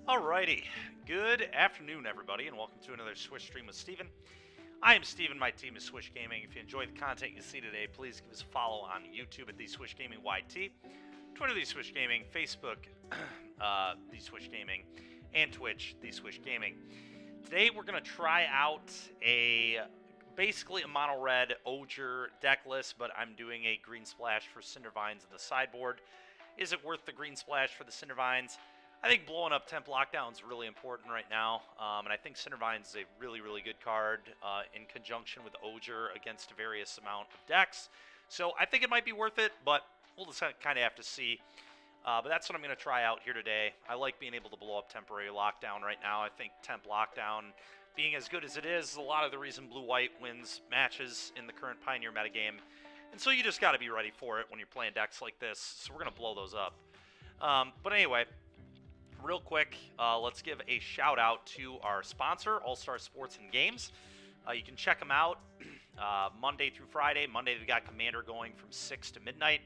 Alrighty, good afternoon, everybody, and welcome to another Swish stream with Steven. I am Steven, my team is Swish Gaming. If you enjoy the content you see today, please give us a follow on YouTube at The Swish Gaming YT, Twitter, The Swish Gaming, Facebook, The Swish Gaming, and Twitch, The Swish Gaming. Today we're going to try out basically a mono red Ojer deck list, but I'm doing a green splash for Cindervines in the sideboard. Is it worth the green splash for the Cindervines? I think blowing up Temp Lockdown is really important right now, and I think Cindervines is a really, really good card in conjunction with Ojer against a various amount of decks. So I think it might be worth it, but we'll just kind of have to see. But that's what I'm going to try out here today. I like being able to blow up Temporary Lockdown right now. I think Temp Lockdown, being as good as it is a lot of the reason Blue-White wins matches in the current Pioneer metagame. And so you just got to be ready for it when you're playing decks like this. So we're going to blow those up. But anyway, real quick, let's give a shout out to our sponsor, All Star Sports and Games. You can check them out Monday through Friday. Monday they've got Commander going from 6 to midnight.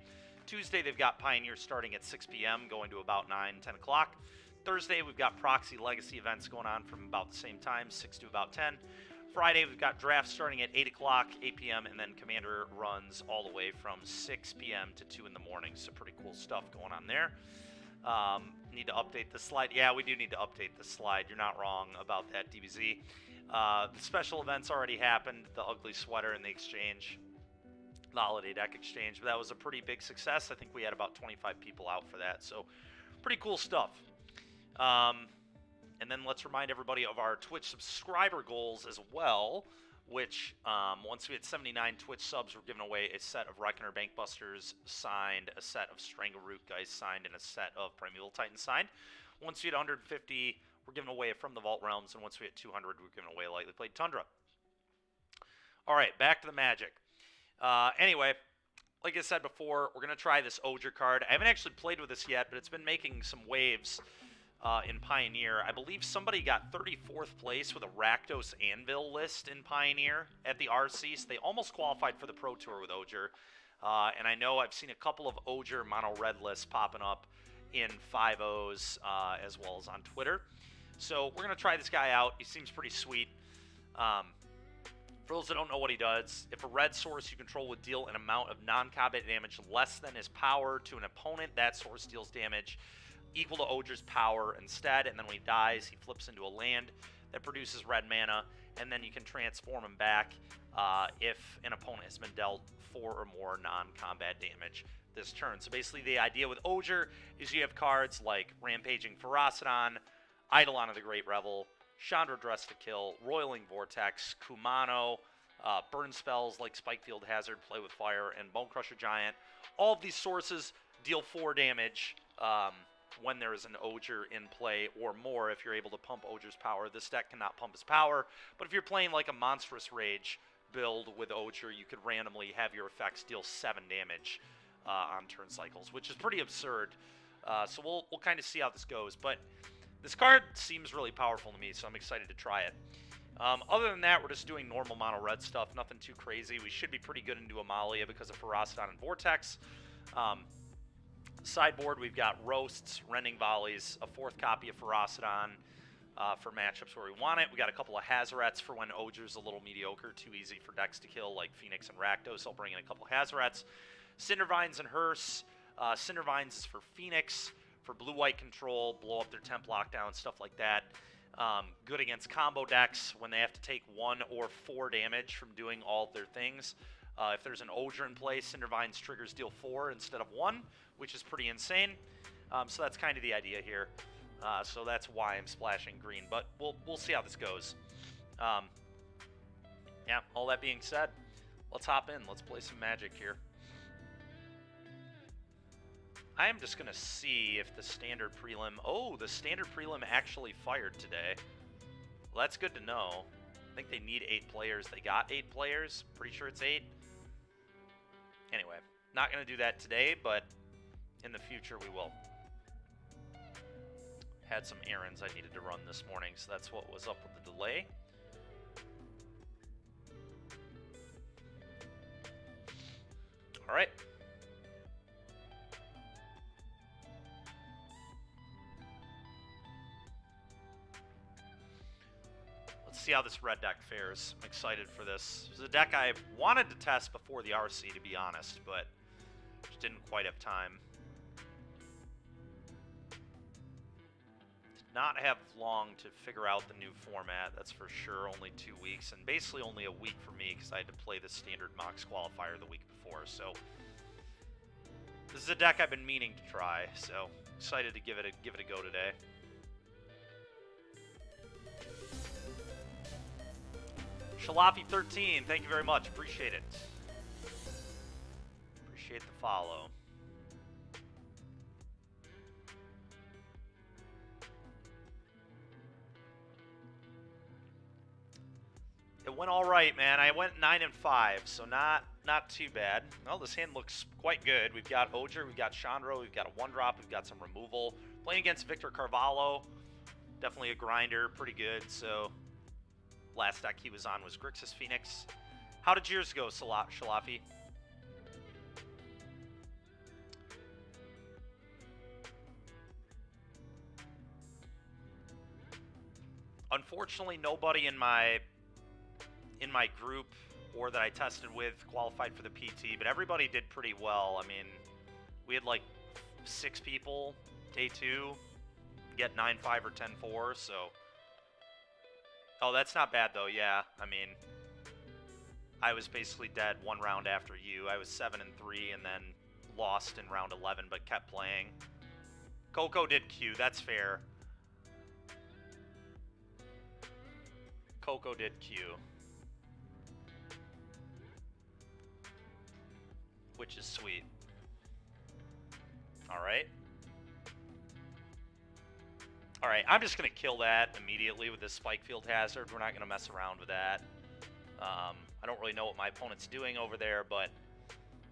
Tuesday they've got Pioneer starting at 6 p.m. going to about 9, 10 o'clock. Thursday we've got Proxy Legacy events going on from about the same time, 6 to about 10. Friday we've got drafts starting at 8 o'clock, 8 p.m., and then Commander runs all the way from 6 p.m. to 2 in the morning. So pretty cool stuff going on there. Need to update the slide. Yeah, we do need to update the slide. You're not wrong about that, DBZ. The special events already happened, the ugly sweater and the exchange, the holiday deck exchange, but that was a pretty big success. I think we had about 25 people out for that, so pretty cool stuff. And then let's remind everybody of our Twitch subscriber goals as well, which once we hit 79 Twitch subs, we're giving away a set of Reckoner Bankbusters signed, a set of Strangleroot Guys signed, and a set of Primeval Titans signed. Once we hit 150, we're giving away From the Vault Realms, and once we hit 200, we're giving away Lightly Played Tundra. All right, back to the Magic. Anyway, like I said before, we're going to try this Ojer card. I haven't actually played with this yet, but it's been making some waves in Pioneer. I believe somebody got 34th place with a Rakdos Anvil list in Pioneer at the RC, so they almost qualified for the Pro Tour with Ojer. And I know I've seen a couple of Ojer mono red lists popping up in 5.0s as well as on Twitter. So we're going to try this guy out. He seems pretty sweet. For those that don't know what he does, if a red source you control would deal an amount of non-combat damage less than his power to an opponent, that source deals damage equal to Ojer's power instead, and then when he dies, he flips into a land that produces red mana, and then you can transform him back if an opponent has been dealt 4 or more non-combat damage this turn. So basically the idea with Ojer is you have cards like Rampaging Ferocidon, Eidolon of the Great Revel, Chandra Dress to Kill, Roiling Vortex, Kumano, burn spells like Spikefield Hazard, Play with Fire, and Bone Crusher Giant. All of these sources deal 4 damage when there is an Ojer in play or more if you're able to pump Ojer's power. This deck cannot pump his power, but if you're playing like a Monstrous Rage build with Ojer, you could randomly have your effects deal 7 damage on turn cycles, which is pretty absurd. So we'll kind of see how this goes, but this card seems really powerful to me, so I'm excited to try it. Other than that, we're just doing normal mono red stuff, nothing too crazy. We should be pretty good into Amalia because of Ferocidon and Vortex. Sideboard, we've got Roasts, Rending Volleys, a 4th copy of Ferocidon for matchups where we want it. We got a couple of Hazarets for when Ojer's a little mediocre, too easy for decks to kill, like Phoenix and Rakdos. I'll bring in a couple of Hazarets. Cindervines and Hearse. Cindervines is for Phoenix, for blue-white control, blow up their Temp Lockdown, stuff like that. Good against combo decks when they have to take 1 or 4 damage from doing all of their things. If there's an Ojer in play, Cindervines triggers deal 4 instead of 1, which is pretty insane. So that's kind of the idea here. So that's why I'm splashing green, but we'll see how this goes. Yeah, all that being said, let's hop in. Let's play some Magic here. I am just going to see if the standard prelim... Oh, the standard prelim actually fired today. Well, that's good to know. I think they need 8 players. They got 8 players. Pretty sure it's 8. Anyway, not going to do that today, but in the future we will. Had some errands I needed to run this morning, so that's what was up with the delay. All right. see how this red deck fares. I'm excited for this. This is a deck I wanted to test before the RC, to be honest, but just didn't quite have time. Did not have long to figure out the new format, that's for sure. Only 2 weeks, and basically only a week for me because I had to play the standard Mox qualifier the week before. So this is a deck I've been meaning to try. So excited to give it a go today. Shalafi13, thank you very much. Appreciate it. Appreciate the follow. It went all right, man. I went 9-5, so not too bad. Well, this hand looks quite good. We've got Ojer, we've got Chandra, we've got a 1-drop, we've got some removal. Playing against Victor Carvalho, definitely a grinder, pretty good. So last deck he was on was Grixis Phoenix. How did yours go, Shalafi? Unfortunately, nobody in my group or that I tested with qualified for the PT, but everybody did pretty well. I mean, we had like 6 people, day 2, get 9-5 or 10-4, so... Oh, that's not bad, though, yeah. I mean, I was basically dead 1 round after you. I was 7-3 and then lost in round 11, but kept playing. Coco did Q, that's fair. Coco did Q. Which is sweet. Alright. Alright, I'm just going to kill that immediately with this Spike Field Hazard. We're not going to mess around with that. I don't really know what my opponent's doing over there, but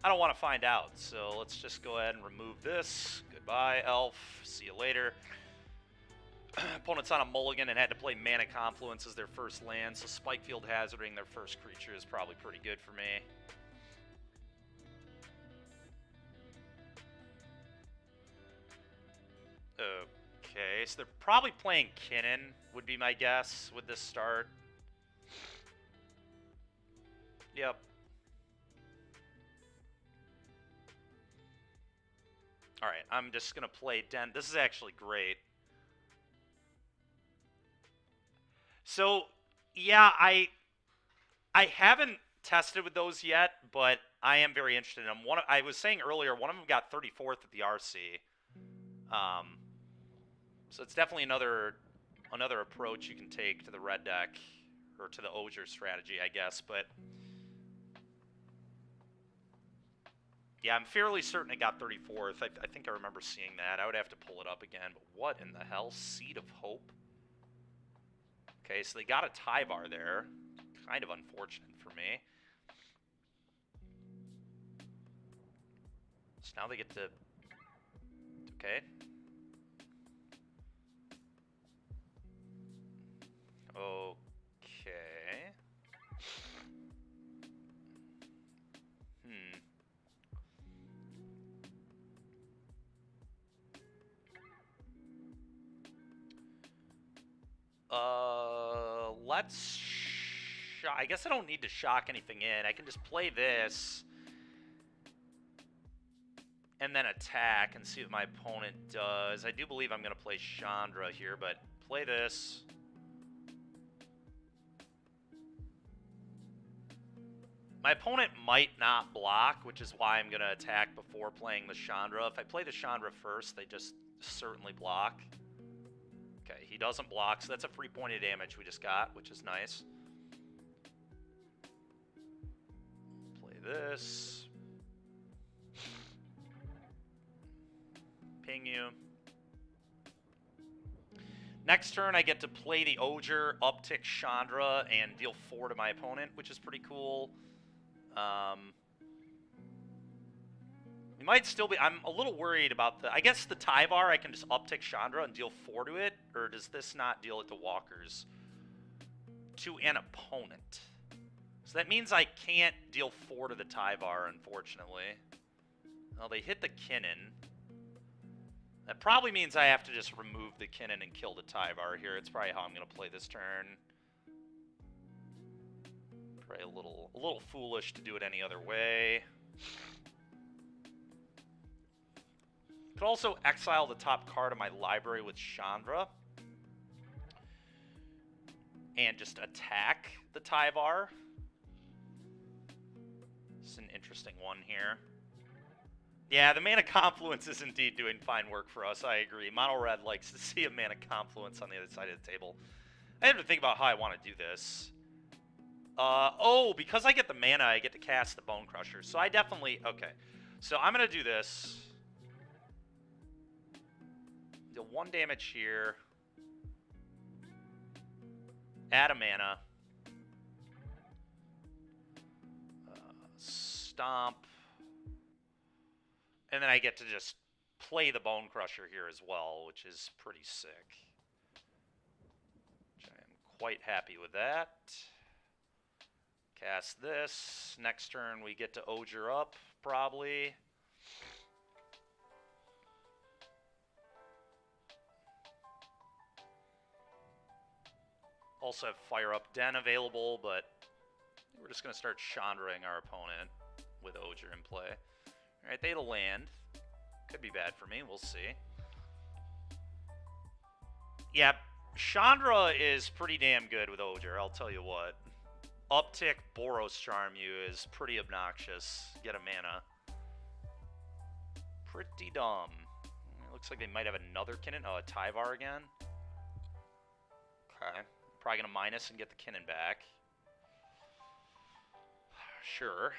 I don't want to find out. So let's just go ahead and remove this. Goodbye, Elf. See you later. Opponent's on a mulligan and had to play Mana Confluence as their first land, so Spike Field Hazarding their first creature is probably pretty good for me. Okay, so they're probably playing Kinnan, would be my guess, with this start. Yep. Alright, I'm just going to play Den. This is actually great. So, yeah, I haven't tested with those yet, but I am very interested in them. I was saying earlier, one of them got 34th at the RC. So it's definitely another approach you can take to the red deck, or to the Ojer strategy, I guess. But yeah, I'm fairly certain it got 34th. I think I remember seeing that. I would have to pull it up again. But what in the hell? Seed of Hope? Okay, so they got a Tyvar there. Kind of unfortunate for me. So now they get to... Okay. Okay. Let's... I guess I don't need to shock anything in. I can just play this and then attack and see what my opponent does. I do believe I'm going to play Chandra here, but play this. My opponent might not block, which is why I'm going to attack before playing the Chandra. If I play the Chandra first, they just certainly block. Okay, he doesn't block, so that's a free point of damage we just got, which is nice. Play this. Ping you. Next turn, I get to play the Ojer, uptick Chandra, and deal 4 to my opponent, which is pretty cool. It might still be... I'm a little worried about the... I guess the Tyvar, I can just uptick Chandra and deal 4 to it, or does this not deal it to walkers? To an opponent. So that means I can't deal 4 to the Tyvar, unfortunately. Well, they hit the Kinnan. That probably means I have to just remove the Kinnan and kill the Tyvar here. It's probably how I'm going to play this turn. Probably a little foolish to do it any other way. Could also exile the top card of my library with Chandra. And just attack the Tyvar. This is an interesting one here. Yeah, the Mana Confluence is indeed doing fine work for us, I agree. Mono Red likes to see a Mana Confluence on the other side of the table. I have to think about how I want to do this. Oh, because I get the mana, I get to cast the Bone Crusher. So I definitely... Okay. So I'm going to do this. Deal 1 damage here. Add a mana. Stomp. And then I get to just play the Bone Crusher here as well, which is pretty sick. Which I am quite happy with that. Cast this. Next turn we get to Ojer up, probably. Also have Fire Up Den available, but we're just going to start Chandraing our opponent with Ojer in play. Alright, they land. Could be bad for me, we'll see. Yeah, Chandra is pretty damn good with Ojer, I'll tell you what. Uptick Boros Charm you is pretty obnoxious. Get a mana. Pretty dumb. It looks like they might have another Kinnan. Oh, a Tyvar again. Okay. Probably going to minus and get the Kinnan back. Sure.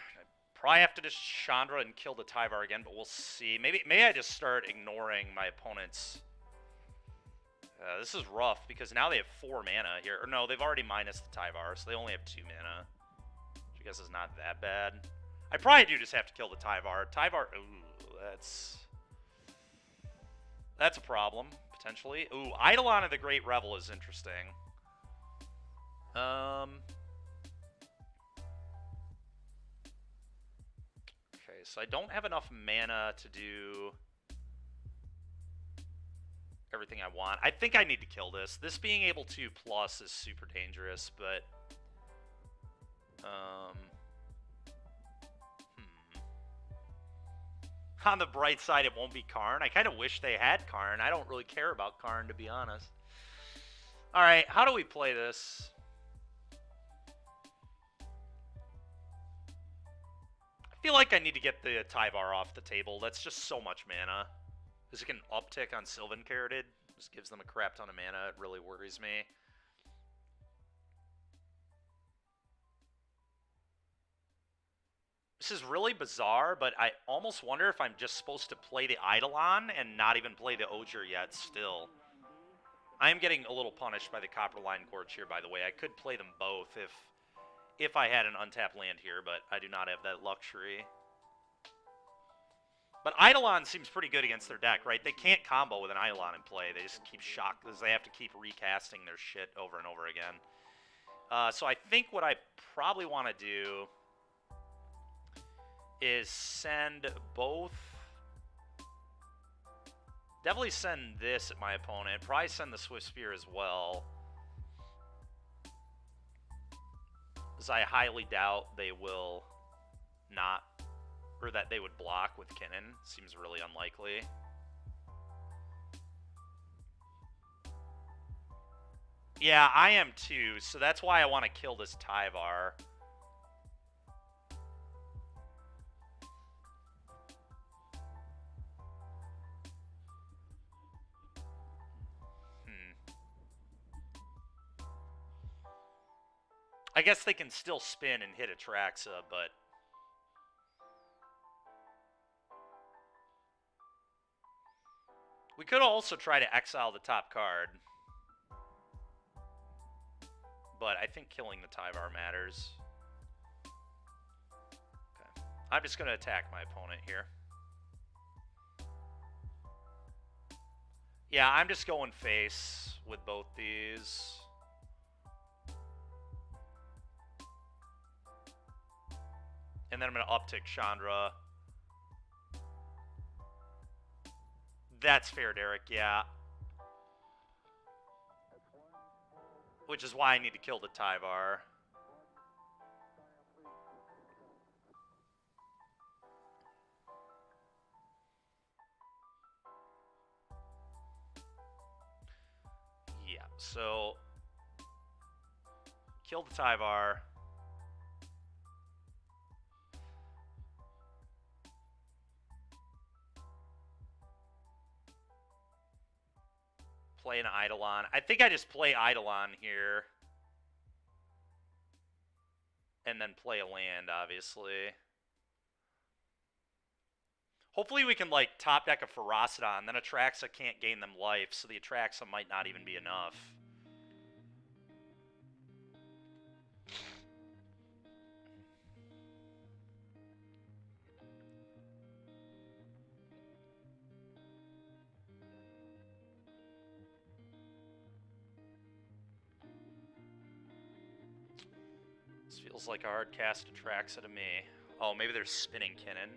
Probably have to just Chandra and kill the Tyvar again, but we'll see. Maybe I just start ignoring my opponent's... this is rough, because now they have 4 mana here. Or no, they've already minus the Tyvar, so they only have 2 mana. Which I guess is not that bad. I probably do just have to kill the Tyvar. Tyvar, ooh, that's a problem, potentially. Ooh, Eidolon of the Great Revel is interesting. Okay, so I don't have enough mana to do everything I want. I think I need to kill this. This being able to plus is super dangerous, but... On the bright side, it won't be Karn. I kind of wish they had Karn. I don't really care about Karn, to be honest. Alright, how do we play this? I feel like I need to get the Tyvar off the table. That's just so much mana. Because it can uptick on Sylvan Caryatid. Just gives them a crap ton of mana. It really worries me. This is really bizarre, but I almost wonder if I'm just supposed to play the Eidolon and not even play the Ojer yet still. I am getting a little punished by the Copperline Gorge here, by the way. I could play them both if I had an untapped land here, but I do not have that luxury. But Eidolon seems pretty good against their deck, right? They can't combo with an Eidolon in play. They just keep shocked because they have to keep recasting their shit over and over again. So I think what I probably want to do is send both... Definitely send this at my opponent. Probably send the Swift Spear as well. Because I highly doubt they will not... Or that they would block with Kinnan. Seems really unlikely. Yeah, I am too. So that's why I want to kill this Tyvar. I guess they can still spin and hit Atraxa, but... We could also try to exile the top card. But I think killing the Tyvar matters. Okay. I'm just going to attack my opponent here. Yeah, I'm just going face with both these. And then I'm going to uptick Chandra. That's fair, Derek, yeah. Which is why I need to kill the Tyvar. So, kill the Tyvar. Play an Eidolon. I think I just play Eidolon here. And then play a land, obviously. Hopefully we can, like, top deck a Ferocidon. Then Atraxa can't gain them life, so the Atraxa might not even be enough. This feels like a hard cast Atraxa to me. Oh, maybe they're spinning Kinnan.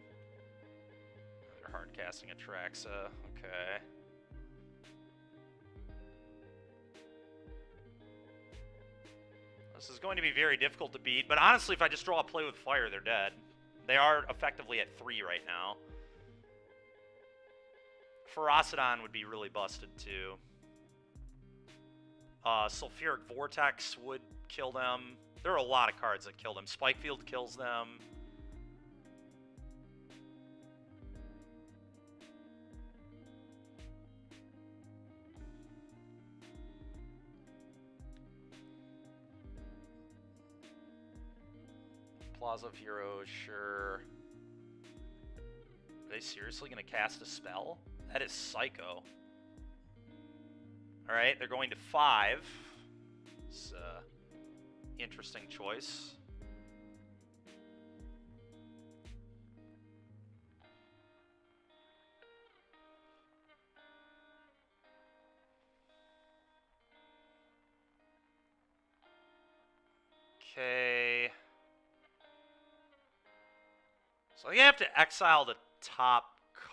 They're hard casting Atraxa. Okay. This is going to be very difficult to beat, but honestly, if I just draw a play with fire, they're dead. They are effectively at 3 right now. Ferocidon would be really busted, too. Sulfuric Vortex would kill them. There are a lot of cards that kill them. Spikefield kills them. Plaza of Heroes, sure. Are they seriously going to cast a spell? That is psycho. Alright, they're going to 5. It's an interesting choice. Okay. So you have to exile the top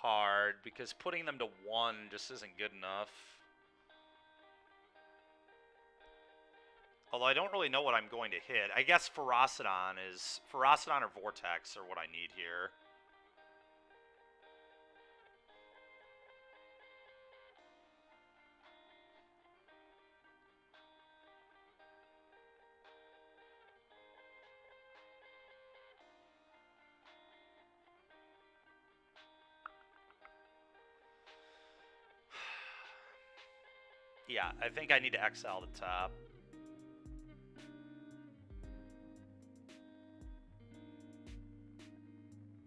card because putting them to 1 just isn't good enough. Although I don't really know what I'm going to hit. I guess Ferocidon or Vortex are what I need here. Yeah, I think I need to exile the top.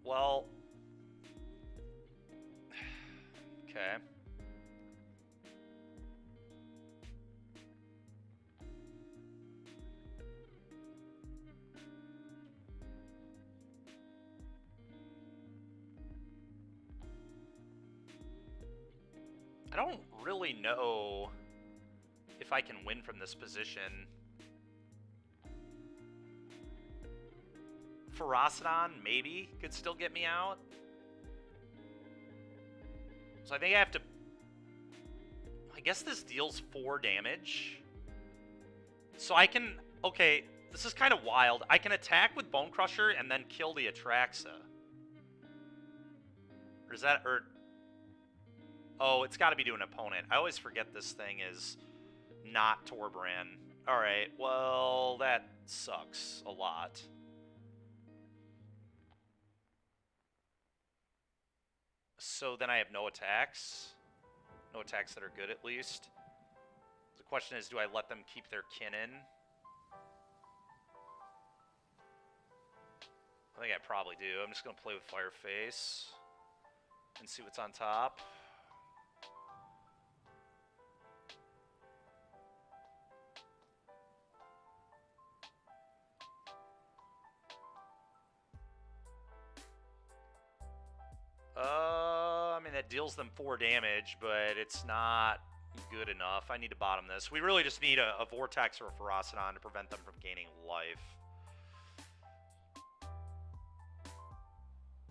Well, okay. I don't really know if I can win from this position. Ferocidon, maybe, could still get me out. So I think I have to... I guess this deals 4 damage. So I can... Okay, this is kind of wild. I can attack with Bone Crusher and then kill the Atraxa. Or is that... Or... Oh, it's got to be to an opponent. I always forget this thing is not Torbran. Alright, well, that sucks a lot. So then I have no attacks. No attacks that are good, at least. The question is, do I let them keep their Kinnan? I think I probably do. I'm just going to play with Fireface and see what's on top. I mean, that deals them 4 damage, but it's not good enough. I need to bottom this. We really just need a Vortex or a Ferocidon to prevent them from gaining life.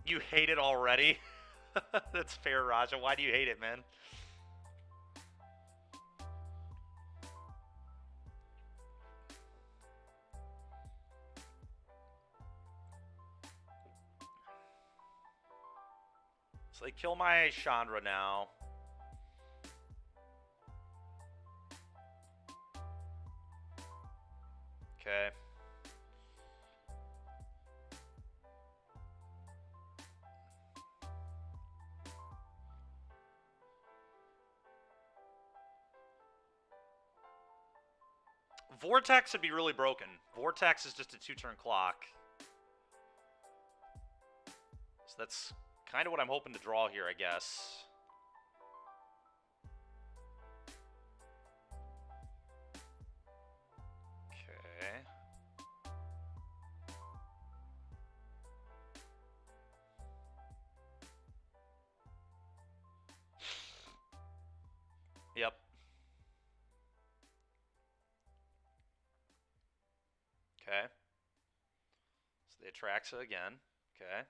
You hate it already? That's fair, Raja. Why do you hate it, man? So they kill my Chandra now. Okay. Vortex would be really broken. Vortex is just a 2-turn clock. So that's kind of what I'm hoping to draw here, I guess. Okay. Yep. Okay. So the Atraxa again. Okay.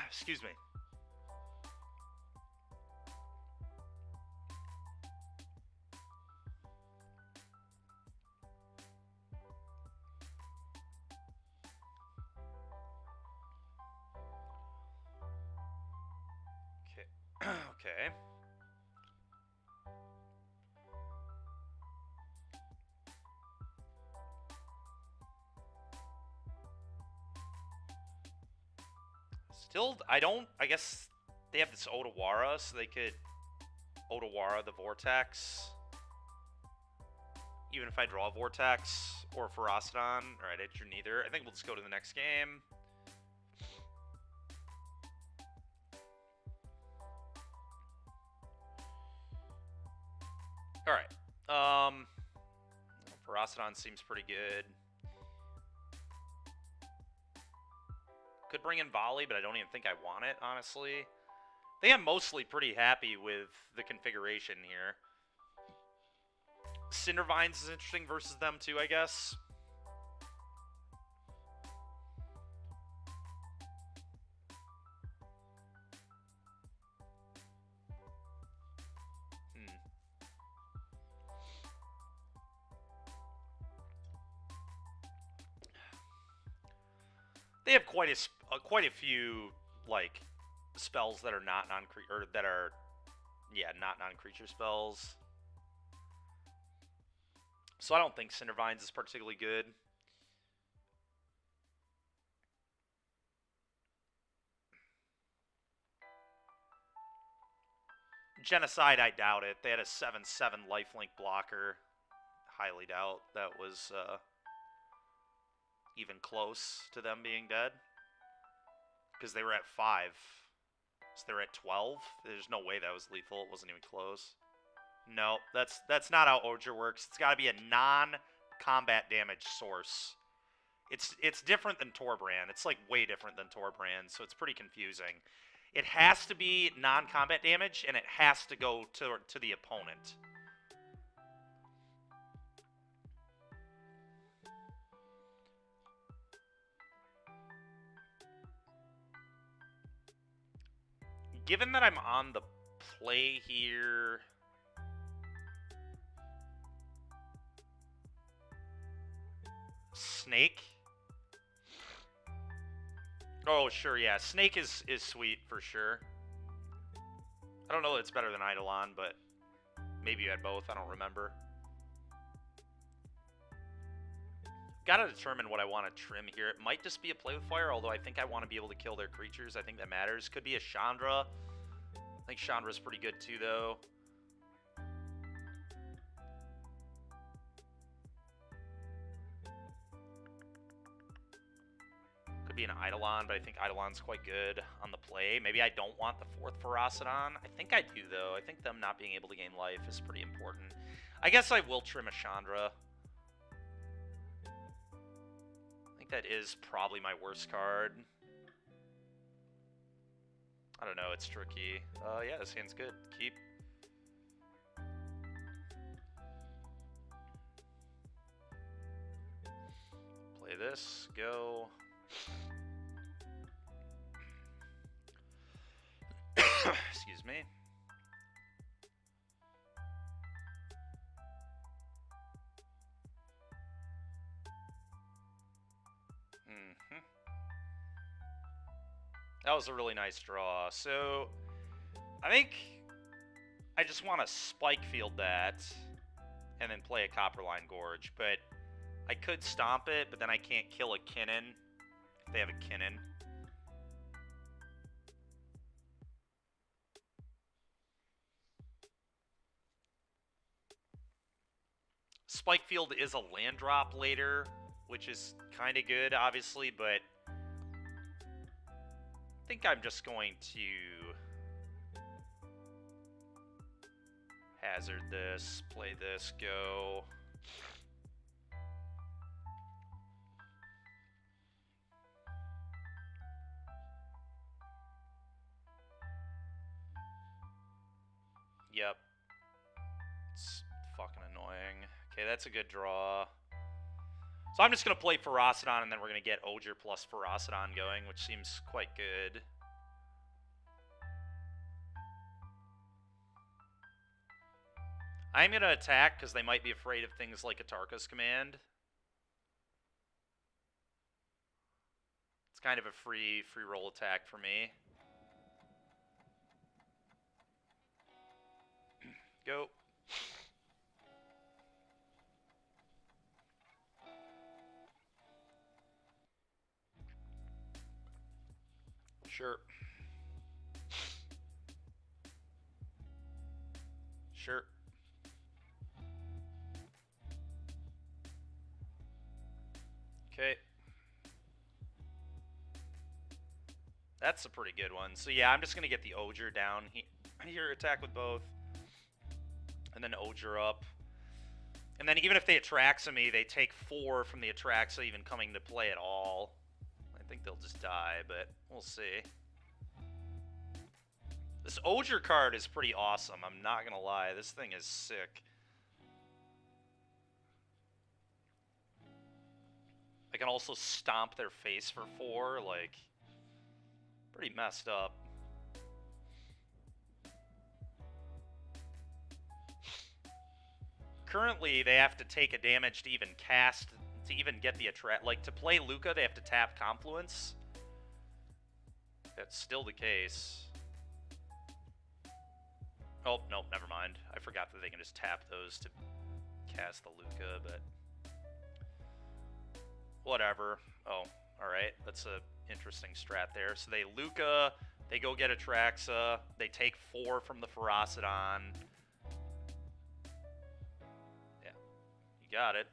Excuse me. Okay. Okay. Still, I guess they have this Otawara, so they could Otawara the Vortex. Even if I draw Vortex or Ferocidon. Alright, I drew neither. I think we'll just go to the next game. Alright. Ferocidon seems pretty good. Could bring in Volley, but I don't even think I want it, honestly. I think I'm mostly pretty happy with the configuration here. Cindervines is interesting versus them too, I guess. They have quite a few like spells that are not non-creature, or that are not non-creature spells. So I don't think Cindervines is particularly good. Genocide, I doubt it. They had a 7/7 lifelink blocker. Highly doubt that was even close to them being dead. Because they were at 5. So they were at 12. There's no way that was lethal. It wasn't even close. No, that's not how Ojer works. It's got to be a non-combat damage source. It's different than Torbrand. It's like way different than Torbrand, so it's pretty confusing. It has to be non-combat damage, and it has to go to the opponent. Given that I'm on the play here... Snake? Oh, sure, yeah. Snake is sweet, for sure. I don't know that it's better than Eidolon, but maybe you had both. I don't remember. Gotta determine what I want to trim here. It might just be a play with fire, although I think I want to be able to kill their creatures. I think that matters. Could be a Chandra. I think Chandra's pretty good, too, though. Could be an Eidolon, but I think Eidolon's quite good on the play. Maybe I don't want the 4th Ferocidon. I think I do, though. I think them not being able to gain life is pretty important. I guess I will trim a Chandra. I think that is probably my worst card. I don't know, it's tricky. Yeah, this hand's good. Keep. Play this, go. Excuse me. That was a really nice draw. So, I think I just want to Spike Field that and then play a Copperline Gorge. But I could stomp it, but then I can't kill a Kinnan if they have a Kinnan. Spike Field is a land drop later, which is kind of good, obviously, but I think I'm just going to hazard this, play this, go. Yep. It's fucking annoying. Okay, that's a good draw. So I'm just going to play Ferocidon, and then we're going to get Ojer plus Ferocidon going, which seems quite good. I'm going to attack because they might be afraid of things like Atarka's Command. It's kind of a free roll attack for me. Go. Sure. Sure. Okay. That's a pretty good one. So yeah, I'm just going to get the Ojer down here, attack with both. And then Ojer up. And then even if they Atraxa me, they take 4 from the Atraxa even coming to play at all. I think they'll just die, but we'll see. This Ojer card is pretty awesome, I'm not going to lie. This thing is sick. I can also stomp their face for 4, like, pretty messed up. Currently, they have to take a damage to even cast, to even get the attract. Like, to play Luca, they have to tap Confluence. That's still the case. Oh, nope, never mind. I forgot that they can just tap those to cast the Luca, but whatever. Oh, alright. That's a interesting strat there. So they Luca, they go get Atraxa, they take 4 from the Ferocidon. Yeah, you got it.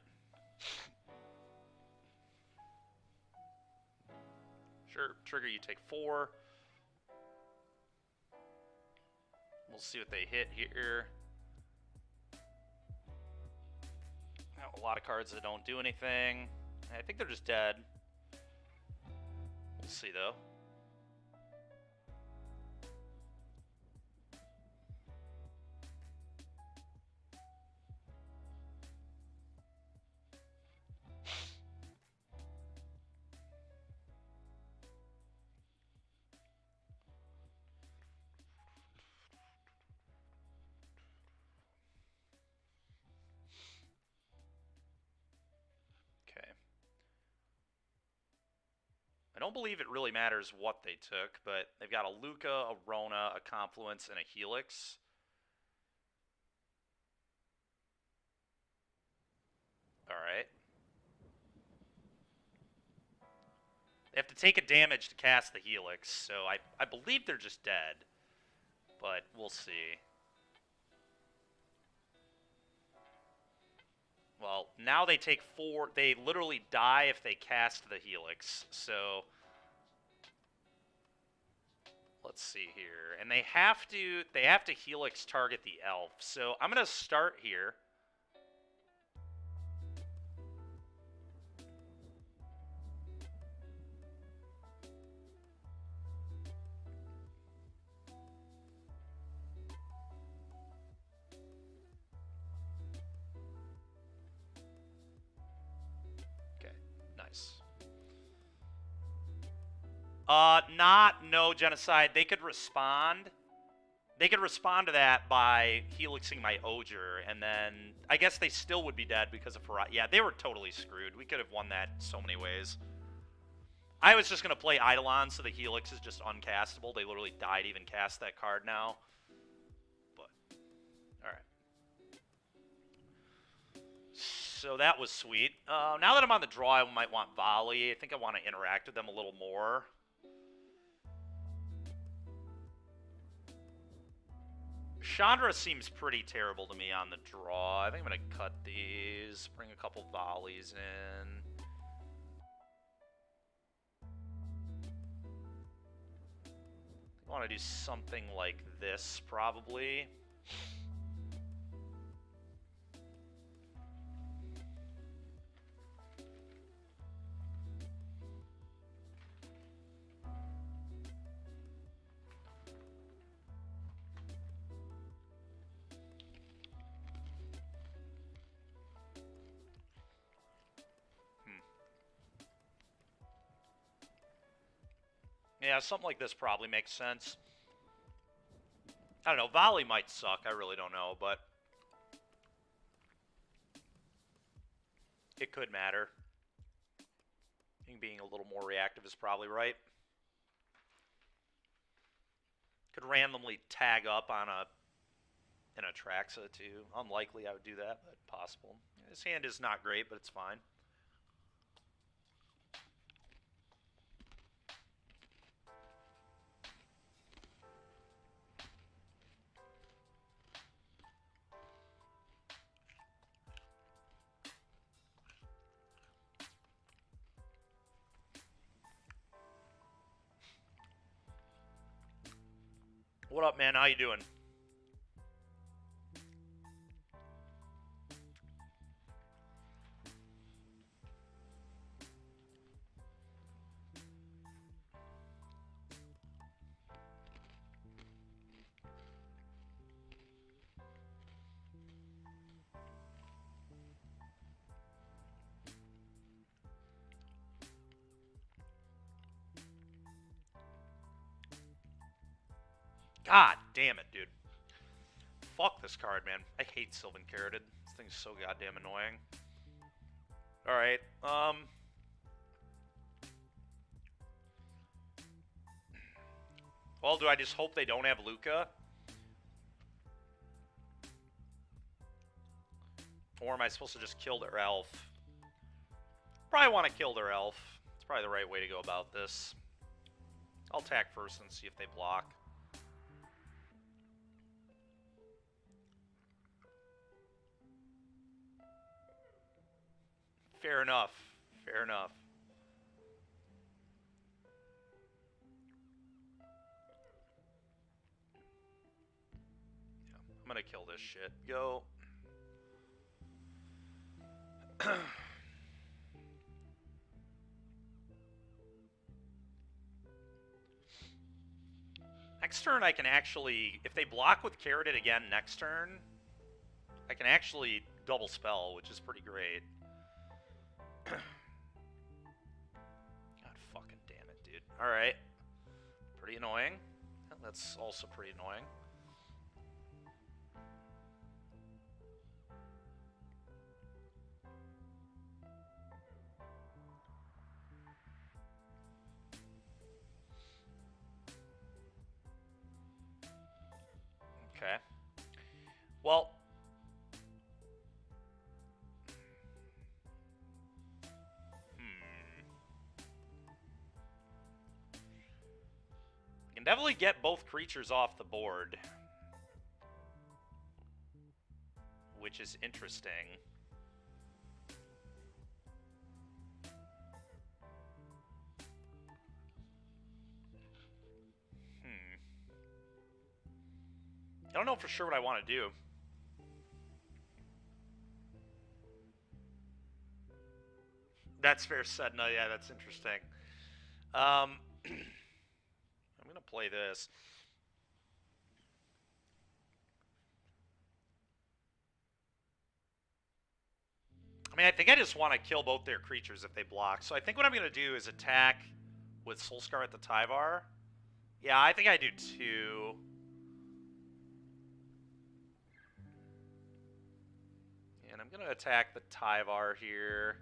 Sure, trigger, you take 4. We'll see what they hit here. A lot of cards that don't do anything. I think they're just dead. We'll see, though. I don't believe it really matters what they took, but they've got a Luca, a Rona, a Confluence, and a Helix. Alright. They have to take a damage to cast the Helix, so I believe they're just dead. But we'll see. Well, now they take 4. They literally die if they cast the Helix. So let's see here. And they have to Helix target the elf. So I'm going to start here. No genocide. They could respond. They could respond to that by helixing my Ojer, and then I guess they still would be dead because of Farad. Yeah, they were totally screwed. We could have won that so many ways. I was just going to play Eidolon, so the Helix is just uncastable. They literally died to even cast that card now. But, alright. So that was sweet. Now that I'm on the draw, I might want Volley. I think I want to interact with them a little more. Chandra seems pretty terrible to me on the draw. I think I'm going to cut these, bring a couple volleys in. I want to do something like this, probably. Yeah, something like this probably makes sense. I don't know, Volley might suck, I really don't know, but it could matter. I think being a little more reactive is probably right. Could randomly tag up on an Atraxa too. Unlikely I would do that, but possible. His hand is not great, but it's fine. What up, man? How you doing? God damn it, dude. Fuck this card, man. I hate Sylvan Carroted. This thing's so goddamn annoying. Alright, well, do I just hope they don't have Luca? Or am I supposed to just kill their elf? Probably want to kill their elf. It's probably the right way to go about this. I'll attack first and see if they block. Fair enough. Fair enough. Yeah, I'm gonna kill this shit. Go. Next turn I can actually, if they block with Carroted again next turn, I can actually double spell, which is pretty great. God fucking damn it, dude. Alright. Pretty annoying. That's also pretty annoying. Okay. Well, can definitely get both creatures off the board, which is interesting. I don't know for sure what I want to do. That's fair said. No, yeah, that's interesting. I'm going to play this. I mean, I think I just want to kill both their creatures if they block. So I think what I'm going to do is attack with Soulscar at the Tyvar. Yeah, I think I do too. And I'm going to attack the Tyvar here.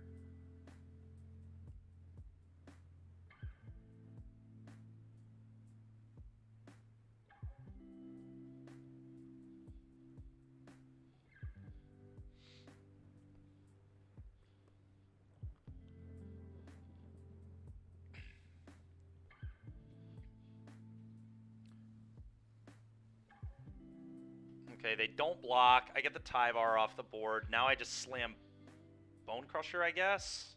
Okay, they don't block. I get the Tyvar off the board. Now I just slam Bone Crusher, I guess.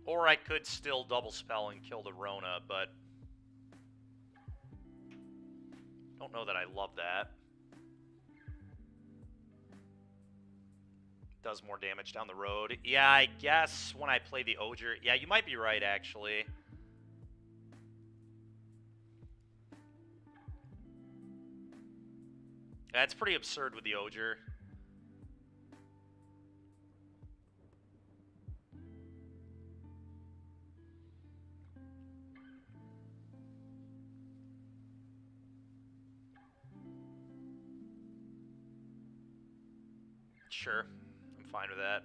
Or I could still double spell and kill the Rona, but don't know that I love that. Does more damage down the road. Yeah, I guess when I play the Ojer... Yeah, you might be right, actually. That's pretty absurd with the Ojer. Sure, I'm fine with that.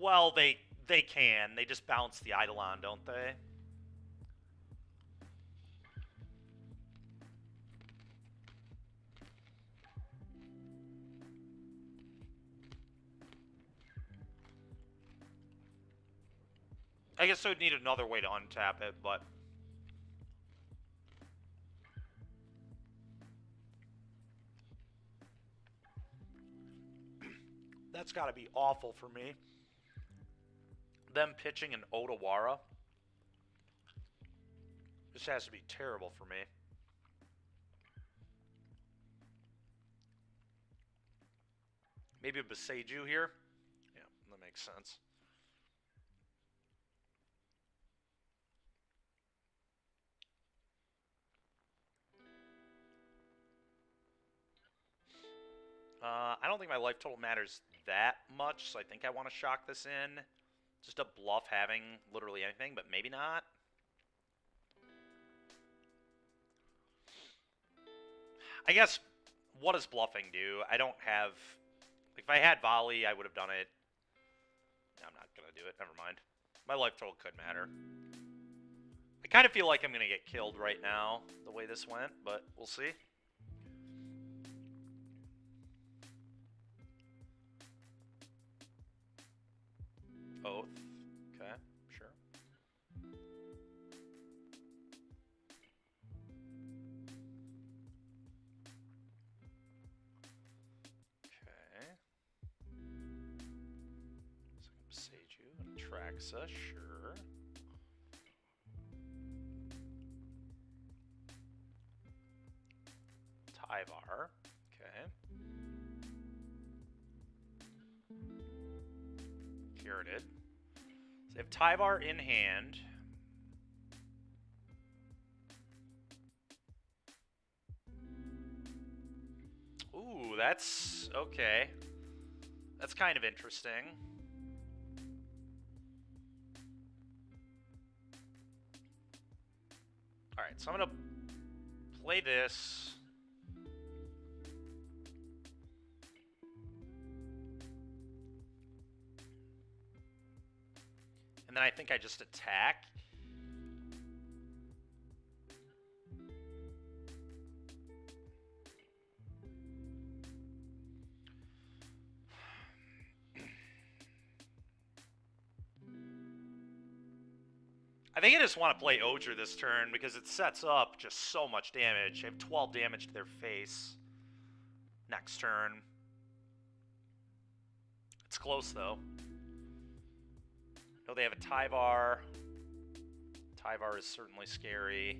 Well, they can. They just bounce the Eidolon, don't they? I guess I would need another way to untap it, but... That's gotta be awful for me. Them pitching an Odawara. This has to be terrible for me. Maybe a Beseiju here? Yeah, that makes sense. I don't think my life total matters that much, so I think I want to shock this in. Just to bluff having literally anything, but maybe not. I guess, what does bluffing do? I don't have... If I had volley, I would have done it. I'm not going to do it. Never mind. My life total could matter. I kind of feel like I'm going to get killed right now, the way this went, but we'll see. Oath. Okay, sure. Okay. So Beseiju and Traxa, sure. Tyvar, okay. Curated. So they have Tyvar in hand. Ooh, that's okay. That's kind of interesting. Alright, so I'm gonna play this. And then I think I just attack. I think I just want to play Ojer this turn because it sets up just so much damage. I have 12 damage to their face next turn. It's close, though. No, they have a Tyvar. Tyvar is certainly scary.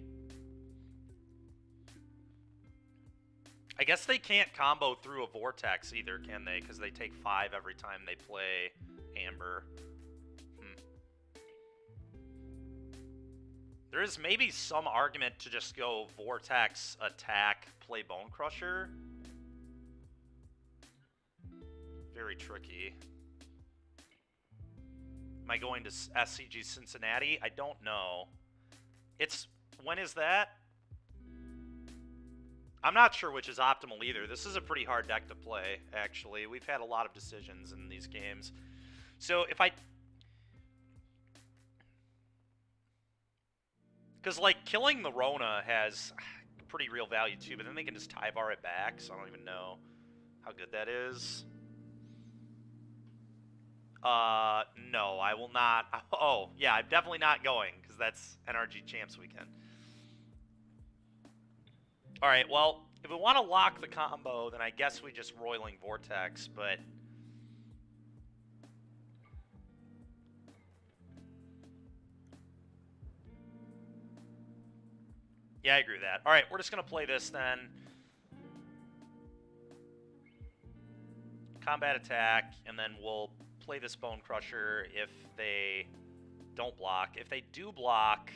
I guess they can't combo through a Vortex either, can they? Because they take 5 every time they play Amber. There is maybe some argument to just go Vortex, attack, play Bone Crusher. Very tricky. Am I going to SCG Cincinnati? I don't know. It's When is that? I'm not sure which is optimal either. This is a pretty hard deck to play, actually. We've had a lot of decisions in these games. So if I... Because, like, killing the Rona has pretty real value, too, but then they can just Tyvar it back, so I don't even know how good that is. No, I will not. Oh, yeah, I'm definitely not going, because that's NRG Champs Weekend. Alright, well, if we want to lock the combo, then I guess we just Roiling Vortex, but... Yeah, I agree with that. Alright, we're just going to play this then. Combat attack, and then we'll play this Bone Crusher if they don't block. If they do block,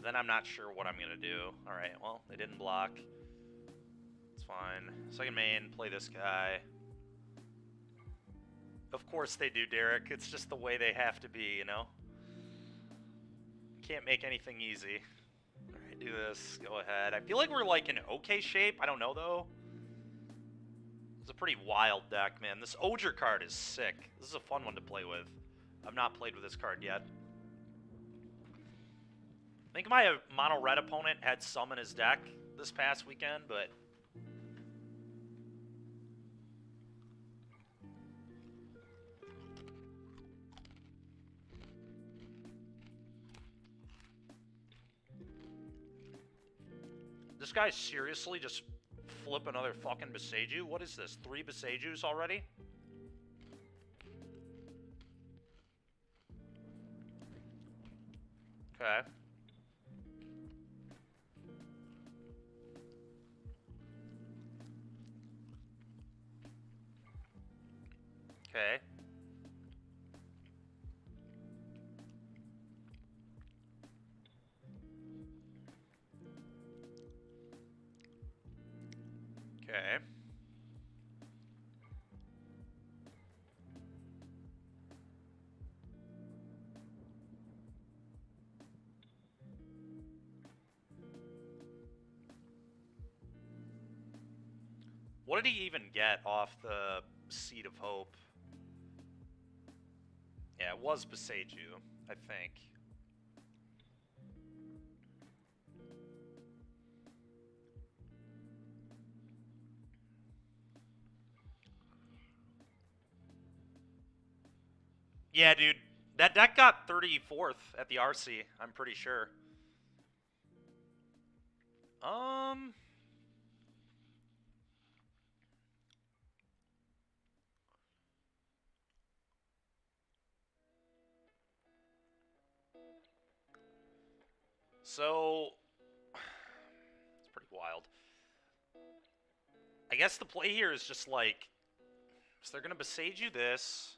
then I'm not sure what I'm going to do. Alright, well, they didn't block. It's fine. Second main, play this guy. Of course they do, Derek. It's just the way they have to be, you know? Can't make anything easy. Alright, do this. Go ahead. I feel like we're, like, in okay shape. I don't know, though. It's a pretty wild deck, man. This Ojer card is sick. This is a fun one to play with. I've not played with this card yet. I think my mono red opponent had some in his deck this past weekend, but... This guy seriously just flip another fucking Beseiju? What is this? 3 Besejus already? Okay. Okay. Okay. What did he even get off the Seed of Hope? Yeah, it was Beseiju, I think. Yeah, dude. That deck got 34th at the RC, I'm pretty sure. So... It's pretty wild. I guess the play here is just like... So they're going to Beseiju this...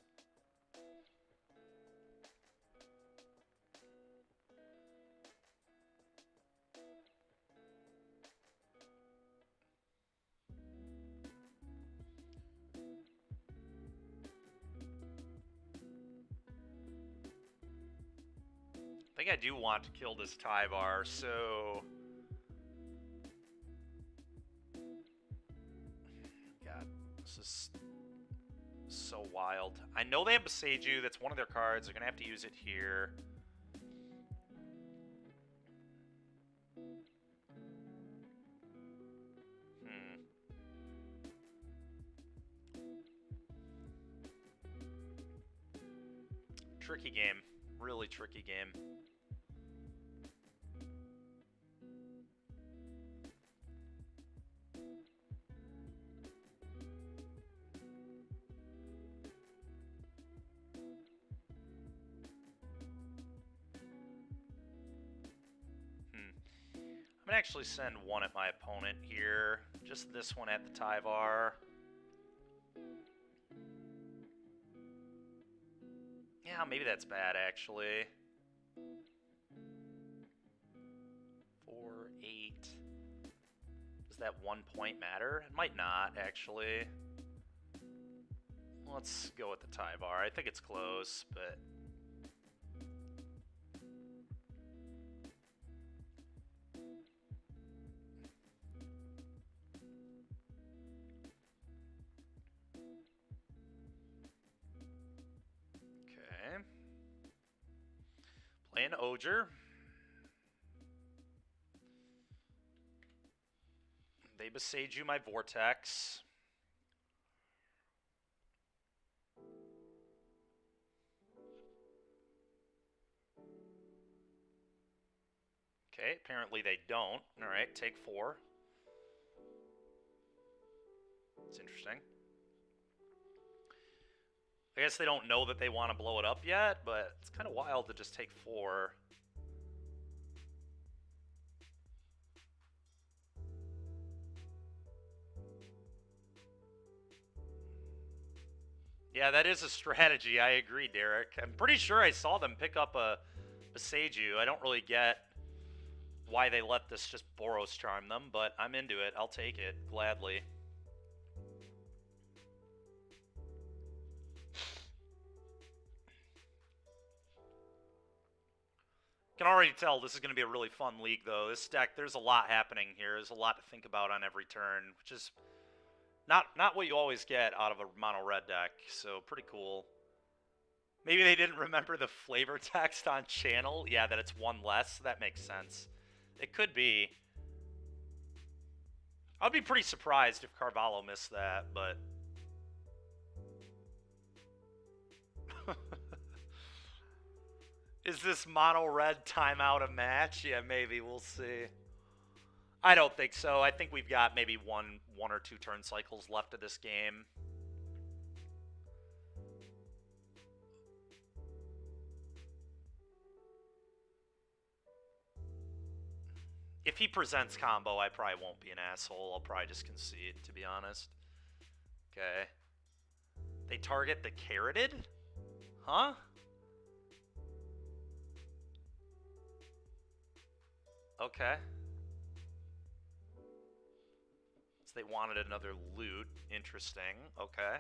I think I do want to kill this Tyvar, so... God, this is so wild. I know they have Beseiju, that's one of their cards, they're going to have to use it here. Tricky game. Really tricky game. I'm gonna actually send one at my opponent here. Just this one at the Tyvar. Yeah, maybe that's bad, actually. 4, 8. Does that 1 point matter? It might not, actually. Let's go with the Tyvar. I think it's close, but... mana Ojer. They besage you my Vortex. Okay, apparently they don't. Alright, take 4. It's interesting. I guess they don't know that they want to blow it up yet, but it's kind of wild to just take 4. Yeah, that is a strategy. I agree, Derek. I'm pretty sure I saw them pick up a Beseiju. I don't really get why they let this just Boros charm them, but I'm into it. I'll take it gladly. Can already tell this is going to be a really fun league, though. This deck, there's a lot happening here. There's a lot to think about on every turn, which is not what you always get out of a mono red deck. So pretty cool. Maybe they didn't remember the flavor text on channel. Yeah, that it's 1 less. That makes sense. It could be. I'd be pretty surprised if Carvalho missed that, but... Is this mono red timeout a match? Yeah, maybe. We'll see. I don't think so. I think we've got maybe one or 2 turn cycles left of this game. If he presents combo, I probably won't be an asshole. I'll probably just concede, to be honest. Okay. They target the Carroted? Huh? Okay. So they wanted another loot. Interesting. Okay.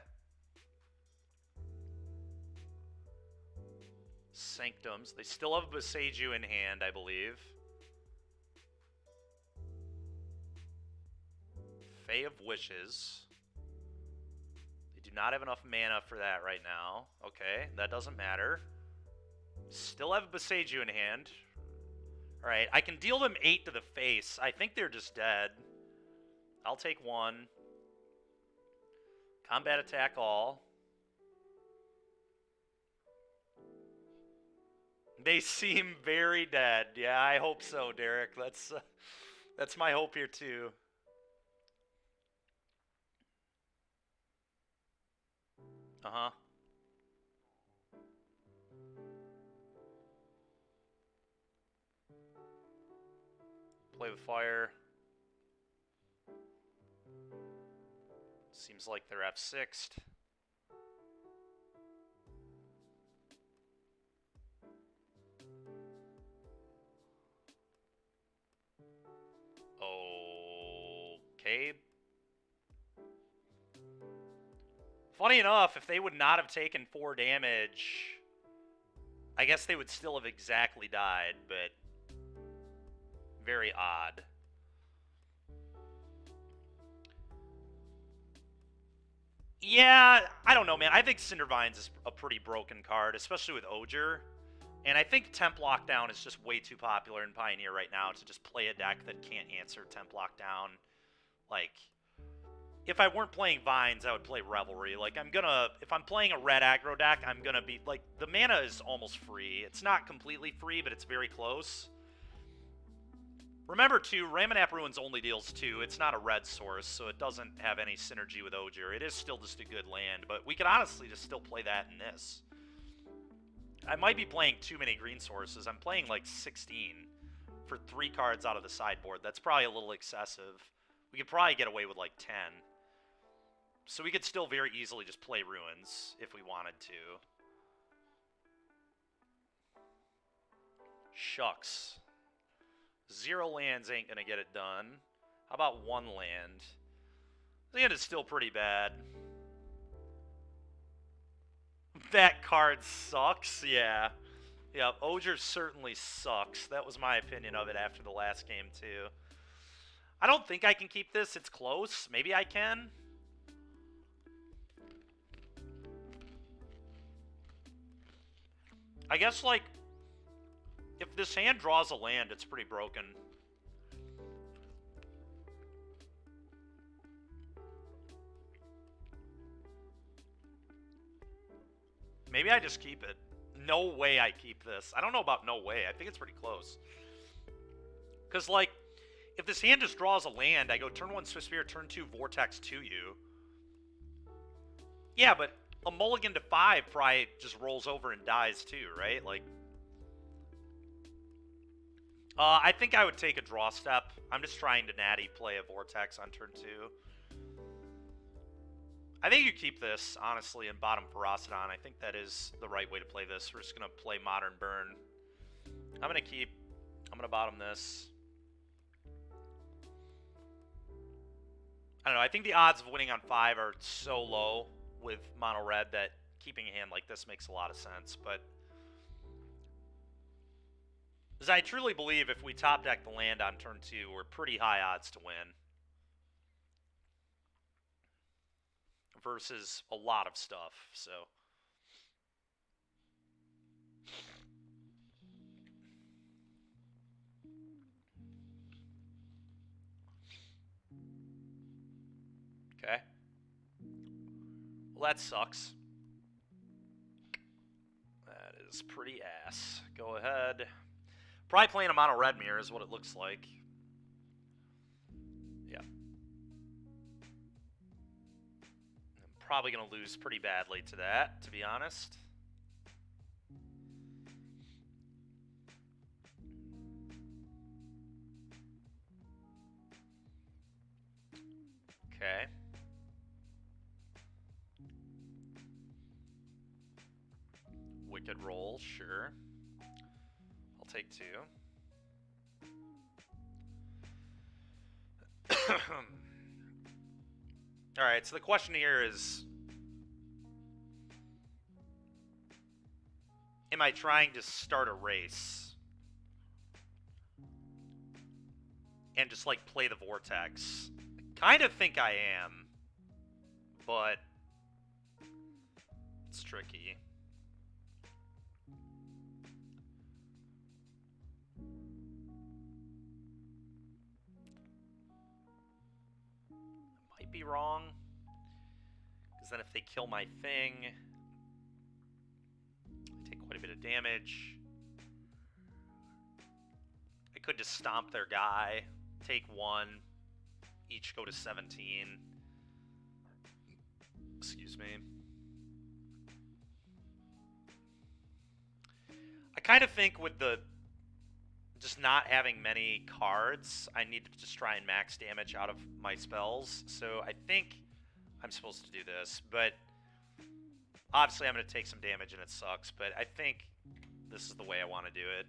Sanctums. They still have Beseiju in hand, I believe. Fae of Wishes. They do not have enough mana for that right now. Okay, that doesn't matter. Still have Beseiju in hand. Alright, I can deal them 8 to the face. I think they're just dead. I'll take 1. Combat attack all. They seem very dead. Yeah, I hope so, Derek. That's my hope here too. Uh-huh. Play with fire. Seems like they're F6'd. Okay. Funny enough, if they would not have taken 4 damage, I guess they would still have exactly died, but very odd. Yeah, I don't know, man. I think Cindervines is a pretty broken card, especially with Ojer. And I think Temp Lockdown is just way too popular in Pioneer right now to just play a deck that can't answer Temp Lockdown. Like, if I weren't playing Vines, I would play Revelry. Like, if I'm playing a red aggro deck, I'm gonna be, like, the mana is almost free. It's not completely free, but it's very close. Remember, too, Ramanap Ruins only deals 2. It's not a red source, so it doesn't have any synergy with Ojer. It is still just a good land, but we could honestly just still play that in this. I might be playing too many green sources. I'm playing like 16 for 3 cards out of the sideboard. That's probably a little excessive. We could probably get away with like 10. So we could still very easily just play Ruins if we wanted to. Shucks. 0 lands ain't gonna get it done. How about 1 land? The end is still pretty bad. That card sucks, yeah. Yeah, Ojer certainly sucks. That was my opinion of it after the last game, too. I don't think I can keep this. It's close. Maybe I can. I guess, like, If this hand draws a land, it's pretty broken. Maybe I just keep it. No way I keep this. I don't know about no way. I think it's pretty close. Because, like, if this hand just draws a land, I go turn 1 Swift Spear, turn 2 Vortex to you. Yeah, but a mulligan to 5 probably just rolls over and dies too, right? Like, I think I would take a draw step. I'm just trying to natty play a Vortex on turn 2. I think you keep this, honestly, in bottom Ferocidon. I think that is the right way to play this. We're just going to play Modern Burn. I'm going to bottom this. I don't know, I think the odds of winning on 5 are so low with Mono Red that keeping a hand like this makes a lot of sense, but... Because I truly believe if we top deck the land on turn 2, we're pretty high odds to win. Versus a lot of stuff, so... Okay. Well, that sucks. That is pretty ass. Go ahead. Probably playing a mono red mirror is what it looks like. Yeah. I'm probably going to lose pretty badly to that, to be honest. Okay. Wicked roll, sure. I'll take 2. Alright, so the question here is... Am I trying to start a race? And just, like, play the Vortex? I kind of think I am. But... it's tricky. Might be wrong. Because then if they kill my thing... I take quite a bit of damage. I could just stomp their guy. Take 1. Each go to 17. Excuse me. I kind of think with the just not having many cards, I need to just try and max damage out of my spells. So I think I'm supposed to do this, but obviously I'm going to take some damage and it sucks, but I think this is the way I want to do it.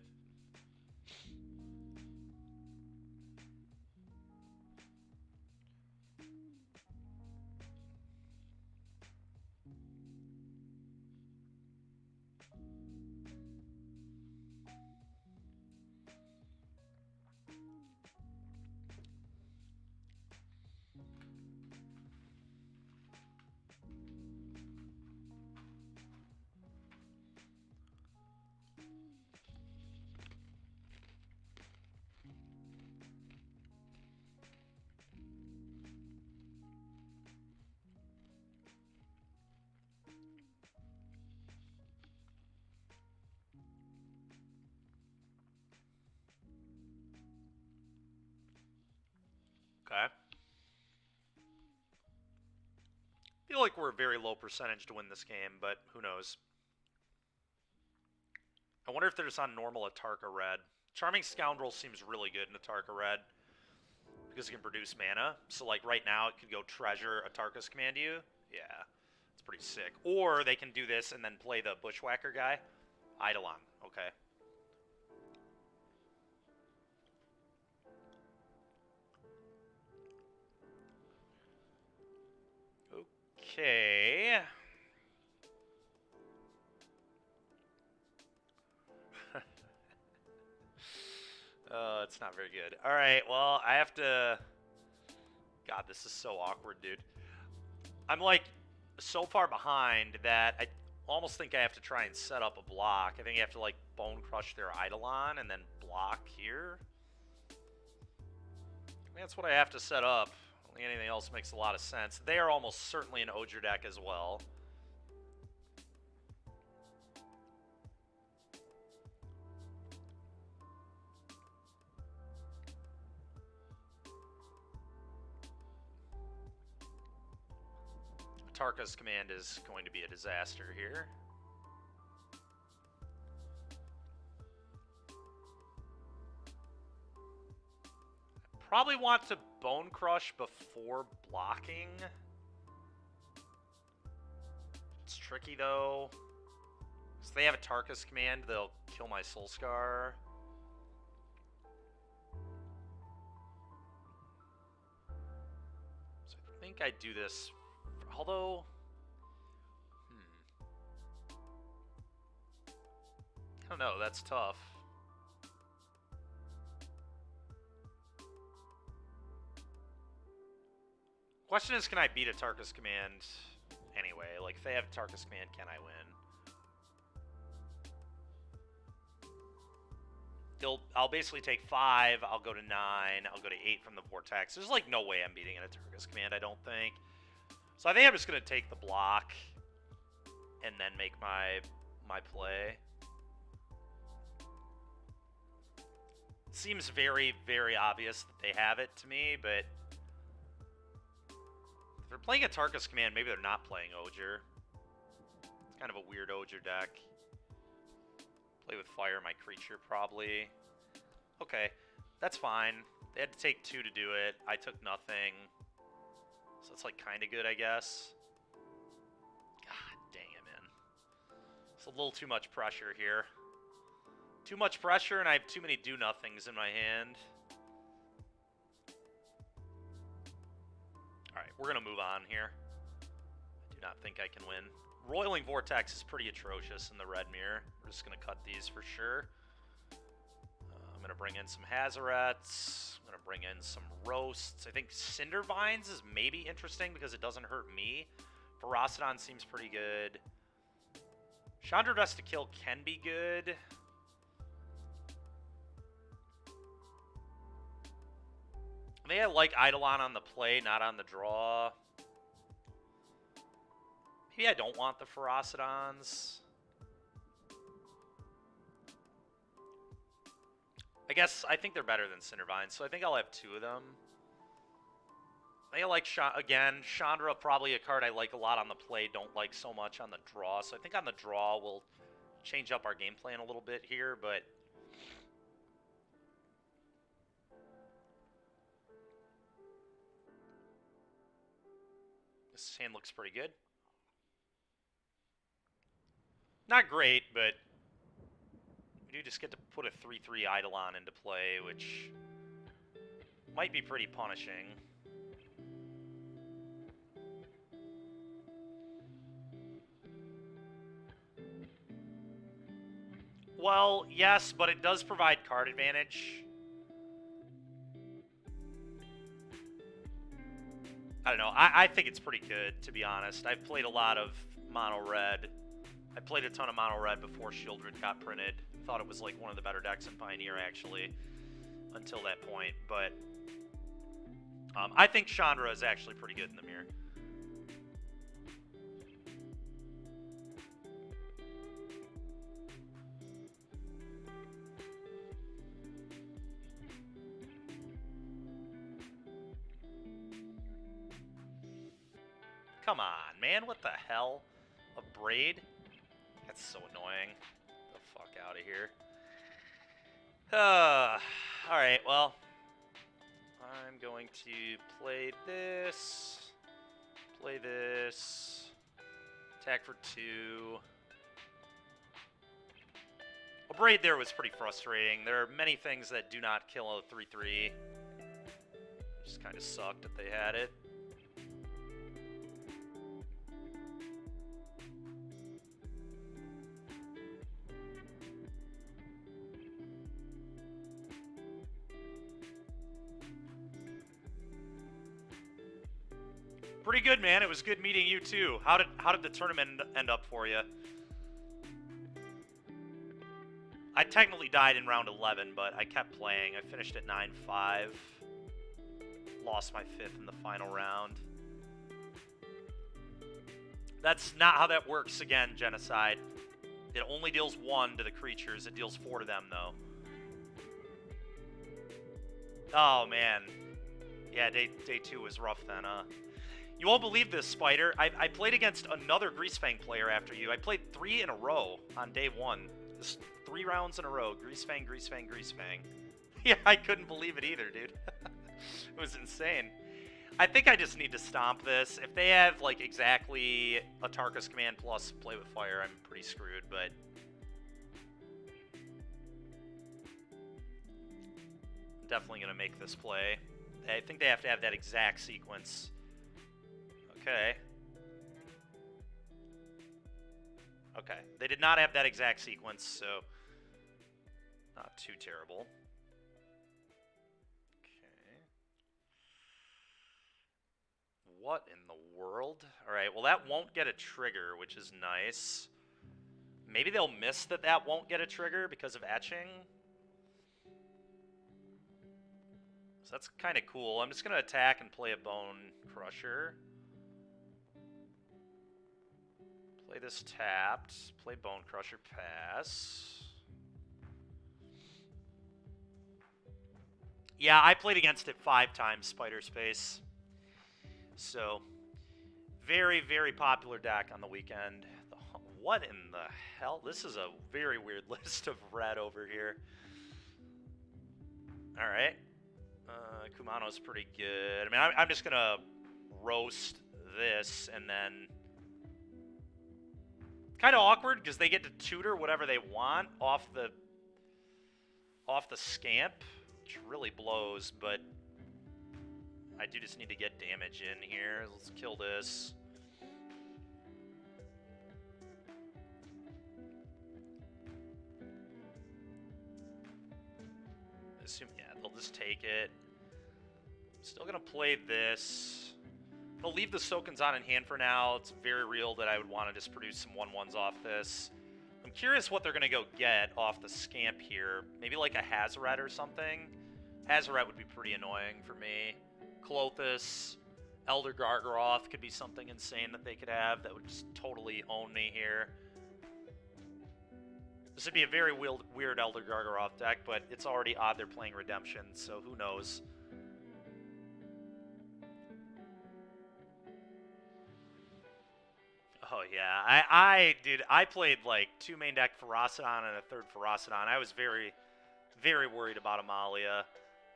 Okay. I feel like we're a very low percentage to win this game, but who knows. I wonder if they're just on normal Atarka Red. Charming Scoundrel seems really good in Atarka Red because it can produce mana. So, like, right now it could go Treasure Atarka's Command You. Yeah, it's pretty sick. Or they can do this and then play the Bushwhacker guy. Eidolon, okay. Okay. It's not very good. Alright, well, I have to... God, this is so awkward, dude. I'm, like, so far behind that almost think I have to try and set up a block. I think I have to, like, Bone Crush their Eidolon and then block here. I mean, that's what I have to set up. I don't think anything else makes a lot of sense. They are almost certainly an Ojer deck as well. Tarka's command is going to be a disaster here. Probably want to Bone Crush before blocking. It's tricky though. So they have a Tarka's command, they'll kill my Soul Scar. So I think I do this, although... I don't know, that's tough. Question is, can I beat a Tarka's command anyway? Like, if they have Tarka's command, can I win? I'll basically take 5, I'll go to 9, I'll go to 8 from the Vortex. There's, like, no way I'm beating a Tarka's command, I don't think. So I think I'm just going to take the block and then make my play. It seems very, very obvious that they have it to me, but... if they're playing a Tarka's command, maybe they're not playing Ojer. It's kind of a weird Ojer deck. Play with fire my creature, probably. Okay, that's fine. They had to take 2 to do it. I took nothing. So it's like kind of good, I guess. God dang it, man. It's a little too much pressure here. Too much pressure, and I have too many do-nothings in my hand. Alright, we're going to move on here. I do not think I can win. Roiling Vortex is pretty atrocious in the red mirror. We're just going to cut these for sure. I'm going to bring in some Hazarets. I'm going to bring in some Roasts. I think Cinder Vines is maybe interesting because it doesn't hurt me. Ferocidon seems pretty good. Chandra Dress to Kill can be good. I think I like Eidolon on the play, not on the draw. Maybe I don't want the Ferocidons. I think they're better than Cindervine, so I think I'll have 2 of them. I think I like, again, Chandra, probably a card I like a lot on the play, don't like so much on the draw. So I think on the draw we'll change up our game plan a little bit here, but... this hand looks pretty good. Not great, but we do just get to put a 3/3 Eidolon into play, which might be pretty punishing. Well, yes, but it does provide card advantage. I don't know. I think it's pretty good, to be honest. I've played a lot of Mono Red. I played a ton of Mono Red before Shieldred got printed. Thought it was like one of the better decks in Pioneer, actually, until that point. But I think Chandra is actually pretty good in the mirror. Come on, man. What the hell? A Braid? That's so annoying. Get the fuck out of here. Alright, well. I'm going to play this. Play this. Attack for 2. A Braid there was pretty frustrating. There are many things that do not kill a 3/3. Just kind of sucked that they had it. Pretty good, man. It was good meeting you too. How did the tournament end up for you? I technically died in round 11, but I kept playing. I finished at 9-5. Lost my 5th in the final round. That's not how that works again, Genocide. It only deals 1 to the creatures. It deals 4 to them, though. Oh, man. Yeah, day 2 was rough then, You won't believe this, Spider. I played against another Greasefang player after you. I played 3 in a row on day 1. Just 3 rounds in a row. Greasefang, Greasefang, Greasefang. Yeah, I couldn't believe it either, dude. It was insane. I think I just need to stomp this. If they have, like, exactly a Tarkus command plus play with fire, I'm pretty screwed, but... I'm definitely going to make this play. I think they have to have that exact sequence. Okay. Okay. They did not have that exact sequence, so... Not too terrible. What in the world? Alright, well that won't get a trigger, which is nice. Maybe they'll miss that won't get a trigger because of etching. So that's kind of cool. I'm just going to attack and play a Bone Crusher. Play this tapped. Play Bone Crusher, pass. Yeah, I played against it 5 times, Spider Space. So, very, very popular deck on the weekend. What in the hell? This is a very weird list of red over here. Alright. Kumano's pretty good. I mean, I'm just going to roast this and then... Kind of awkward because they get to tutor whatever they want off the scamp, which really blows, but... I do just need to get damage in here. Let's kill this. Assume, yeah, they'll just take it. Still gonna play this. They'll leave the Sokens on in hand for now. It's very real that I would want to just produce some 1/1s off this. I'm curious what they're gonna go get off the scamp here. Maybe like a Hazoret or something. Hazoret would be pretty annoying for me. Klothys, Elder Gargaroth could be something insane that they could have that would just totally own me here. This would be a very weird Elder Gargaroth deck, but it's already odd they're playing Redemption, so who knows. Oh yeah, dude, I played like 2 main deck Ferocidon and a 3rd Ferocidon. I was very, very worried about Amalia.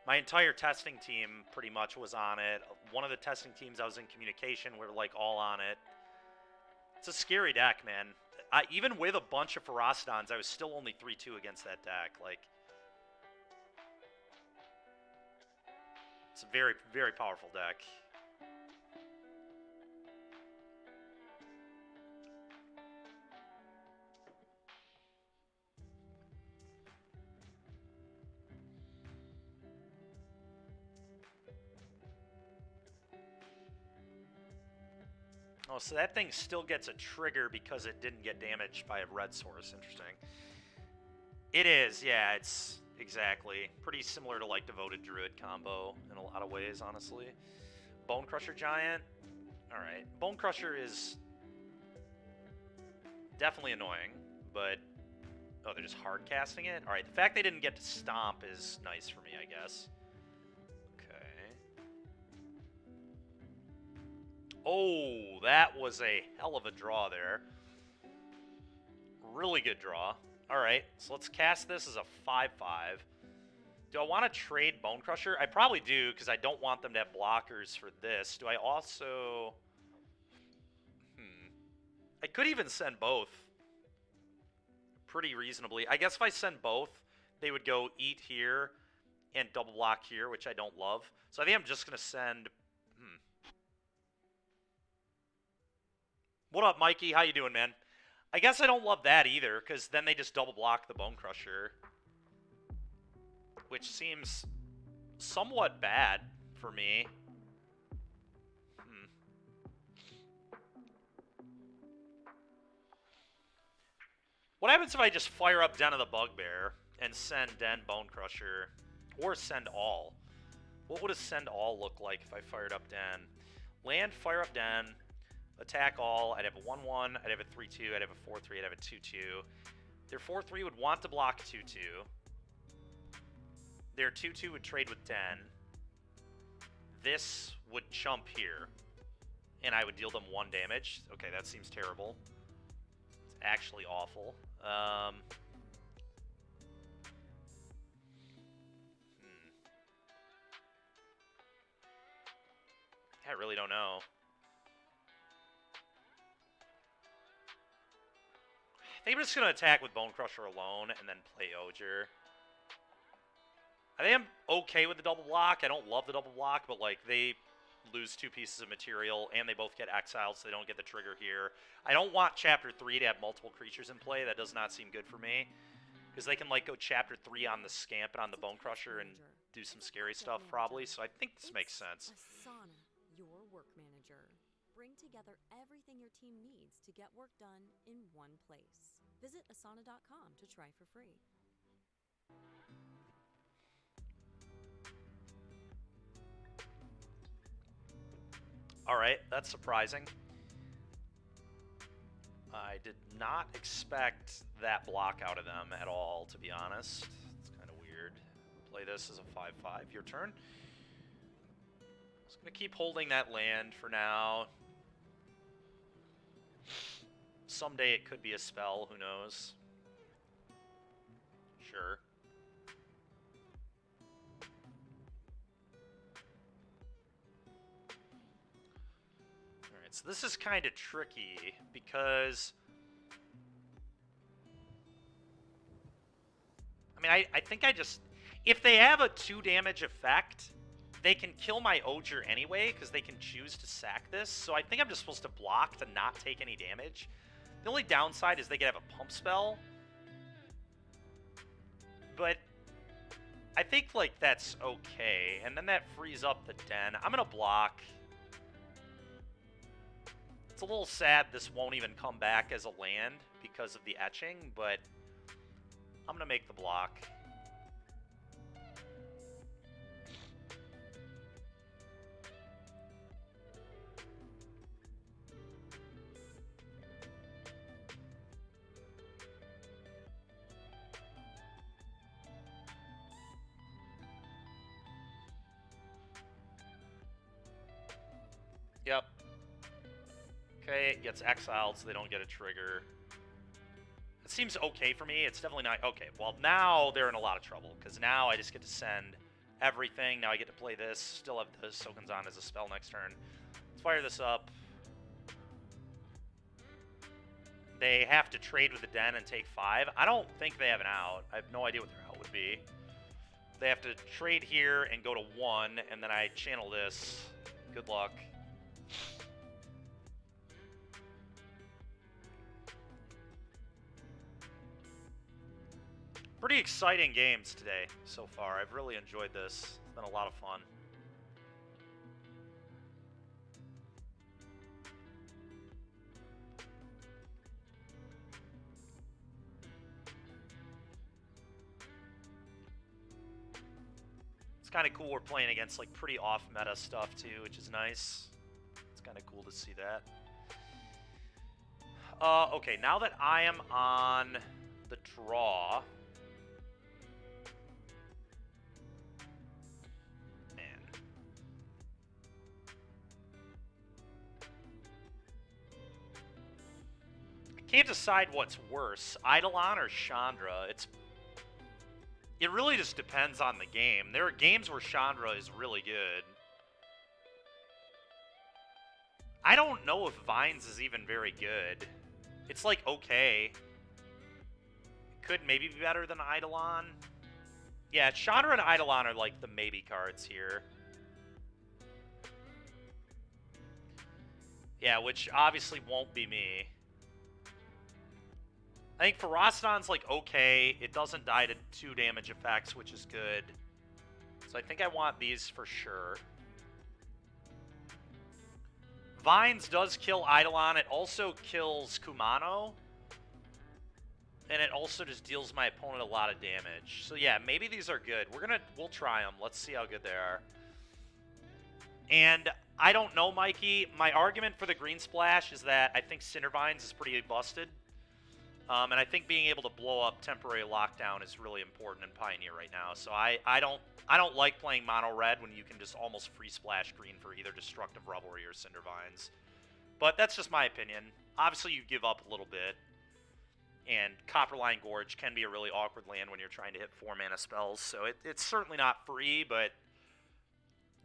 My entire testing team pretty much was on it. One of the testing teams I was in communication were like all on it. It's a scary deck, man. Even with a bunch of Ferocidons, I was still only 3-2 against that deck. Like, it's a very, very powerful deck. Oh, so that thing still gets a trigger because it didn't get damaged by a red source. Interesting. It is, yeah, it's exactly. Pretty similar to, like, Devoted Druid combo in a lot of ways, honestly. Bone Crusher Giant. Alright. Bone Crusher is definitely annoying, but... Oh, they're just hard casting it? Alright, the fact they didn't get to Stomp is nice for me, I guess. Oh, that was a hell of a draw there. Really good draw. Alright, so let's cast this as a 5/5. Do I want to trade Bone Crusher? I probably do, because I don't want them to have blockers for this. Do I also... I could even send both. Pretty reasonably. I guess if I send both, they would go eat here and double block here, which I don't love. So I think I'm just going to send... What up, Mikey? How you doing, man? I guess I don't love that either, because then they just double block the Bone Crusher. Which seems somewhat bad for me. What happens if I just fire up Den of the Bugbear and send Den Bone Crusher? Or send all? What would a send all look like if I fired up Den? Land, fire up Den, attack all. I'd have a 1-1, I'd have a 3-2, I'd have a 4-3, I'd have a 2-2. Their 4-3 would want to block 2-2. Their 2-2 would trade with Den. This would chump here. And I would deal them 1 damage. Okay, that seems terrible. It's actually awful. I really don't know. I think I'm just going to attack with Bone Crusher alone and then play Ojer. I think I'm okay with the double block. I don't love the double block, but like they lose 2 pieces of material and they both get exiled, so they don't get the trigger here. I don't want Chapter 3 to have multiple creatures in play. That does not seem good for me. Because they can like go Chapter 3 on the Scamp and on the Bone Crusher and do some scary stuff probably, so I think this makes sense. Asana, your work manager. Bring together everything your team needs to get work done in one place. Visit asana.com to try for free. Alright, that's surprising. I did not expect that block out of them at all, to be honest. It's kind of weird. Play this as a 5-5. Your turn. Just going to keep holding that land for now. Someday it could be a spell, who knows? Sure. Alright, so this is kind of tricky because I mean, I think I just... If they have a 2 damage effect, they can kill my Ojer anyway, because they can choose to sack this. So I think I'm just supposed to block to not take any damage. The only downside is they could have a pump spell. But I think, like, that's okay. And then that frees up the Den. I'm going to block. It's a little sad this won't even come back as a land because of the etching, but I'm going to make the block. Yep. Okay, it gets exiled so they don't get a trigger. It seems okay for me. It's definitely not... Okay, well, now they're in a lot of trouble, because now I just get to send everything. Now I get to play this. Still have the Sokunzan as a spell next turn. Let's fire this up. They have to trade with the Den and take 5. I don't think they have an out. I have no idea what their out would be. They have to trade here and go to 1, and then I channel this. Good luck. Pretty exciting games today so far. I've really enjoyed this. It's been a lot of fun. It's kind of cool we're playing against like pretty off-meta stuff too, which is nice. It's kind of cool to see that. Okay, now that I am on the draw... Can't decide what's worse, Eidolon or Chandra. It really just depends on the game. There are games where Chandra is really good. I don't know if Vines is even very good. It's like okay. It could maybe be better than Eidolon. Yeah, Chandra and Eidolon are like the maybe cards here. Yeah, which obviously won't be me. I think Ferocodon's like okay. It doesn't die to 2 damage effects, which is good. So I think I want these for sure. Vines does kill Eidolon. It also kills Kumano. And it also just deals my opponent a lot of damage. So yeah, maybe these are good. We'll try them. Let's see how good they are. And I don't know, Mikey. My argument for the green splash is that I think Cindervines is pretty busted. And I think being able to blow up temporary lockdown is really important in Pioneer right now. So I don't like playing mono red when you can just almost free splash green for either Destructive Revelry or Cindervines. But that's just my opinion. Obviously, you give up a little bit. And Copperline Gorge can be a really awkward land when you're trying to hit 4-mana spells. So it's certainly not free, but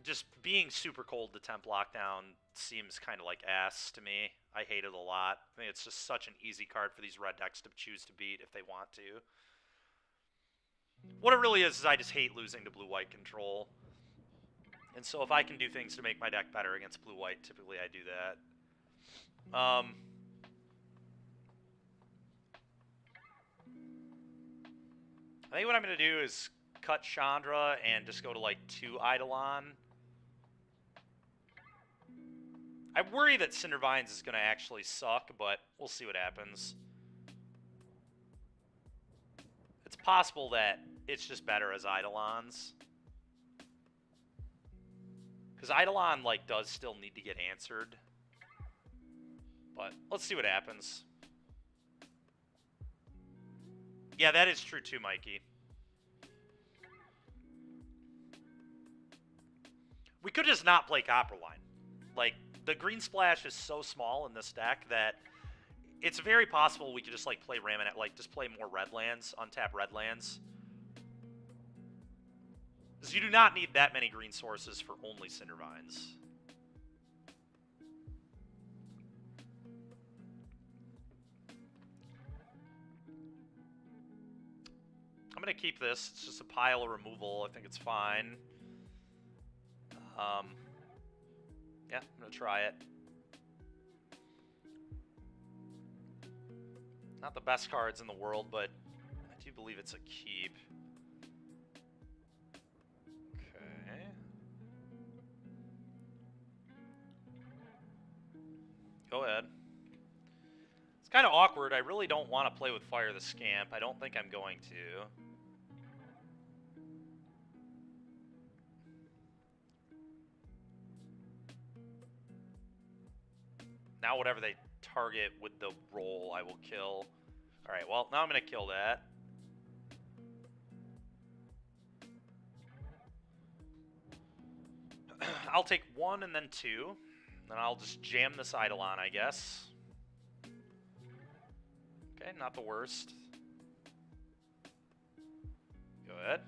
just being super cold to temp lockdown seems kind of like ass to me. I hate it a lot. I think it's just such an easy card for these red decks to choose to beat if they want to. What it really is I just hate losing to blue-white control. And so if I can do things to make my deck better against blue-white, typically I do that. I think what I'm going to do is cut Chandra and just go to, like, 2 Eidolon. I worry that Cindervines is going to actually suck, but we'll see what happens. It's possible that it's just better as Eidolons. Because Eidolon, like, does still need to get answered. But let's see what happens. Yeah, that is true too, Mikey. We could just not play Copperline. Like, the green splash is so small in this deck that it's very possible we could just, like, play Ramonette, like, just play more red lands, untap red lands. Because you do not need that many green sources for only Cindervines. I'm going to keep this. It's just a pile of removal. I think it's fine. Yeah, I'm going to try it. Not the best cards in the world, but I do believe it's a keep. Okay. Go ahead. It's kind of awkward. I really don't want to play with Fire the Scamp. I don't think I'm going to. Now whatever they target with the roll, I will kill. Alright, well, now I'm going to kill that. I'll take 1 and then 2. Then I'll just jam this Eidolon, I guess. Okay, not the worst. Go ahead.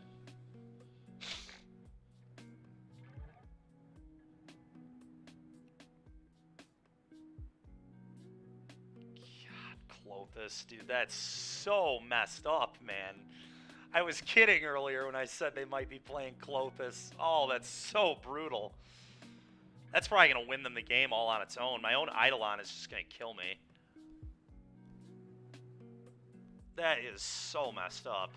Clothis, dude, that's so messed up, man. I was kidding earlier when I said they might be playing Clothis. Oh, that's so brutal. That's probably going to win them the game all on its own. My own Eidolon is just going to kill me. That is so messed up.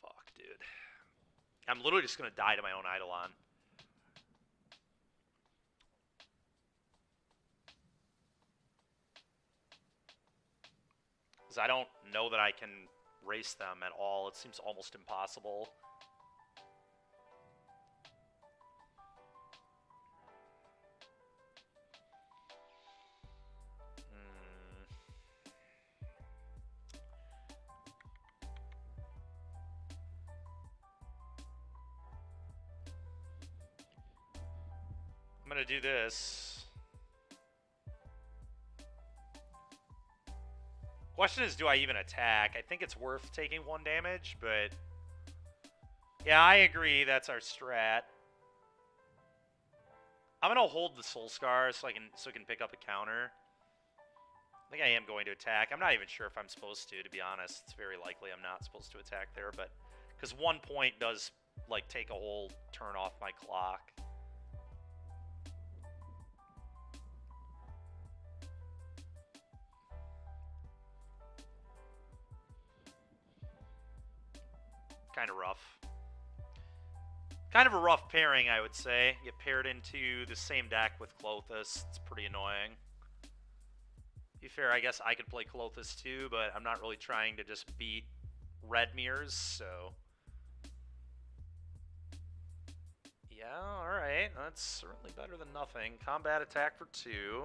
Fuck, dude. I'm literally just going to die to my own Eidolon. Because I don't know that I can race them at all. It seems almost impossible. I'm going to do this. Question is, do I even attack? I think it's worth taking 1 damage, but... Yeah, I agree. That's our strat. I'm going to hold the Soul Scar so it can pick up a counter. I think I am going to attack. I'm not even sure if I'm supposed to be honest. It's very likely I'm not supposed to attack there, but... Because 1 point does, like, take a whole turn off my clock. Kind of rough. Kind of a rough pairing, I would say. Get paired into the same deck with Klothys. It's pretty annoying. To be fair, I guess I could play Klothys too, but I'm not really trying to just beat red mirrors, so... Yeah, alright. That's certainly better than nothing. Combat attack for 2.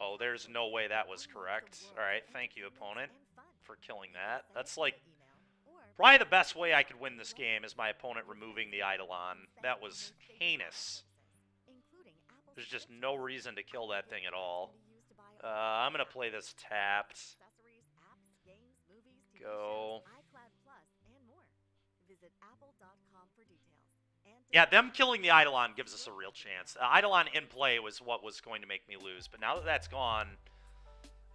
Oh, there's no way that was correct. Alright, thank you, opponent, for killing that. That's like... probably the best way I could win this game is my opponent removing the Eidolon. That was heinous. There's just no reason to kill that thing at all. I'm going to play this tapped. Go. Yeah, them killing the Eidolon gives us a real chance. Eidolon in play was what was going to make me lose, but now that that's gone,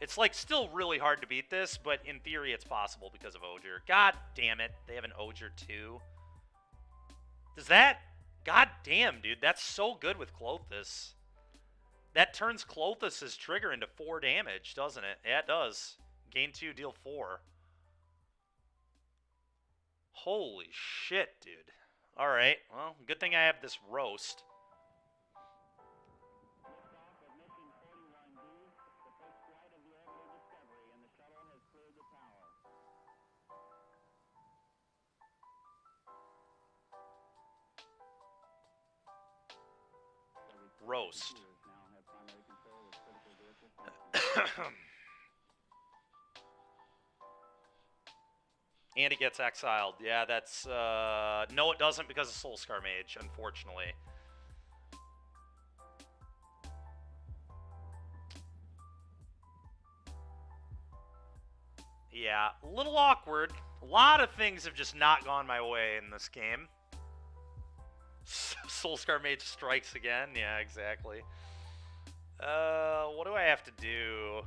it's like still really hard to beat this, but in theory it's possible because of Ojer. God damn it, they have an Ojer too. Does that... God damn, dude, that's so good with Klothys. That turns Klothys' trigger into 4 damage, doesn't it? Yeah, it does. Gain 2, deal 4. Holy shit, dude. Alright, well, good thing I have this roast. Roast. And he gets exiled. Yeah, that's... no, it doesn't because of Soulscar Mage, unfortunately. Yeah, a little awkward. A lot of things have just not gone my way in this game. Soulscar Mage strikes again. Yeah, exactly. What do I have to do?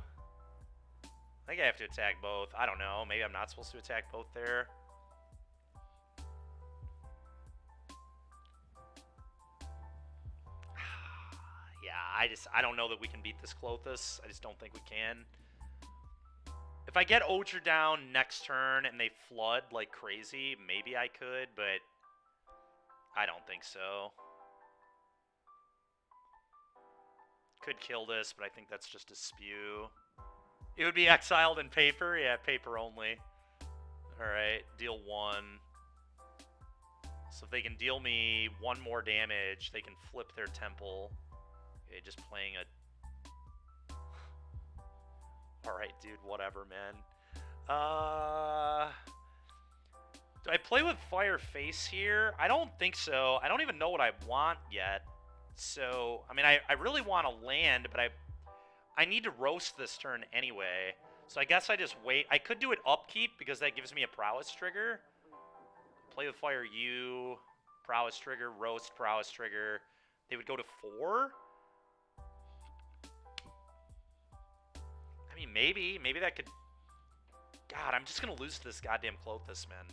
I think I have to attack both. I don't know. Maybe I'm not supposed to attack both there. Yeah, I don't know that we can beat this Klothys. I just don't think we can. If I get Ojer down next turn and they flood like crazy, maybe I could, but I don't think so. Could kill this, but I think that's just a spew. It would be exiled in paper? Yeah, paper only. Alright, deal 1. So if they can deal me 1 more damage, they can flip their temple. Okay, just playing a... Alright, dude, whatever, man. Do I play with Fire Face here? I don't think so. I don't even know what I want yet. So, I mean, I really want to land, but I need to roast this turn anyway. So I guess I just wait. I could do it upkeep because that gives me a prowess trigger. Play with fire you, prowess trigger, roast, prowess trigger. They would go to 4? I mean, maybe that could... God, I'm just going to lose to this goddamn Klothys, man.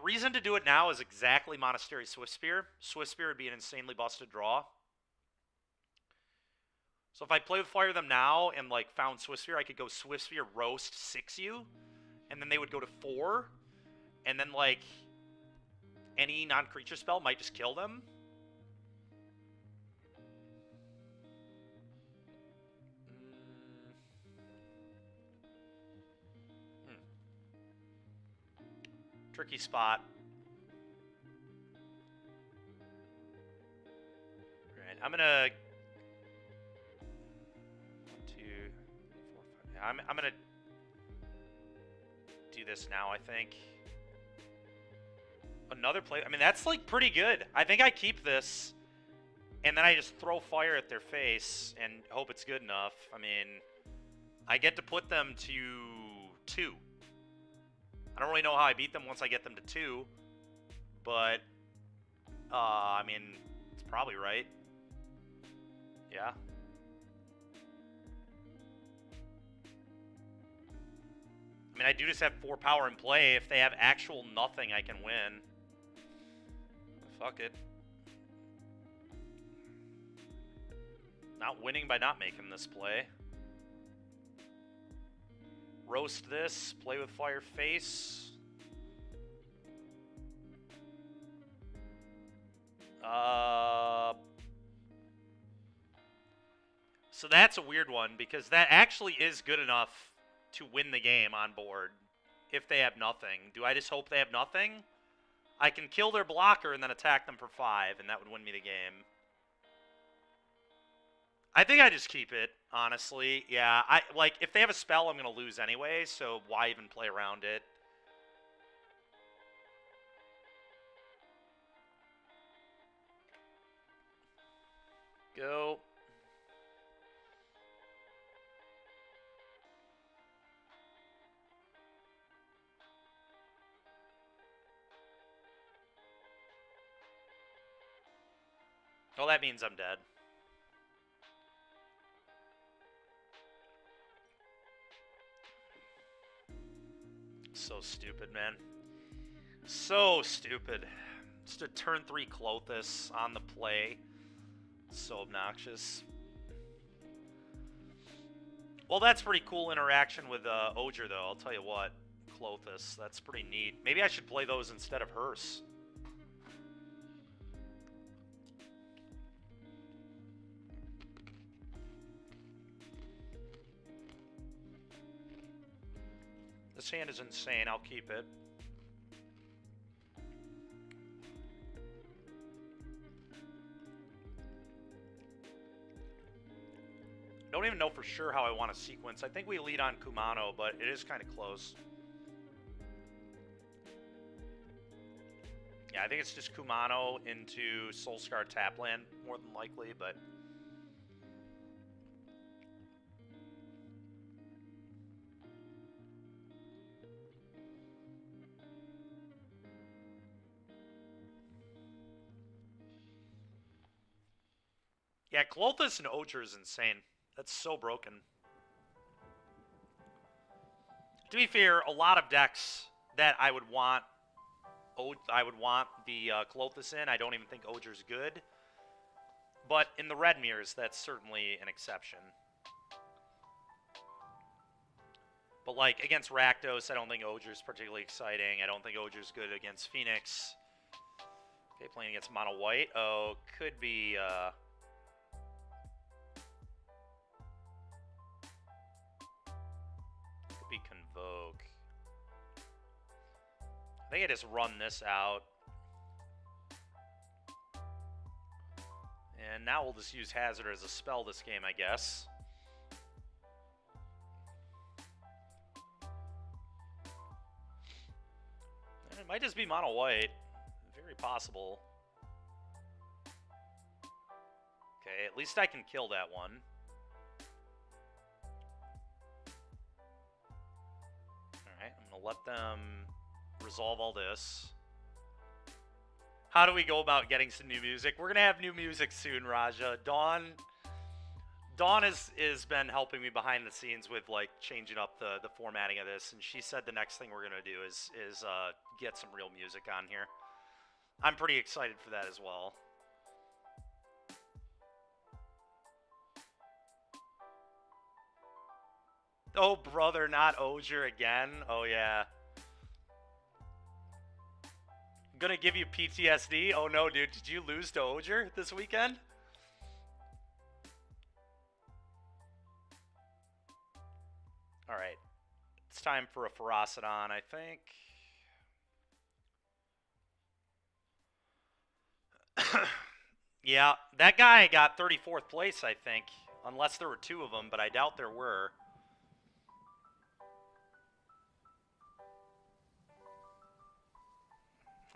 Reason to do it now is exactly Monastery Swiftspear. Swiftspear would be an insanely busted draw. So if I play with Fire them now and like found Swiftspear, I could go Swiftspear, roast, 6 you, and then they would go to 4, and then like any non-creature spell might just kill them. Tricky spot. Alright, I'm gonna... 2, 4, 5... Yeah, I'm gonna do this now, I think. Another play... I mean, that's, like, pretty good. I think I keep this, and then I just throw fire at their face and hope it's good enough. I mean, I get to put them to 2. I don't really know how I beat them once I get them to 2, but, I mean, it's probably right. Yeah. I mean, I do just have 4 power in play. If they have actual nothing, I can win. Fuck it. Not winning by not making this play. Roast this. Play with fire face. So that's a weird one, because that actually is good enough to win the game on board if they have nothing. Do I just hope they have nothing? I can kill their blocker and then attack them for 5, and that would win me the game. I think I just keep it, honestly. Yeah, if they have a spell, I'm going to lose anyway, so why even play around it? Go. Well, that means I'm dead. So stupid, man. So stupid. Just a turn 3 Clothis on the play. So obnoxious. Well, that's pretty cool interaction with Ojer, though. I'll tell you what. Clothis. That's pretty neat. Maybe I should play those instead of Hearse. This hand is insane. I'll keep it. Don't even know for sure how I want to sequence. I think we lead on Kumano, but it is kind of close. Yeah, I think it's just Kumano into Soulscar Tapland, more than likely, but... Yeah, Clothis and Ojer is insane. That's so broken. To be fair, a lot of decks that I would want the Clothis in, I don't even think Ojer's good. But in the red mirrors, that's certainly an exception. But like against Rakdos, I don't think Ojer's particularly exciting. I don't think Ojer's good against Phoenix. Okay, playing against Mono White. Oh, could be Convoke. I think I just run this out. And now we'll just use Hazard as a spell this game, I guess. And it might just be Mono White. Very possible. Okay, at least I can kill that one. Alright, I'm going to let them resolve all this. How do we go about getting some new music? We're going to have new music soon, Raja. Dawn has been helping me behind the scenes with like changing up the formatting of this, and she said the next thing we're going to do is get some real music on here. I'm pretty excited for that as well. Oh, brother, not Ojer again? Oh, yeah. I'm gonna give you PTSD? Oh, no, dude. Did you lose to Ojer this weekend? Alright. It's time for a Ferocidon, I think. Yeah, that guy got 34th place, I think. Unless there were 2 of them, but I doubt there were.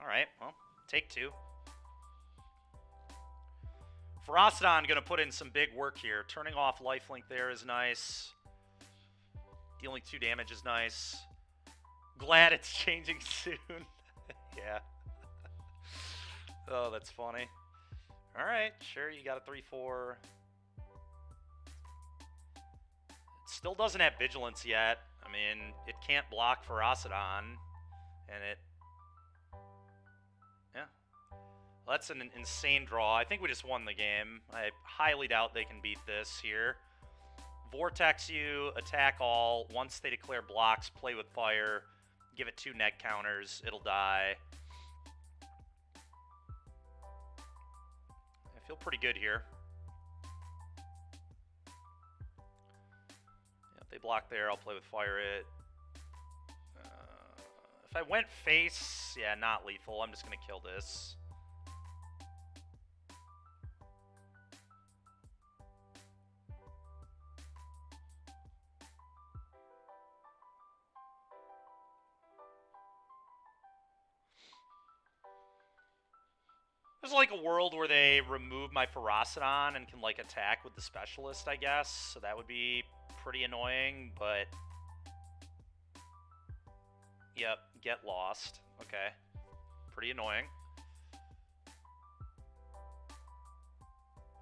Alright, well, take 2. Ferocidon gonna put in some big work here. Turning off lifelink there is nice. Dealing 2 damage is nice. Glad it's changing soon. Yeah. Oh, that's funny. Alright, sure, you got a 3-4. It still doesn't have Vigilance yet. I I mean, it can't block Ferocidon, and it... Yeah. Well, that's an insane draw. I think we just won the game. I highly doubt they can beat this here. Vortex you, attack all. Once they declare blocks, play with fire. Give it 2 neg counters. It'll die. I feel pretty good here. If they block there, I'll play with fire it. If I went face, yeah, not lethal. I'm just going to kill this. There's like a world where they remove my Ferocidon and can like attack with the specialist, I guess. So that would be pretty annoying, but... Yep, get lost. Okay. Pretty annoying.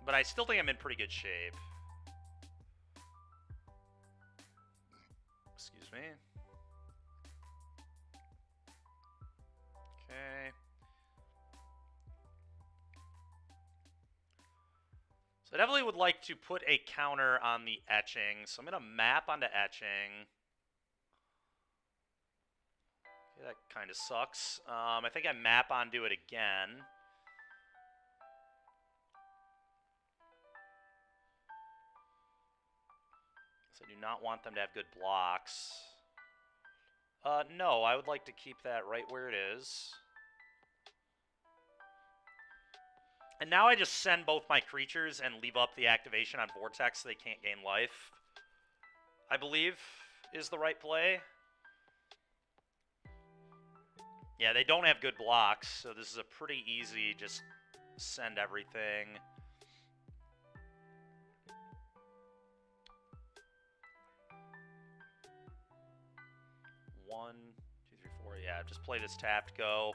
But I still think I'm in pretty good shape. Excuse me. Okay. So I definitely would like to put a counter on the etching. So I'm going to map onto etching. Okay, that kind of sucks. I think I map onto it again. So I do not want them to have good blocks. No, I would like to keep that right where it is. And now I just send both my creatures and leave up the activation on Vortex so they can't gain life. I believe is the right play. Yeah, they don't have good blocks, so this is a pretty easy just send everything. One, two, three, four. Yeah, just play this tapped go.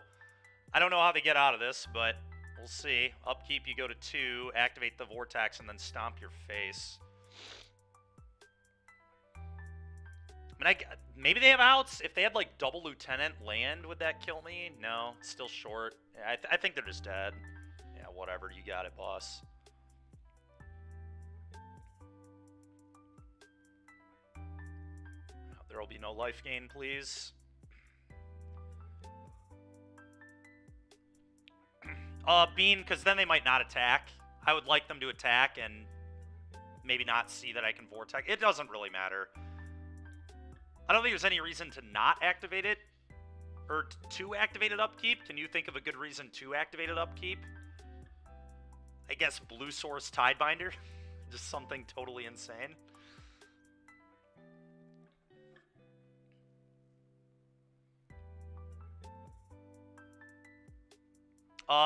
I don't know how they get out of this, but we'll see. Upkeep, you go to 2, activate the Vortex, and then stomp your face. I mean, maybe they have outs. If they had, like, double Lieutenant land, would that kill me? No, it's still short. Yeah, I think they're just dead. Yeah, whatever. You got it, boss. There will be no life gain, please. Bean, because then they might not attack. I would like them to attack and maybe not see that I can Vortex. It doesn't really matter. I don't think there's any reason to not activate it. Or to activate it upkeep. Can you think of a good reason to activate it upkeep? I guess Blue Source Tidebinder. Just something totally insane.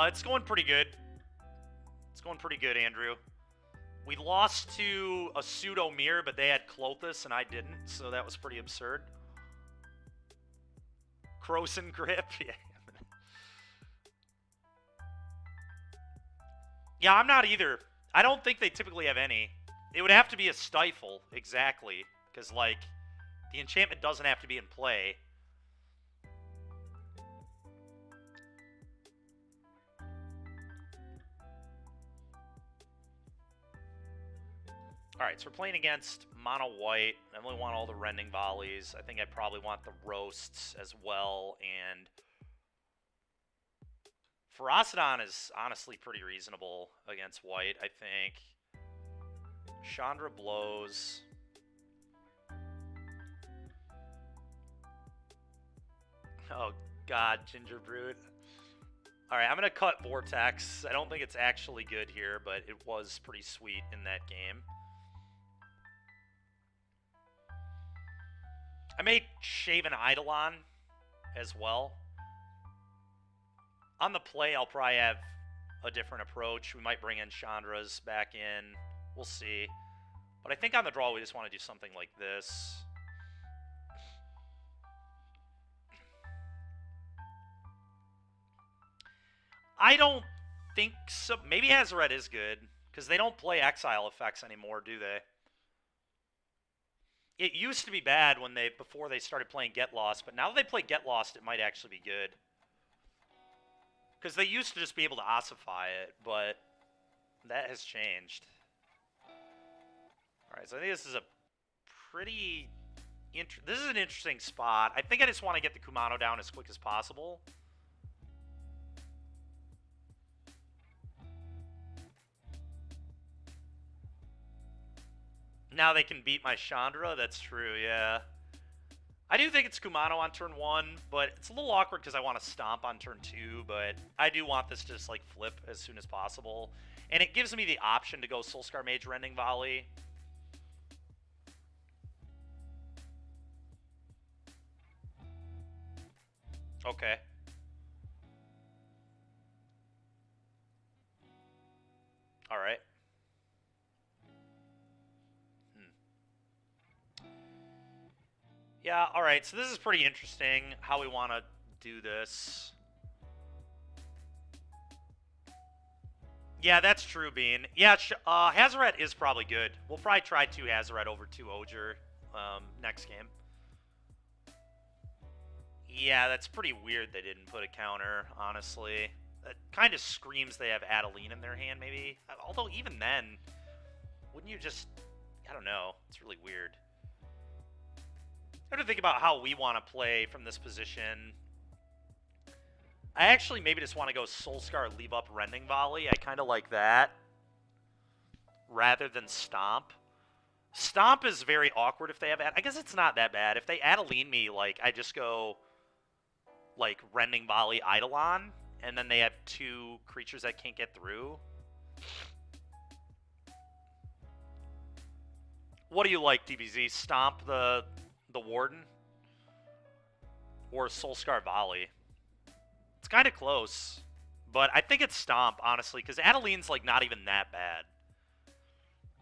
It's going pretty good. It's going pretty good, Andrew. We lost to a pseudo mirror, but they had Clothis and I didn't, so that was pretty absurd. Croson Grip, yeah. Yeah, I'm not either. I don't think they typically have any. It would have to be a Stifle, exactly, because, like, the enchantment doesn't have to be in play. Alright, so we're playing against mono white. I really want all the Rending Volleys. I think I probably want the Roasts as well. And Ferocidon is honestly pretty reasonable against white, I think. Chandra blows. Oh, God, Ginger Brute. Alright, I'm going to cut Vortex. I don't think it's actually good here, but it was pretty sweet in that game. I may shave an Eidolon as well. On the play, I'll probably have a different approach. We might bring in Chandra's back in. We'll see. But I think on the draw, we just want to do something like this. I don't think so. Maybe Ojer Red is good, because they don't play exile effects anymore, do they? It used to be bad when before they started playing Get Lost, but now that they play Get Lost, it might actually be good. Because they used to just be able to ossify it, but that has changed. Alright, so I think this is a pretty... This is an interesting spot. I think I just want to get the Kumano down as quick as possible. Now they can beat my Chandra. That's true, yeah. I do think it's Kumano on turn 1, but it's a little awkward because I want to stomp on turn 2, but I do want this to just, like, flip as soon as possible. And it gives me the option to go Soulscar Mage Rending Volley. Okay. Alright. Yeah, alright, so this is pretty interesting, how we want to do this. Yeah, that's true, Bean. Yeah, Hazoret is probably good. We'll probably try 2 Hazoret over 2 Ojer next game. Yeah, that's pretty weird they didn't put a counter, honestly. That kind of screams they have Adeline in their hand, maybe. Although, even then, wouldn't you just... I don't know. It's really weird. I have to think about how we want to play from this position. I actually maybe just want to go Soulscar, leave up Rending Volley. I kind of like that. Rather than Stomp. Stomp is very awkward if they have... I guess it's not that bad. If they Adeline me, like, I just go... like, Rending Volley Eidolon, and then they have 2 creatures that can't get through. What do you like, DBZ? Stomp the Warden? Or Soulscar Volley? It's kind of close. But I think it's Stomp, honestly, because Adeline's, like, not even that bad.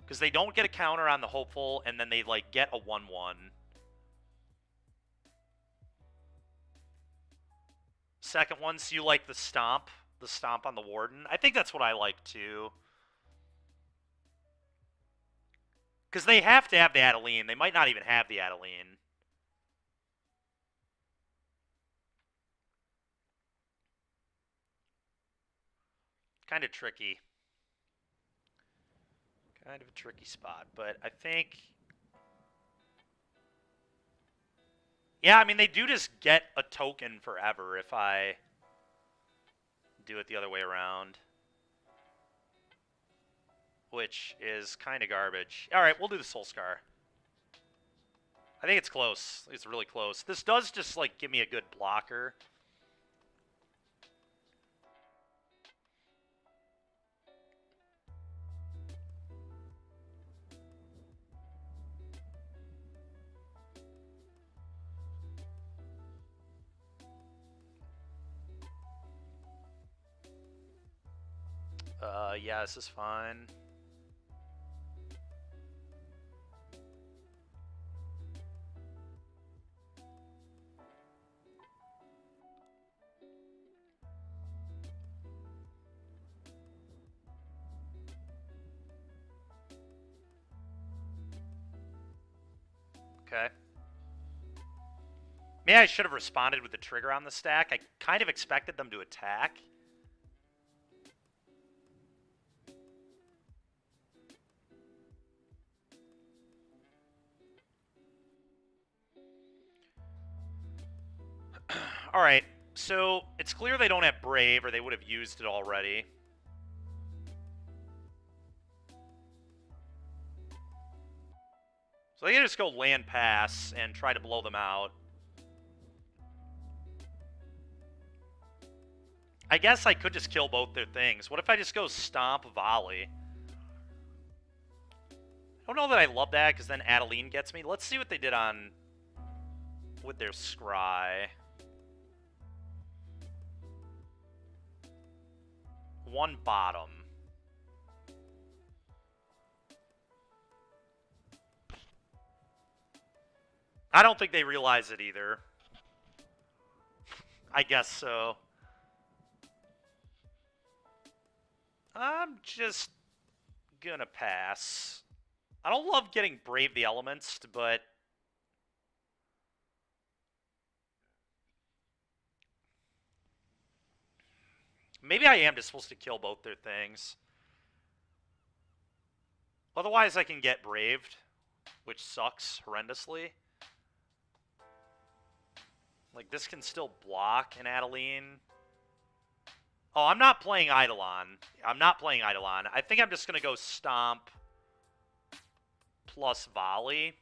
Because they don't get a counter on the Hopeful, and then they, like, get a 1-1. Second one, so you like the Stomp on the Warden? I think that's what I like, too. Because they have to have the Adeline. They might not even have the Adeline. Kind of tricky. Kind of a tricky spot, but I think... Yeah, I mean, they do just get a token forever if I do it the other way around. Which is kind of garbage. Alright, we'll do the Soulscar. I think it's close. It's really close. This does just, like, give me a good blocker. Yeah, this is fine. Okay. Maybe I should have responded with the trigger on the stack. I kind of expected them to attack. Alright, so it's clear they don't have Brave, or they would have used it already. So they can just go land pass and try to blow them out. I guess I could just kill both their things. What if I just go Stomp Volley? I don't know that I love that, because then Adeline gets me. Let's see what they did on... with their Scry. 1 bottom. I don't think they realize it either. I guess so. I'm just gonna pass. I don't love getting Brave the Elements, but Maybe I am just supposed to kill both their things. Otherwise, I can get Braved, which sucks horrendously. Like, this can still block an Adeline. Oh, I'm not playing Eidolon. I'm not playing Eidolon. I think I'm just going to go Stomp plus Volley.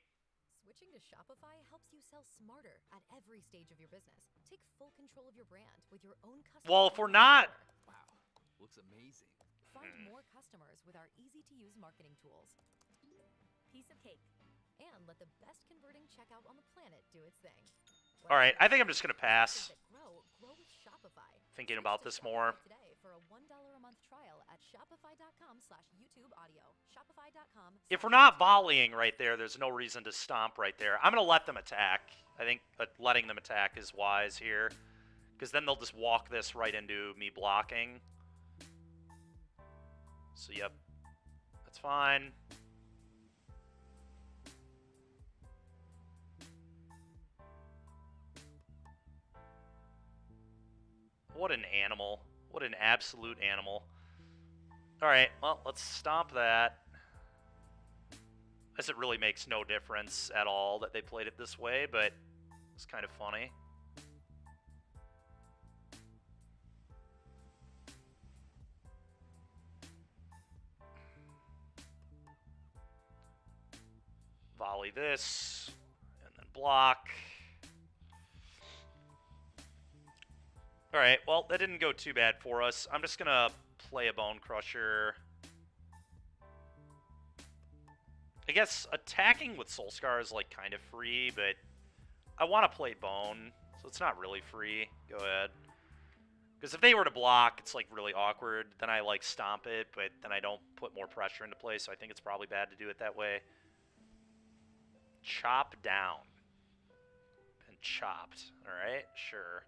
Switching to Shopify helps you sell smarter at every stage of your business. Take full control of your brand with your own customers. Well, if we're not... Wow, looks amazing. Find more customers with our easy-to-use marketing tools. Piece of cake. And let the best converting checkout on the planet do its thing. All right, I think I'm just going to pass. Grow with Shopify. Thinking about this more. Today for a $1 a month trial at shopify.com/YouTubeaudio. Shopify.com. If we're not volleying right there, there's no reason to stomp right there. I'm going to let them attack. I think letting them attack is wise here. Because then they'll just walk this right into me blocking. So, yep. That's fine. What an animal. What an absolute animal. Alright, well, let's stomp that. Guess it really makes no difference at all that they played it this way, but it's kind of funny. Volley this, and then block. Alright, well, that didn't go too bad for us. I'm just going to play a Bone Crusher. I guess attacking with Soulscar is, like, kind of free, but I want to play Bone, so it's not really free. Go ahead. Because if they were to block, it's, like, really awkward. Then I, like, stomp it, but then I don't put more pressure into play, so I think it's probably bad to do it that way. Chop down. And chopped. Alright, sure.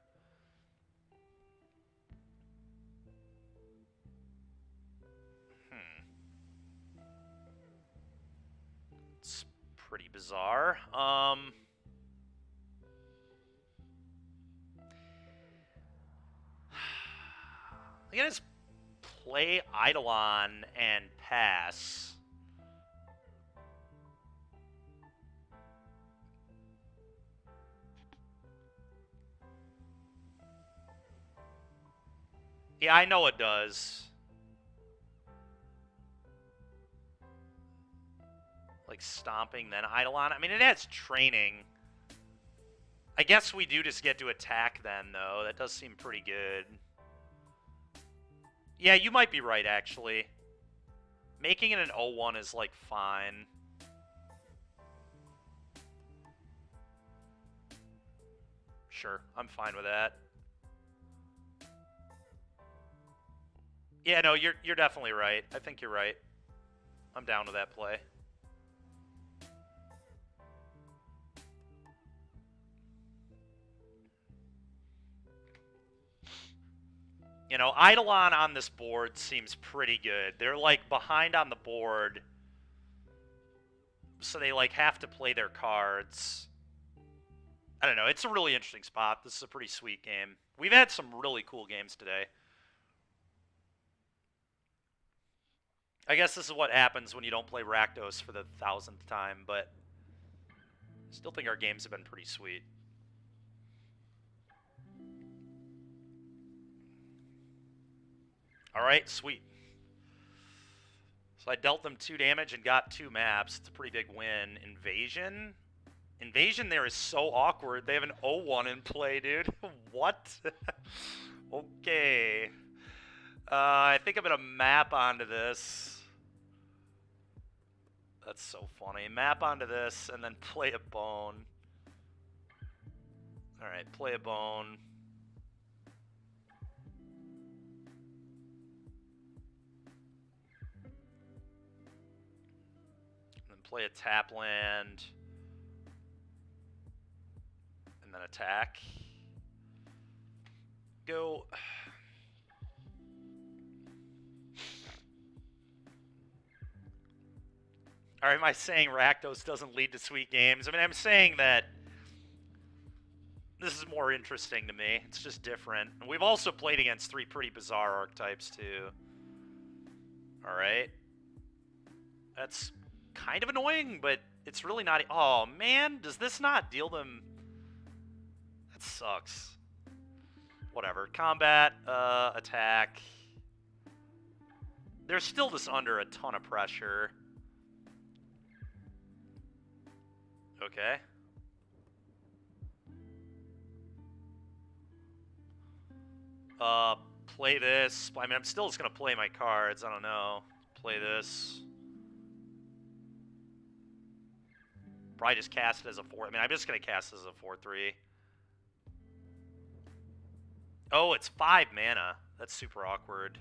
It's pretty bizarre. I guess play Eidolon and pass. Yeah, I know it does. Like stomping, then Eidolon. I mean, it adds training. I guess we do just get to attack then, though. That does seem pretty good. Yeah, you might be right, actually. Making it an 0-1 is, like, fine. Sure, I'm fine with that. Yeah, no, you're definitely right. I think you're right. I'm down with that play. You know, Eidolon on this board seems pretty good. They're, like, behind on the board. So they, like, have to play their cards. I don't know. It's a really interesting spot. This is a pretty sweet game. We've had some really cool games today. I guess this is what happens when you don't play Rakdos for the 1000th time, but I still think our games have been pretty sweet. Alright, sweet. So I dealt them 2 damage and got 2 maps. It's a pretty big win. Invasion? Invasion there is so awkward. They have an 0-1 in play, dude. What? Okay. I think I'm going to map onto this. That's so funny. Map onto this and then play a bone. Alright, play a bone. Play a tap land, and then attack. Go. Or am I saying Rakdos doesn't lead to sweet games? I mean, I'm saying that This is more interesting to me. It's just different. And we've also played against 3 pretty bizarre archetypes, too. Alright. That's kind of annoying, but it's really not... Oh, man, does this not deal them... That sucks. Whatever. Combat, attack. They're still just under a ton of pressure. Okay. Play this. I mean, I'm still just gonna play my cards. I don't know. Play this. Probably just cast it as a 4. I mean, I'm just gonna cast it as a 4/3. Oh, it's 5 mana. That's super awkward.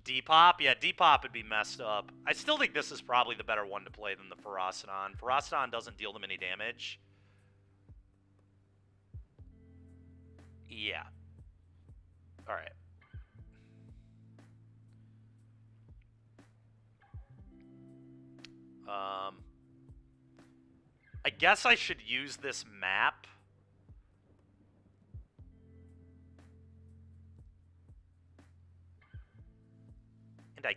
Depop? Yeah, Depop would be messed up. I still think this is probably the better one to play than the Ferocidon. Ferocidon doesn't deal them any damage. Yeah. Alright. I guess I should use this map. And I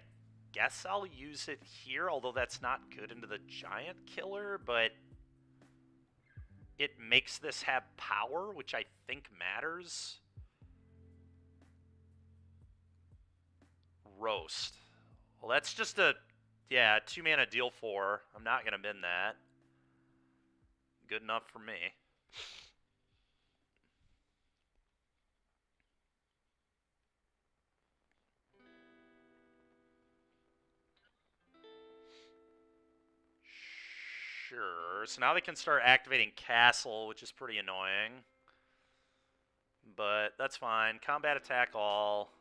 guess I'll use it here, although that's not good into the Giant Killer, but it makes this have power, which I think matters. Roast. Well, that's just a, yeah, 2 mana deal 4. I'm not going to bin that. Good enough for me. Sure. So now they can start activating Castle, which is pretty annoying. But that's fine. Combat attack all.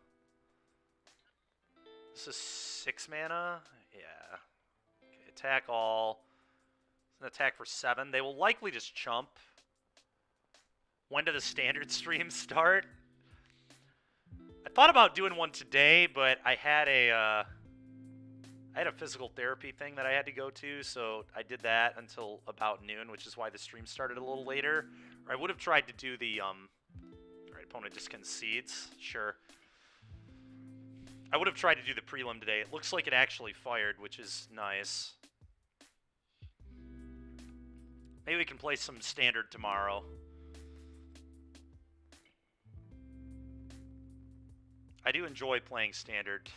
This is 6 mana? Yeah. Okay, attack all. It's an attack for 7. They will likely just chump. When do the standard streams start? I thought about doing one today, but I had a physical therapy thing that I had to go to, so I did that until about noon, which is why the stream started a little later. Or I would have tried to do the, Alright, opponent just concedes. Sure. I would have tried to do the prelim today. It looks like it actually fired, which is nice. Maybe we can play some standard tomorrow. I do enjoy playing standard.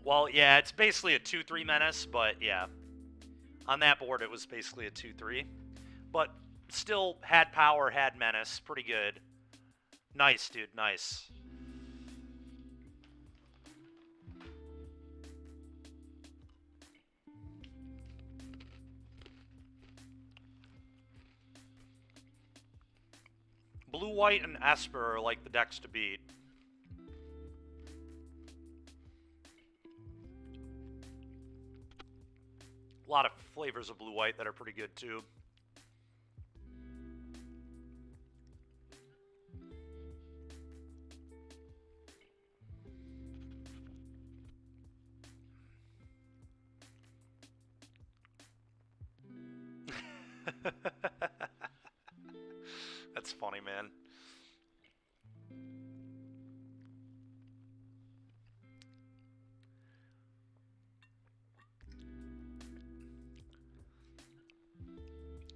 Well, yeah, it's basically a 2-3 menace, but yeah. On that board, it was basically a 2-3. But still had power, had menace. Pretty good. Nice, dude. Nice. Blue, white, and Esper are like the decks to beat. A lot of flavors of blue-white that are pretty good, too. That's funny, man.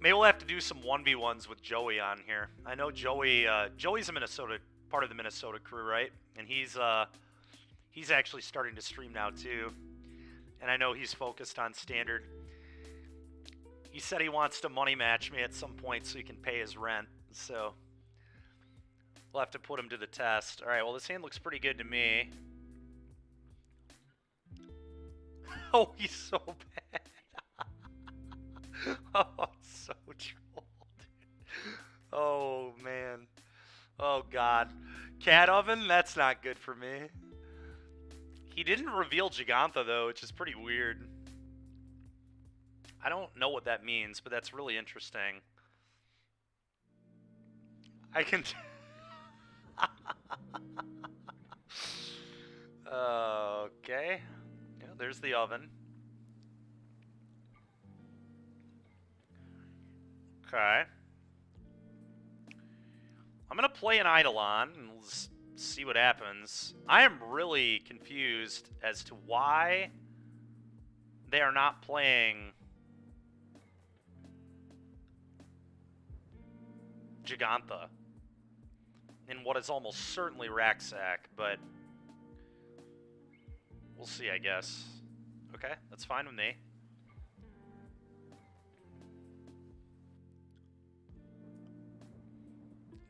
Maybe we'll have to do some 1v1s with Joey on here. I know Joey, Joey's a part of the Minnesota crew, right? And he's actually starting to stream now too. And I know he's focused on standard. He said he wants to money match me at some point so he can pay his rent. So we'll have to put him to the test. All right, well, this hand looks pretty good to me. Oh, he's so bad. Oh, so troll, dude. Oh, man. Oh, God. Cat oven? That's not good for me. He didn't reveal Gigantha, though, which is pretty weird. I don't know what that means, but that's really interesting. I can... Okay. Yeah, there's the oven. Okay. I'm going to play an Eidolon and let's see what happens. I am really confused as to why they are not playing Gigantha in what is almost certainly Racksack, but we'll see, I guess. Okay, that's fine with me.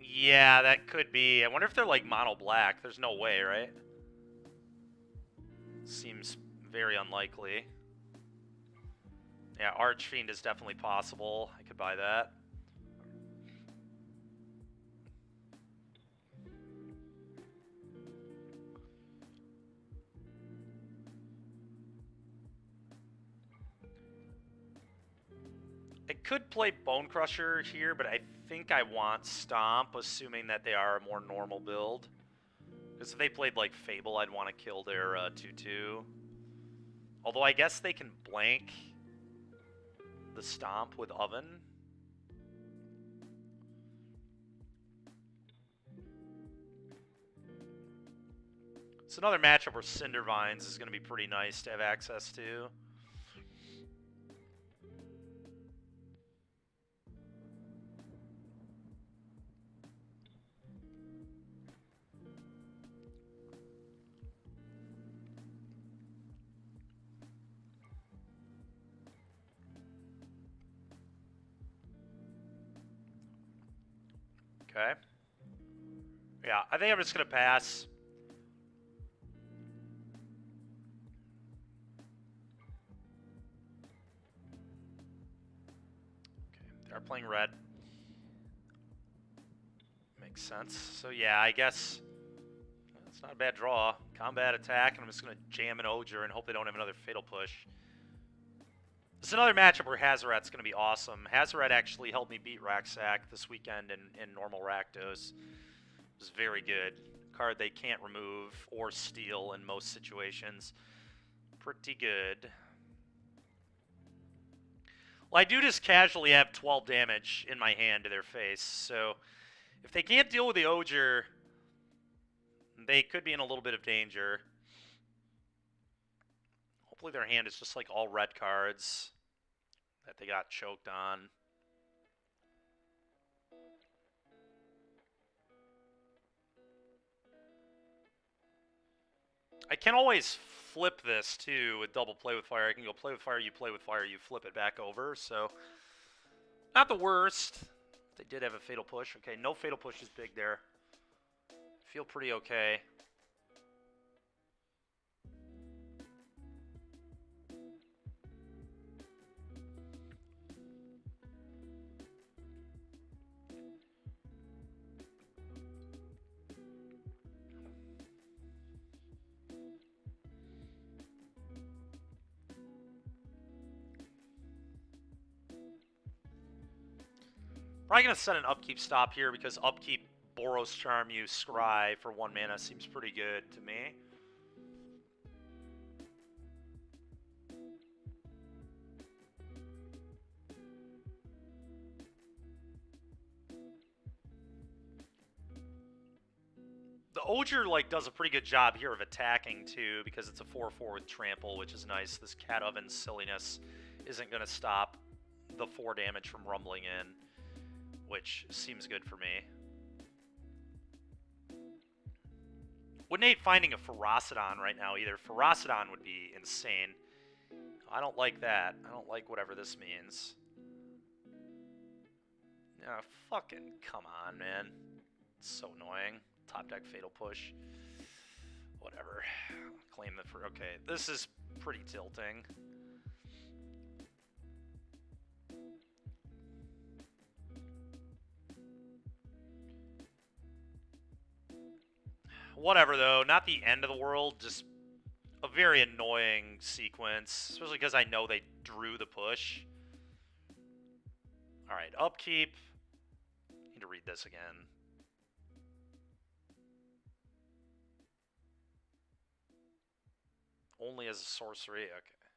Yeah, that could be. I wonder if they're like mono black. There's no way, right? Seems very unlikely. Yeah, Archfiend is definitely possible. I could buy that. I could play Bone Crusher here, but I think I want Stomp, assuming that they are a more normal build. Because if they played like Fable, I'd want to kill their 2-2. Although I guess they can blank the Stomp with Oven. It's another matchup where Cindervines is going to be pretty nice to have access to. Okay. Yeah, I think I'm just going to pass. Okay, they're playing red. Makes sense. So yeah, I guess it's not a bad draw. Combat attack, and I'm just going to jam an Ojer and hope they don't have another Fatal Push. It's another matchup where Hazoret's going to be awesome. Hazoret actually helped me beat Racksack this weekend in normal Rakdos. It was very good. Card they can't remove or steal in most situations. Pretty good. Well, I do just casually have 12 damage in my hand to their face, so if they can't deal with the Ojer, they could be in a little bit of danger. Hopefully their hand is just like all red cards that they got choked on. I can always flip this too with double play with fire. I can go play with fire, you flip it back over. So not the worst. They did have a fatal push. Okay, no fatal push is big there. Feel pretty okay. Probably going to set an upkeep stop here because upkeep Boros Charm you Scry for 1 mana seems pretty good to me. The Ojer like does a pretty good job here of attacking too because it's a 4/4 with trample, which is nice. This Cat Oven silliness isn't going to stop the 4 damage from rumbling in, which seems good for me. Wouldn't hate finding a Ferocidon right now either. Ferocidon would be insane. I don't like that. I don't like whatever this means. Oh, fucking come on, man. It's so annoying. Top deck Fatal Push. Whatever. Claim that for... Okay, this is pretty tilting. Whatever, though. Not the end of the world. Just a very annoying sequence. Especially because I know they drew the push. Alright, upkeep. Need to read this again. Only as a sorcery? Okay.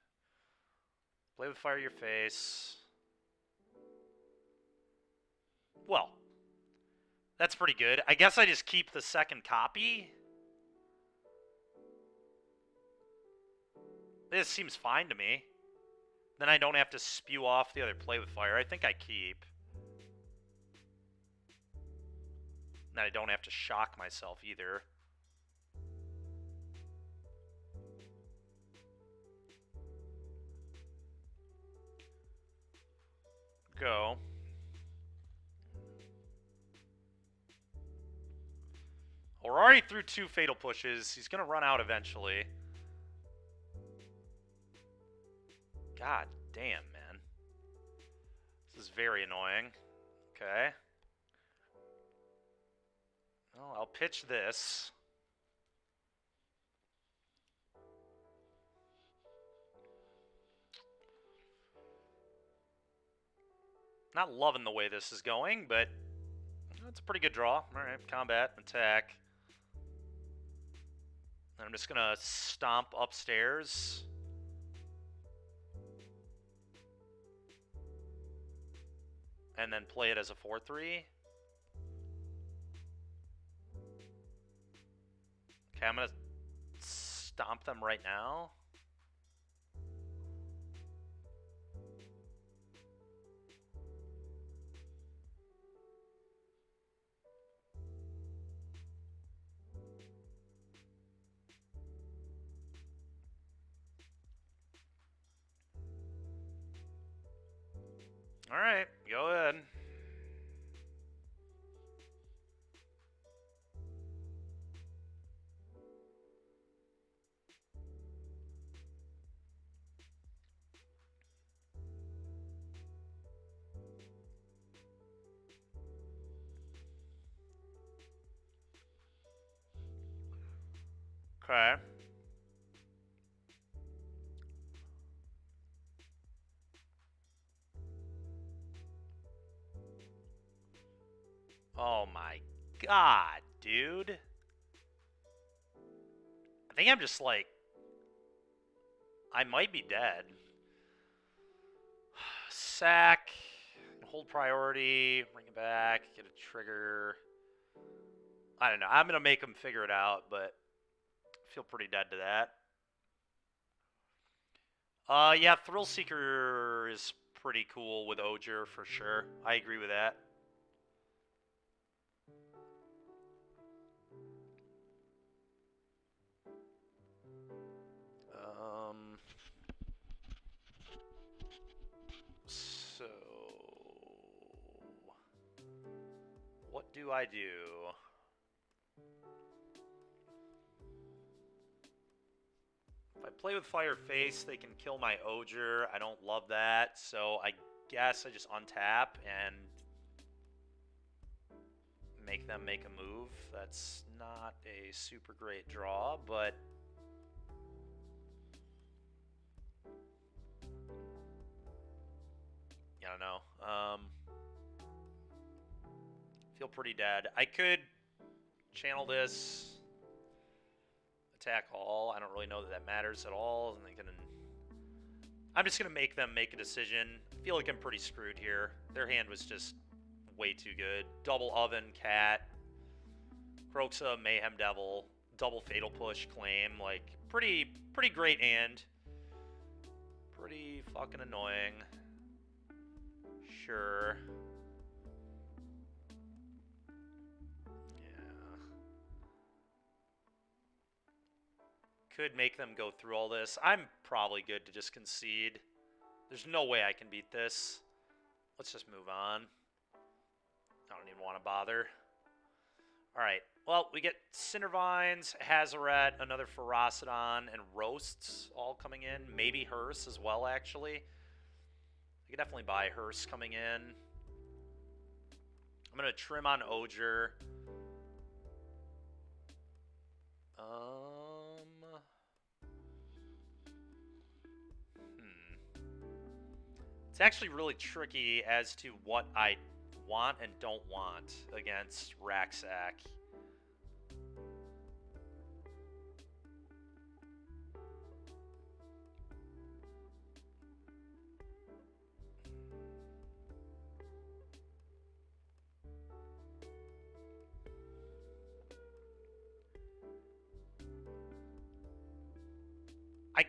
Play with fire your face. Well, that's pretty good. I guess I just keep the second copy. This seems fine to me. Then I don't have to spew off the other play with fire. I think I keep. Then I don't have to shock myself either. Go. We're already through 2 fatal pushes. He's going to run out eventually. God damn, man. This is very annoying. Okay. Well, I'll pitch this. Not loving the way this is going, but it's a pretty good draw. All right, combat, attack. And I'm just going to stomp upstairs. And then play it as a 4-3. Okay, I'm going to stomp them right now. All right, go ahead. Okay. Oh my god, dude. I think I'm just like... I might be dead. Sack. Hold priority. Bring it back. Get a trigger. I don't know. I'm going to make him figure it out, but I feel pretty dead to that. Yeah, Thrill Seeker is pretty cool with Ojer for sure. I agree with that. So what do I do? If I play with Fire Face, they can kill my Ojer. I don't love that, so I guess I just untap and make them make a move. That's not a super great draw, but I don't know. Feel pretty dead. I could channel this, attack all. I don't really know that that matters at all. And I'm just gonna make them make a decision. I feel like I'm pretty screwed here. Their hand was just way too good. Double Oven, Cat, Kroxa, Mayhem Devil, double Fatal Push, Claim. Like, pretty great hand. Pretty fucking annoying. Sure. Yeah. Could make them go through all this. I'm probably good to just concede. There's no way I can beat this. Let's just move on. I don't even want to bother. Alright, well, we get Cindervines, Hazoret, another Ferocidon, and Roasts all coming in. Maybe Hearse as well, actually. I could definitely buy Hearse coming in. I'm going to trim on Ojer. It's actually really tricky as to what I want and don't want against Raxac.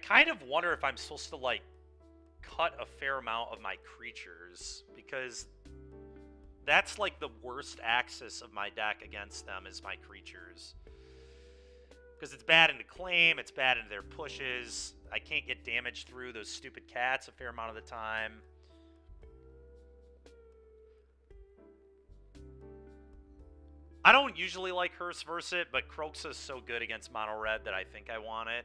kind of wonder if I'm supposed to, like, cut a fair amount of my creatures, because that's, like, the worst axis of my deck against them is my creatures. Because it's bad into claim, it's bad into their pushes. I can't get damage through those stupid cats a fair amount of the time. I don't usually like Hearse versus it, but Croxa is so good against Mono Red that I think I want it.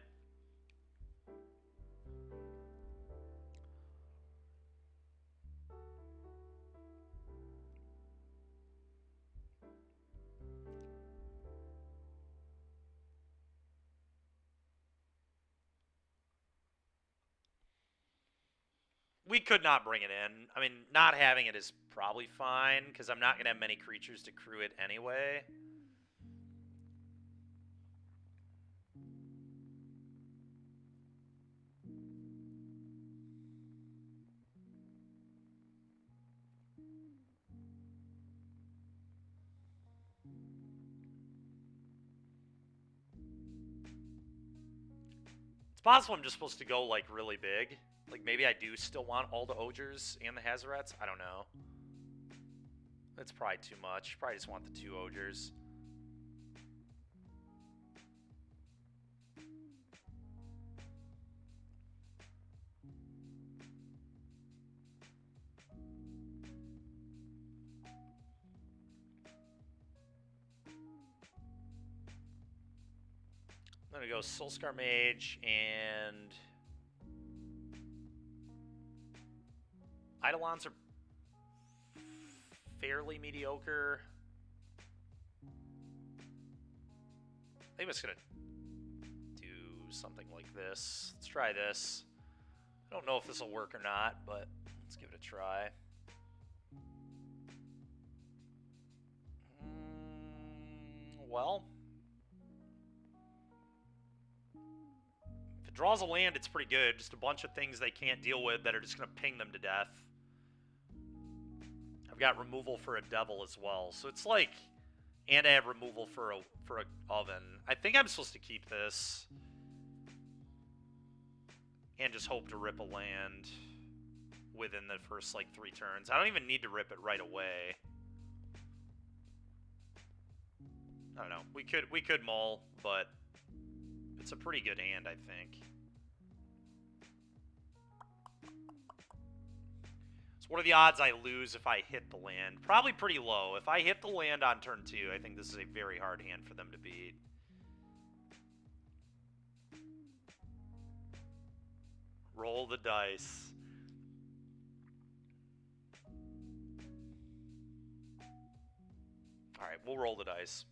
We could not bring it in. I mean, not having it is probably fine, because I'm not going to have many creatures to crew it anyway. It's possible I'm just supposed to go, like, really big. Like, maybe I do still want all the Ogers and the Hazarets. I don't know. That's probably too much. Probably just want the 2 Ogers. I'm going to go Soulscar Mage and... Eidolons are fairly mediocre. I think I'm just going to do something like this. Let's try this. I don't know if this will work or not, but let's give it a try. Well, if it draws a land, it's pretty good. Just a bunch of things they can't deal with that are just going to ping them to death. I've got removal for a devil as well, so it's like, and I have removal for a oven. I think I'm supposed to keep this and just hope to rip a land within the first like 3 turns. I don't even need to rip it right away. I don't know. We could mull, but it's a pretty good hand, I think. So what are the odds I lose if I hit the land? Probably pretty low. If I hit the land on turn 2, I think this is a very hard hand for them to beat. Roll the dice. Alright, we'll roll the dice.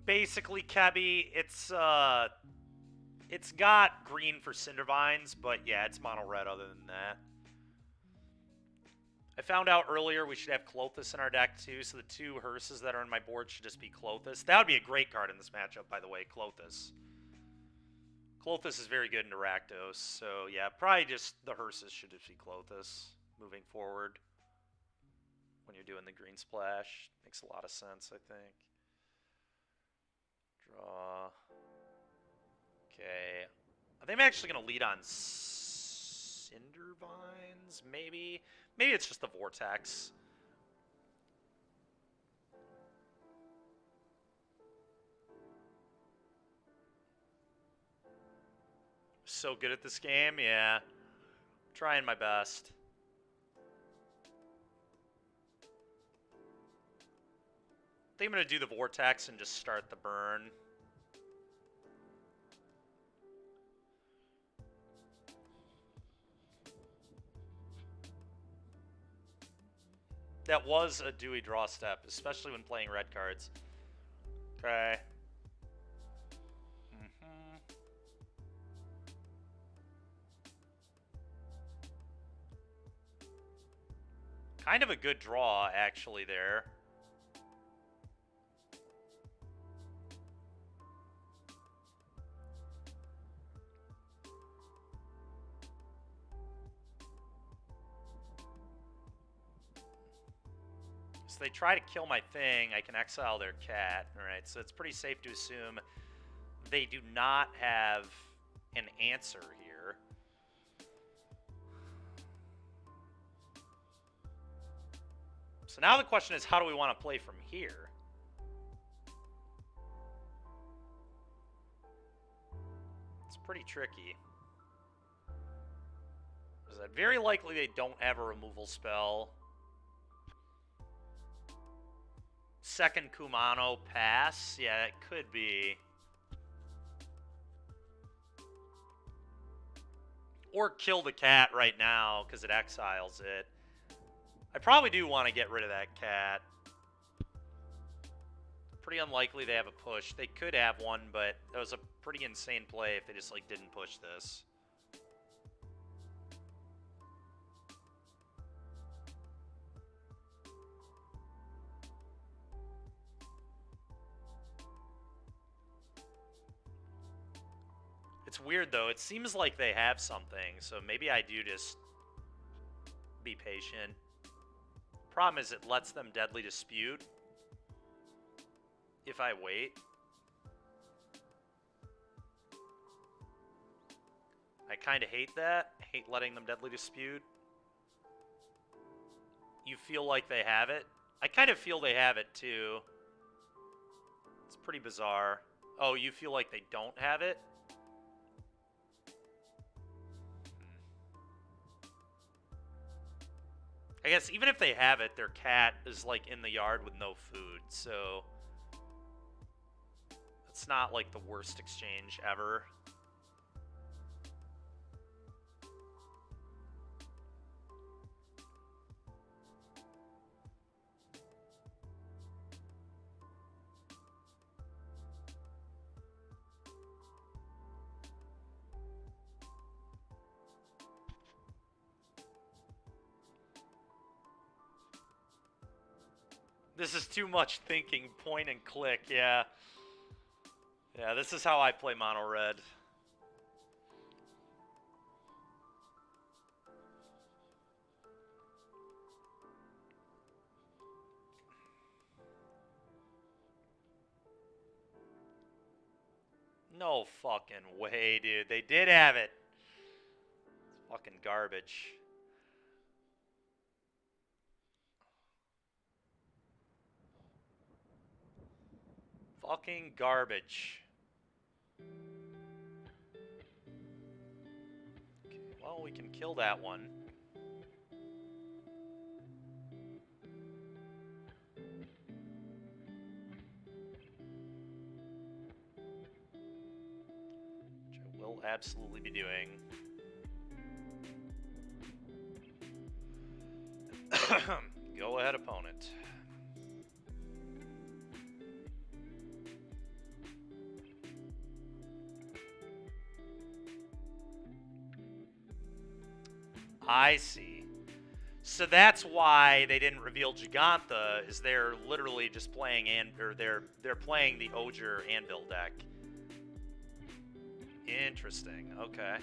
Basically, Kebby, it's got green for Cindervines, but yeah, it's mono red other than that. I found out earlier we should have Klothys in our deck too, so the 2 Hearses that are on my board should just be Klothys. That would be a great card in this matchup, by the way, Klothys. Klothys is very good in Rakdos, so yeah, probably just the Hearses should just be Klothys moving forward. When you're doing the green splash, makes a lot of sense, I think. Draw. Okay. I think I'm actually going to lead on Cindervines, maybe. Maybe it's just the Vortex. So good at this game, yeah. Trying my best. I think I'm going to do the Vortex and just start the burn. That was a Dewey draw step, especially when playing red cards. Okay. Kind of a good draw, actually, there. So they try to kill my thing, I can exile their cat. Alright, so it's pretty safe to assume they do not have an answer here. So now the question is, how do we want to play from here? It's pretty tricky. Is that very likely they don't have a removal spell? Second Kumano pass? Yeah, it could be. Or kill the cat right now, because it exiles it. I probably do want to get rid of that cat. Pretty unlikely they have a push. They could have one, but that was a pretty insane play if they just, like, didn't push this. It's weird, though. It seems like they have something, so maybe I do just be patient. Problem is, it lets them Deadly Dispute if I wait. I kind of hate that. I hate letting them Deadly Dispute. You feel like they have it? I kind of feel they have it, too. It's pretty bizarre. Oh, you feel like they don't have it? I guess even if they have it, their cat is, like, in the yard with no food, so it's not, like, the worst exchange ever. This is too much thinking, point and click, yeah. Yeah, this is how I play Mono Red. No fucking way, dude. They did have it. It's fucking garbage. Fucking garbage. Okay, well, we can kill that one. Which I will absolutely be doing. Go ahead, opponent. I see. So that's why they didn't reveal Gigantha, is they're literally just playing they're playing the Ojer Anvil deck. Interesting. Okay.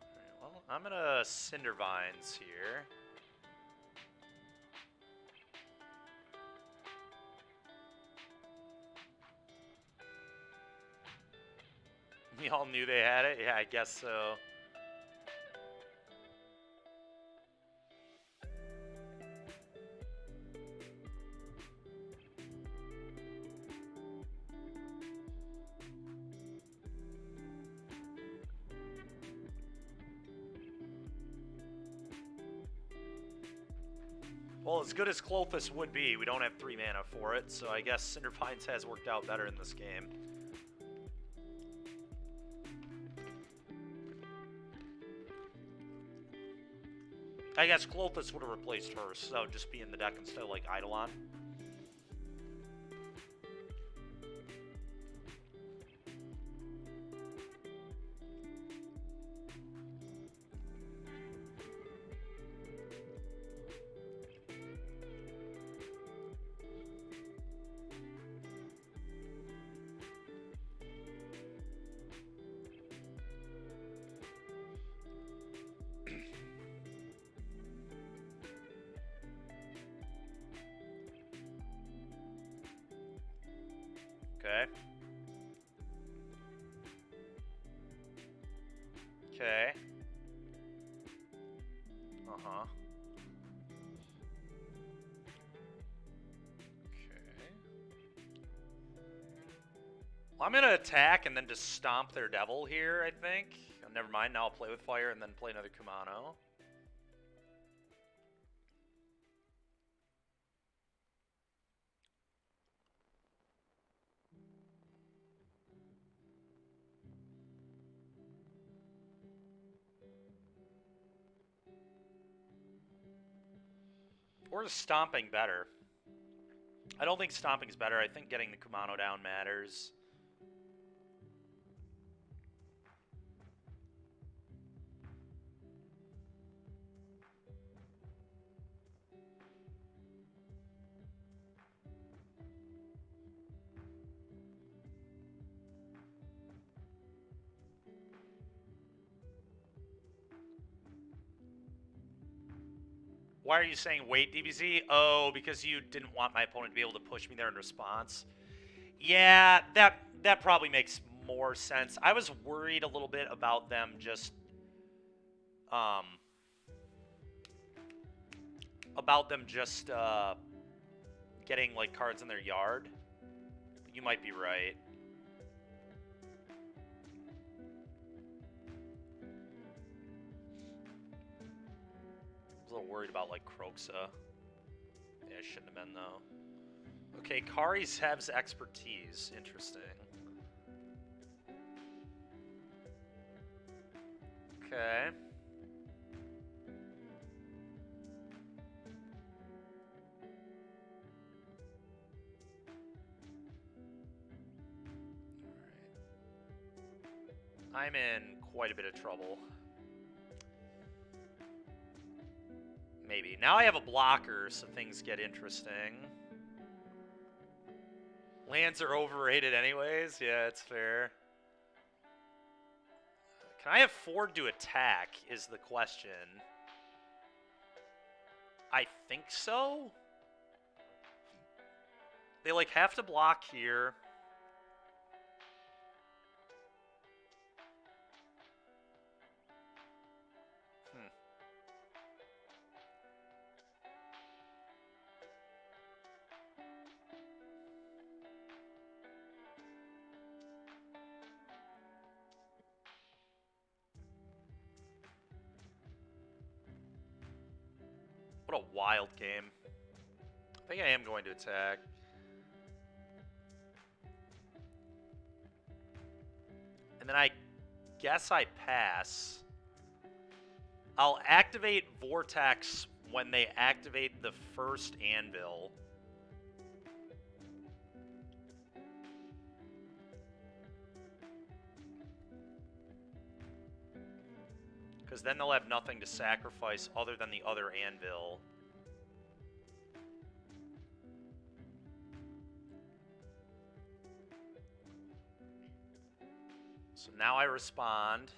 Alright, well, I'm gonna Cinder Vines here. We all knew they had it? Yeah, I guess so. Well, as good as Clothis would be, we don't have 3 mana for it, so I guess Cinder Vines has worked out better in this game. I guess Clothis would have replaced her, so just be in the deck instead of, like, Eidolon. Okay. Okay. Uh-huh. Okay. Well, I'm gonna attack and then just stomp their devil here, I think. Oh, never mind, now I'll play with fire and then play another Kumano. Or is stomping better? I don't think stomping's better. I think getting the Kumano down matters. Why are you saying wait, DBZ? Oh, because you didn't want my opponent to be able to push me there in response. Yeah, that probably makes more sense. I was worried a little bit about them just getting like cards in their yard. You might be right. I was a little worried about like Kroxa. Yeah, I shouldn't have been though. Okay, Kari's has expertise. Interesting. Okay. Alright. I'm in quite a bit of trouble. Maybe. Now I have a blocker, so things get interesting. Lands are overrated anyways? Yeah, it's fair. Can I afford to attack, is the question. I think so? They, like, have to block here. What a wild game. I think I am going to attack. And then I guess I pass. I'll activate Vortex when they activate the first anvil. Because then they'll have nothing to sacrifice other than the other anvil. So now I respond.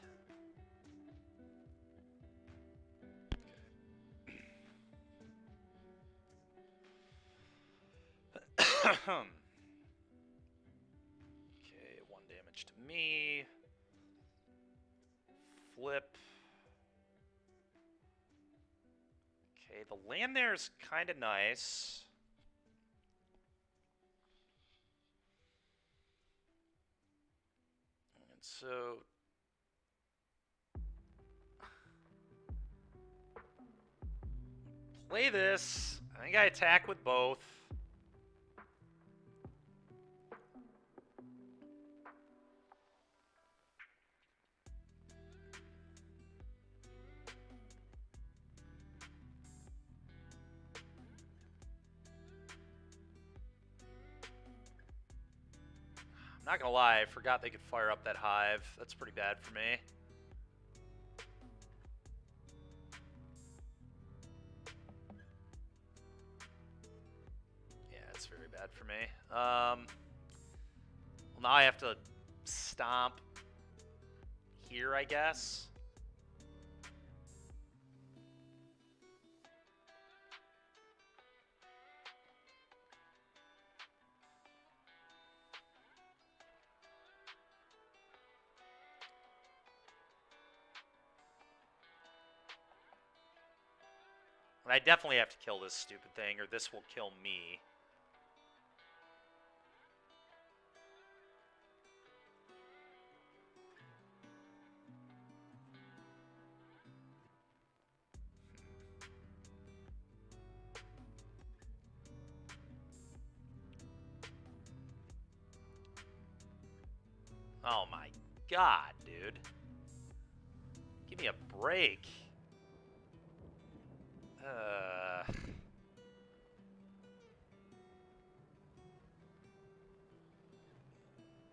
Okay, 1 damage to me. Flip. Okay, the land there is kind of nice. And so... play this. I think I attack with both. I'm not gonna lie, I forgot they could fire up that hive. That's pretty bad for me. Yeah, it's very bad for me. Well, now I have to stomp here, I guess. But I definitely have to kill this stupid thing, or this will kill me. Oh my god, dude. Give me a break.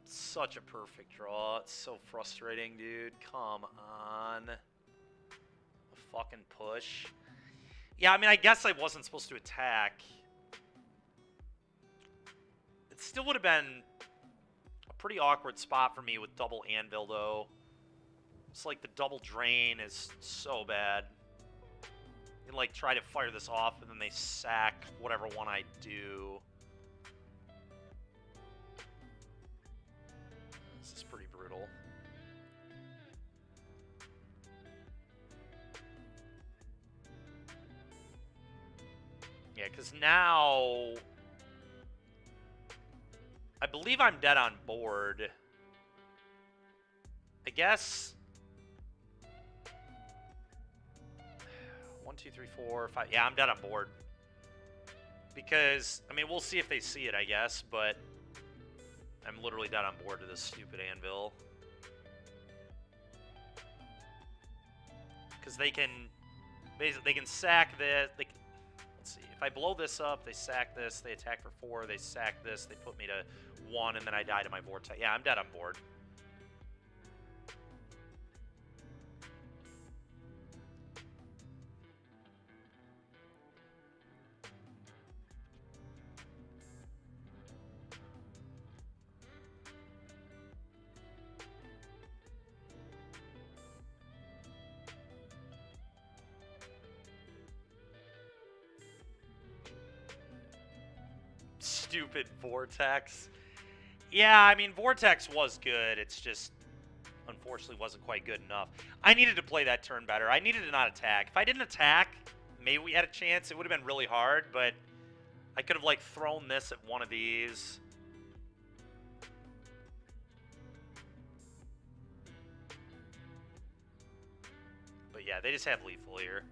Such a perfect draw. It's so frustrating, dude. Come on. A fucking push. Yeah, I mean, I guess I wasn't supposed to attack. It still would have been a pretty awkward spot for me with double anvil, though. It's like the double drain is so bad. You can, like, try to fire this off, and then they sack whatever one I do. This is pretty brutal. Yeah, because now I believe I'm dead on board. I guess 1, 2, 3, 4, 5. Yeah, I'm dead on board. Because, I mean, we'll see if they see it, I guess, but I'm literally dead on board to this stupid anvil. Because they can, basically, they can sack this. Let's see. If I blow this up, they sack this. They attack for 4. They sack this. They put me to 1, and then I die to my vortex. Yeah, I'm dead on board. Stupid Vortex. Yeah, I mean, Vortex was good. It's just, unfortunately, wasn't quite good enough. I needed to play that turn better. I needed to not attack. If I didn't attack, maybe we had a chance. It would have been really hard, but I could have, like, thrown this at one of these. But yeah, they just have lethal here.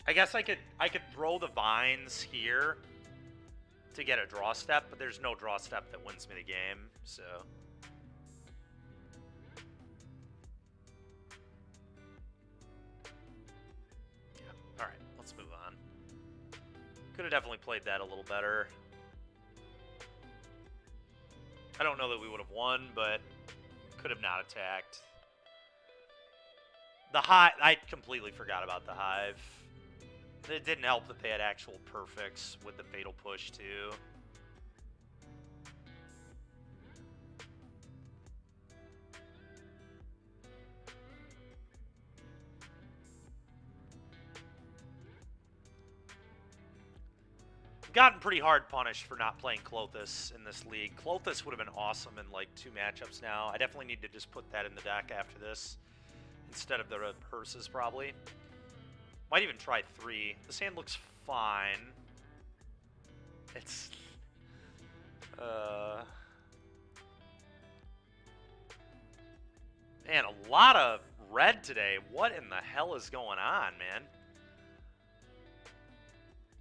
I guess I could throw the vines here to get a draw step, but there's no draw step that wins me the game, so. Yeah, alright, let's move on. Could have definitely played that a little better. I don't know that we would have won, but could have not attacked. The hive, I completely forgot about the hive. It didn't help that they had actual perfects with the fatal push, too. Gotten pretty hard punished for not playing Klothys in this league. Klothys would have been awesome in, like, 2 matchups now. I definitely need to just put that in the deck after this, instead of the Hearses, probably. Might even try 3. This hand looks fine. It's... Man, a lot of red today. What in the hell is going on, man?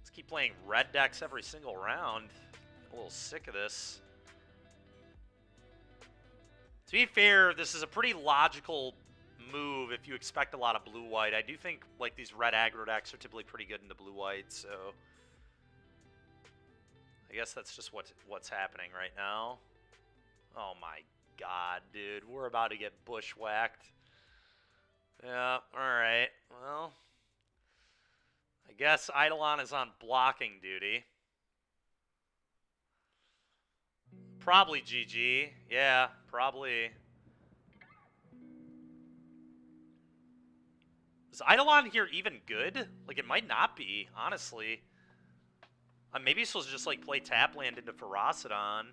Let's keep playing red decks every single round. I'm a little sick of this. To be fair, this is a pretty logical move if you expect a lot of blue-white. I do think, like, these red aggro decks are typically pretty good in the blue-white, so I guess that's just what's happening right now. Oh my god, dude. We're about to get bushwhacked. Yeah, alright. Well, I guess Eidolon is on blocking duty. Probably GG. Yeah, probably. Is Eidolon here even good? Like, it might not be, honestly. Maybe he's supposed to just, like, play Tapland into Ferocidon.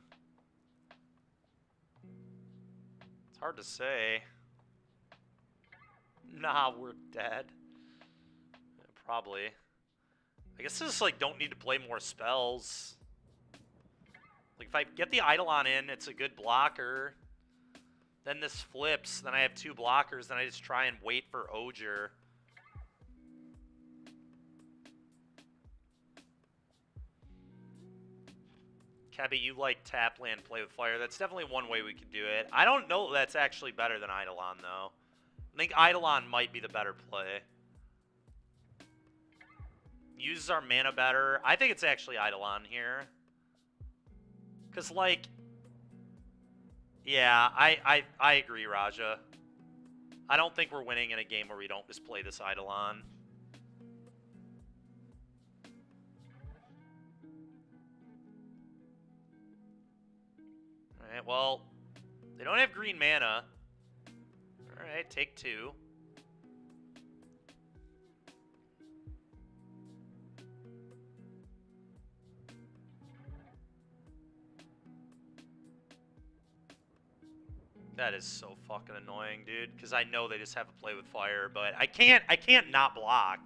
It's hard to say. Nah, we're dead. Yeah, probably. I guess I just, like, don't need to play more spells. Like, if I get the Eidolon in, it's a good blocker. Then this flips, then I have 2 blockers, then I just try and wait for Ojer. Cabby, you like tap land, play with fire. That's definitely one way we could do it. I don't know if that's actually better than Eidolon, though. I think Eidolon might be the better play. Uses our mana better. I think it's actually Eidolon here. Because, like... Yeah, I agree, Raja. I don't think we're winning in a game where we don't just play this Eidolon. Alright, well, they don't have green mana. Alright, take 2. That is so fucking annoying, dude. Because I know they just have to play with fire, but I can't not block.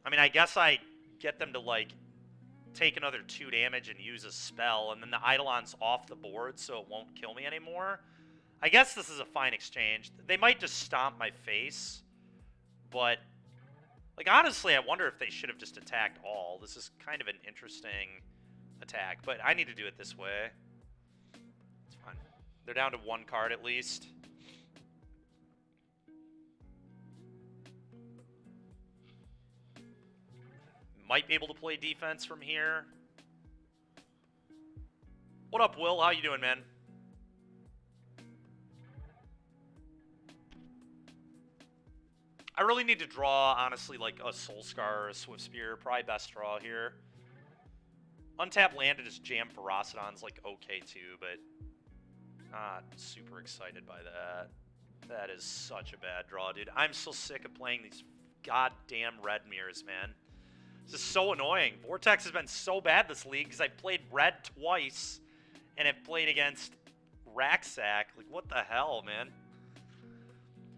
I mean, I guess I get them to, like, take another 2 damage and use a spell, and then the Eidolon's off the board, so it won't kill me anymore. I guess this is a fine exchange. They might just stomp my face, but, like, honestly, I wonder if they should have just attacked all. This is kind of an interesting attack, but I need to do it this way. It's fine. They're down to 1 card at least. Might be able to play defense from here. What up, Will? How you doing, man? I really need to draw, honestly, like a Soul Scar or a Swift Spear. Probably best draw here. Untap land and just jam Ferocidon's like okay too, but not super excited by that. That is such a bad draw, dude. I'm so sick of playing these goddamn red mirrors, man. This is so annoying. Vortex has been so bad this league because I played red twice and have played against Racksack. Like, what the hell, man?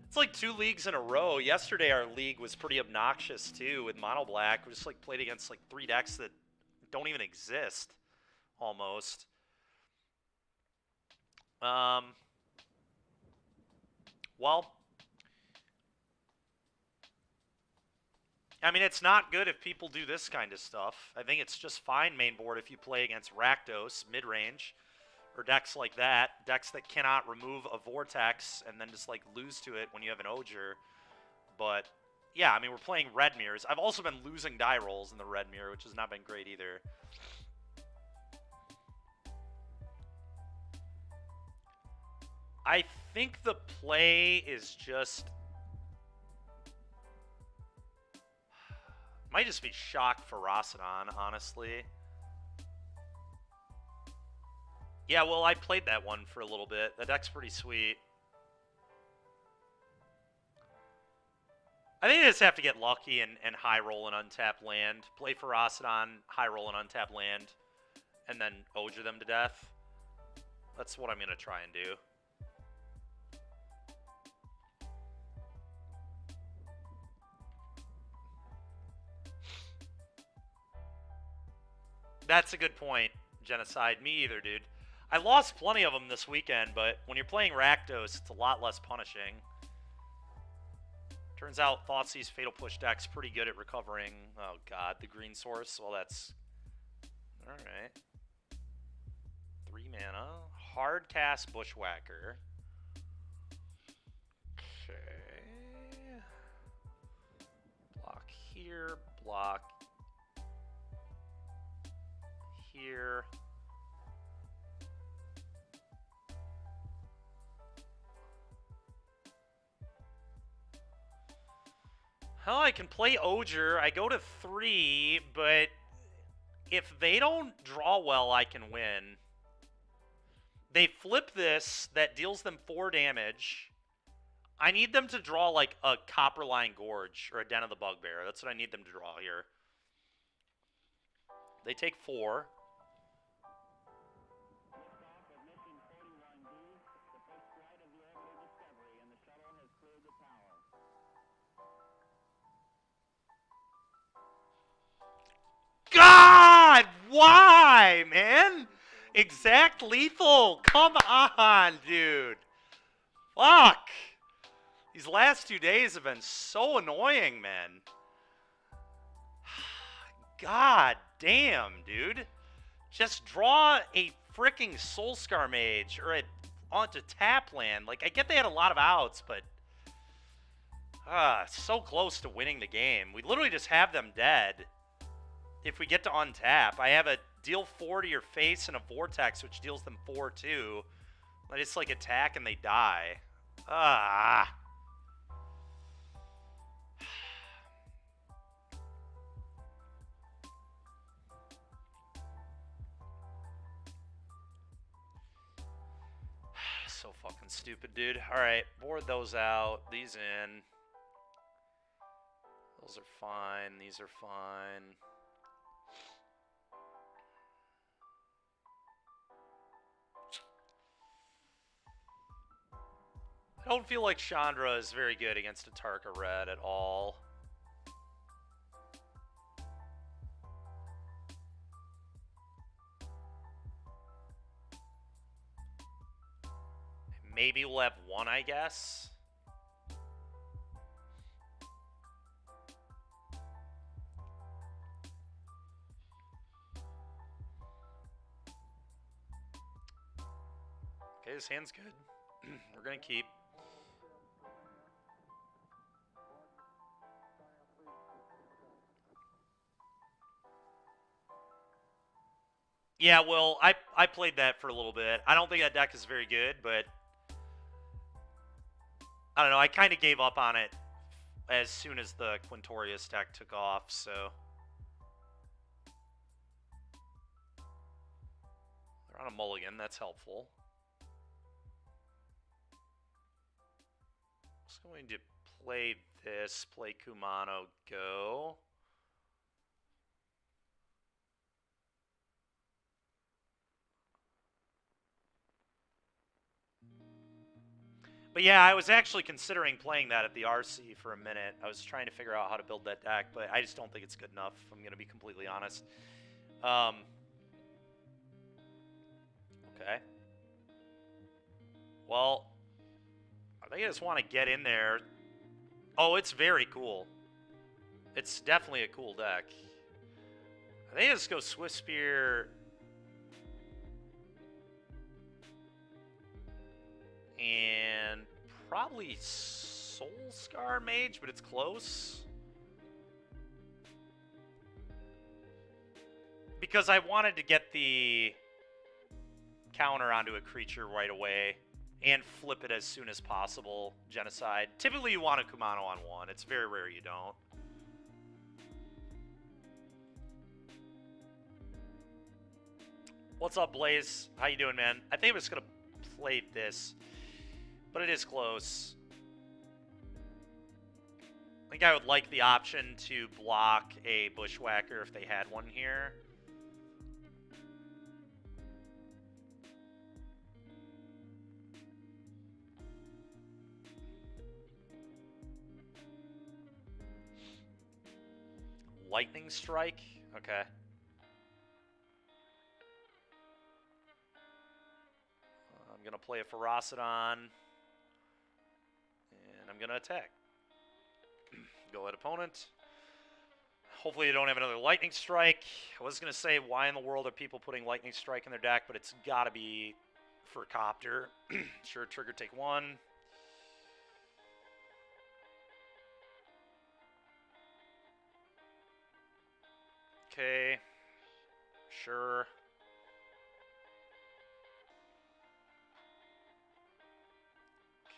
It's like 2 leagues in a row. Yesterday our league was pretty obnoxious too with Mono Black. We just like played against like 3 decks that don't even exist, almost. Well, I mean, it's not good if people do this kind of stuff. I think it's just fine main board if you play against Rakdos, mid-range, or decks like that. Decks that cannot remove a Vortex and then just, like, lose to it when you have an Ojer. But, yeah, I mean, we're playing red mirrors. I've also been losing die rolls in the red mirror, which has not been great either. I think the play is just... Might just be Shock Ferocidon, honestly. Yeah, well, I played that one for a little bit. That deck's pretty sweet. I think I just have to get lucky and high roll an untapped land. Play Ferocidon, high roll an untapped land, and then Ojer them to death. That's what I'm going to try and do. That's a good point, Genocide. Me either, dude. I lost plenty of them this weekend, but when you're playing Rakdos, it's a lot less punishing. Turns out Thoughtseize Fatal Push deck's pretty good at recovering, oh god, the green source. Well, that's... Alright. 3 mana. Hard cast Bushwhacker. Okay. Block here, block here. Well, I can play Ojer. I go to 3, but if they don't draw well, I can win. They flip this, that deals them 4 damage. I need them to draw like a Copperline Gorge or a Den of the Bugbear. That's what I need them to draw here. They take 4. guy, man. Exact lethal. Come on, dude. Fuck. These last 2 days have been so annoying, man. God damn, dude. Just draw a freaking Soulscar Mage or onto tap land. Like, I get they had a lot of outs, but so close to winning the game. We literally just have them dead. If we get to untap, I have a deal 4 to your face and a Vortex, which deals them 4 too. I just like attack and they die. So fucking stupid, dude. Alright, board those out. These in. Those are fine. These are fine. I don't feel like Chandra is very good against a Tarka Red at all. Maybe we'll have one, I guess. Okay, this hand's good. We're gonna keep. Yeah, well, I played that for a little bit. I don't think that deck is very good, but I don't know. I kind of gave up on it as soon as the Quintorius deck took off, so. They're on a mulligan. That's helpful. Just going to play this, play Kumano, go. But yeah, I was actually considering playing that at the RC for a minute. I was trying to figure out how to build that deck, but I just don't think it's good enough, if I'm going to be completely honest. Okay. Well, I think I just want to get in there. Oh, it's very cool. It's definitely a cool deck. I think I just go Swift Spear. And probably Soulscar Mage, but it's close. Because I wanted to get the counter onto a creature right away and flip it as soon as possible. Genocide. Typically you want a Kumano on 1. It's very rare you don't. What's up, Blaze? How you doing, man? I think I'm just going to play this. But it is close. I think I would like the option to block a Bushwhacker if they had one here. Lightning Strike? Okay. I'm going to play a Ferocidon. And I'm going to attack. Go at opponent. Hopefully they don't have another Lightning Strike. I was going to say, why in the world are people putting Lightning Strike in their deck? But it's got to be for Copter. Sure, trigger, take 1. Okay. Sure.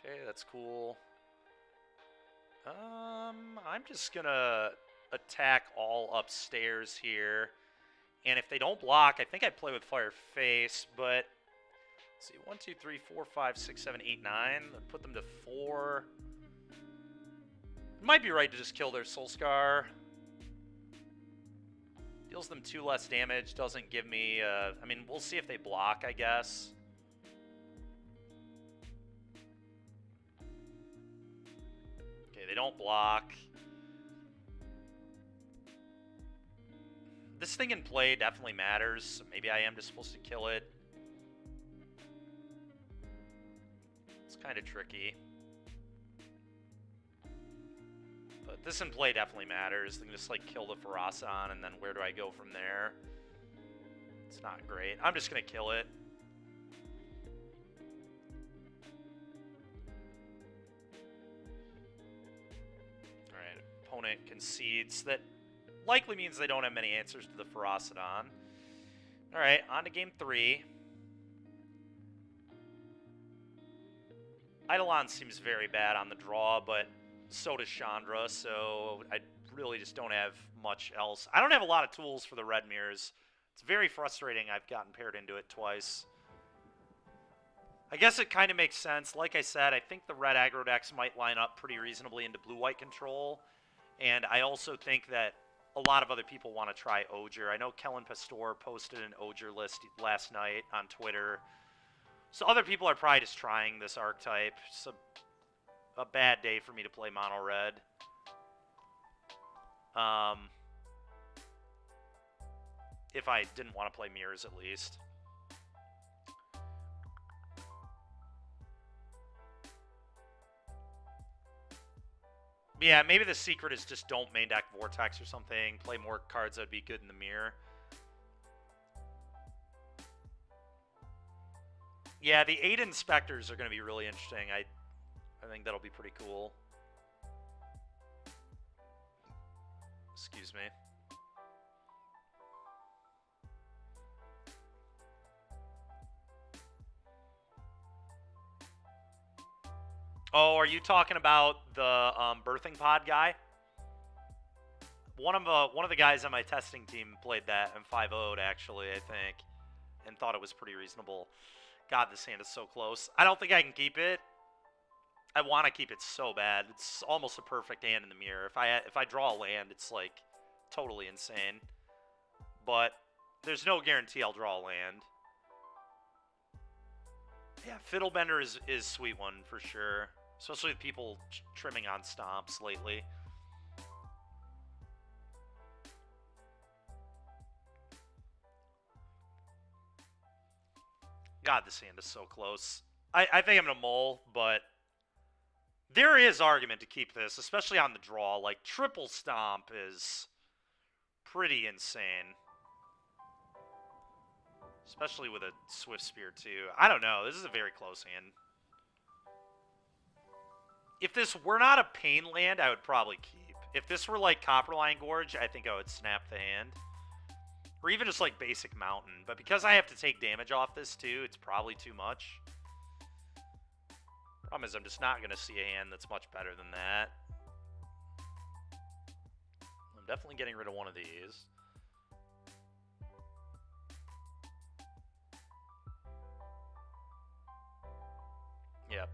Okay, that's cool. I'm just gonna attack all upstairs here. And if they don't block, I think I'd play with Fire Face, but let's see, 1, 2, 3, 4, 5, 6, 7, 8, 9. I'd put them to 4. It might be right to just kill their Soulscar. Deals them 2 less damage, doesn't give me, I mean, we'll see if they block, I guess. Okay, they don't block. This thing in play definitely matters, so maybe I am just supposed to kill it. It's kind of tricky. But this in play definitely matters. They can just, like, kill the Ferocidon, and then where do I go from there? It's not great. I'm just going to kill it. Alright, opponent concedes. That likely means they don't have many answers to the Ferocidon. Alright, on to game 3. Eidolon seems very bad on the draw, but so does Chandra, so I really just don't have much else. I don't have a lot of tools for the red mirrors. It's very frustrating I've gotten paired into it twice. I guess it kind of makes sense. Like I said, I think the red aggro decks might line up pretty reasonably into blue-white control. And I also think that a lot of other people want to try Ojer. I know Kellen Pastor posted an Ojer list last night on Twitter. So other people are probably just trying this archetype. It's a bad day for me to play mono red. If I didn't want to play mirrors, at least. But yeah, maybe the secret is just don't main deck Vortex or something. Play more cards that would be good in the mirror. Yeah, the 8 Inspectors are going to be really interesting. I think that'll be pretty cool. Excuse me. Oh, are you talking about the birthing pod guy? One of the guys on my testing team played that and 5-0'd actually, I think, and thought it was pretty reasonable. God, this hand is so close. I don't think I can keep it. I want to keep it so bad. It's almost a perfect hand in the mirror. If I draw a land, it's like totally insane. But there's no guarantee I'll draw a land. Yeah, Fiddlebender is sweet one for sure. Especially with people trimming on stomps lately. God, this hand is so close. I think I'm going to mull, but there is argument to keep this, especially on the draw. Like, triple stomp is pretty insane. Especially with a Swift Spear, too. I don't know. This is a very close hand. If this were not a pain land, I would probably keep. If this were like Copperline Gorge, I think I would snap the hand. Or even just like basic Mountain. But because I have to take damage off this too, it's probably too much. Problem is I'm just not going to see a hand that's much better than that. I'm definitely getting rid of one of these. Yep.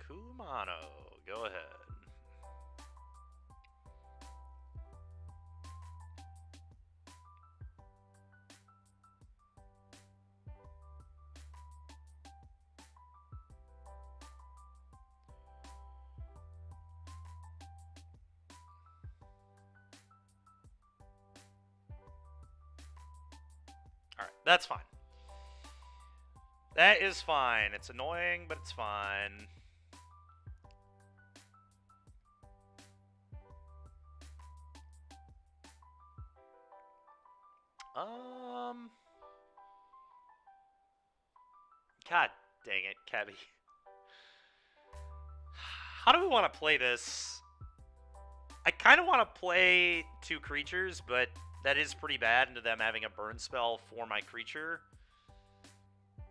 Kumano, go ahead. Alright, that's fine. That is fine. It's annoying, but it's fine. God dang it, Kebby. How do we want to play this? I kind of want to play 2 creatures, but that is pretty bad into them having a burn spell for my creature.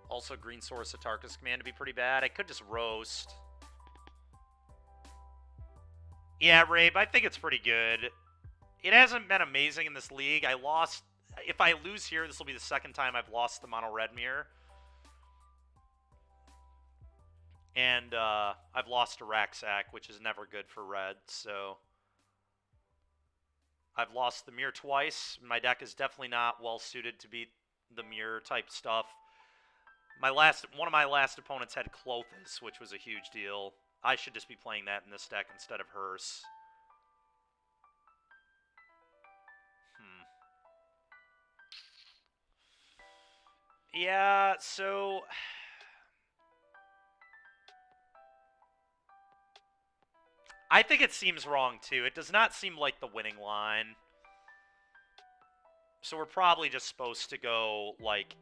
Also, Green Source Atarka's Command to be pretty bad. I could just roast. Yeah, Rabe, I think it's pretty good. It hasn't been amazing in this league. I lost... If I lose here, this will be the second time I've lost the mono red mirror. And I've lost to Racksack, which is never good for red, so... I've lost the mirror twice. My deck is definitely not well suited to beat the mirror type stuff. One of my last opponents had Clothis, which was a huge deal. I should just be playing that in this deck instead of Hearse. Yeah, so... I think it seems wrong, too. It does not seem like the winning line. So we're probably just supposed to go, like,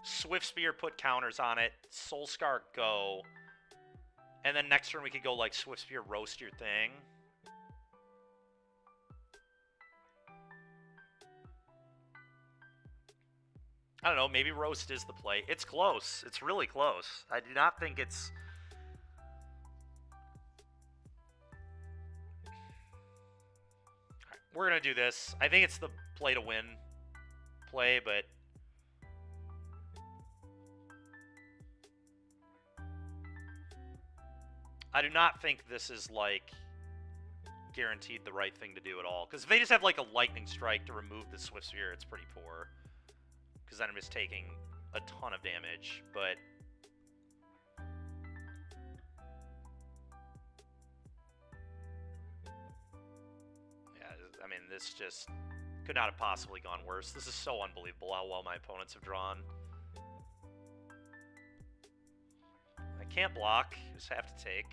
Swift Spear, put counters on it, Soulscar, go. And then next turn we could go, like, Swift Spear, roast your thing. I don't know, maybe roast is the play. It's close. It's really close. I do not think it's... We're going to do this. I think it's the play to win play, but... I do not think this is, like, guaranteed the right thing to do at all. Because if they just have, like, a Lightning Strike to remove the Swift Spear, it's pretty poor. Because then I'm just taking a ton of damage, but... I mean, this just could not have possibly gone worse. This is so unbelievable how well my opponents have drawn. I can't block. Just have to take.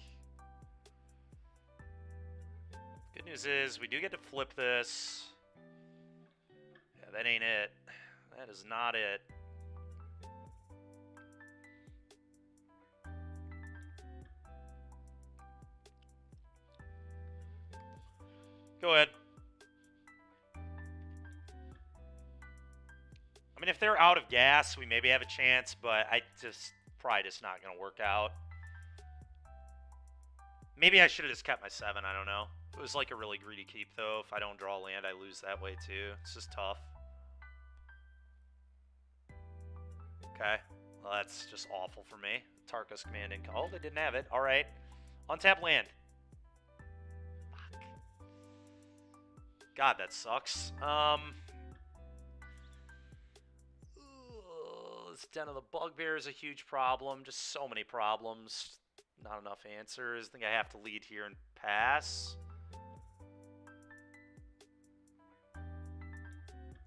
Good news is we do get to flip this. Yeah, that ain't it. That is not it. Go ahead. I mean, if they're out of gas, we maybe have a chance, but probably just not going to work out. Maybe I should have just kept my 7, I don't know. It was like a really greedy keep, though. If I don't draw land, I lose that way, too. It's just tough. Okay. Well, that's just awful for me. Tarkus command income. Oh, they didn't have it. All right. Untap land. Fuck. God, that sucks. This Den of the Bugbear is a huge problem. Just so many problems. Not enough answers. I think I have to lead here and pass.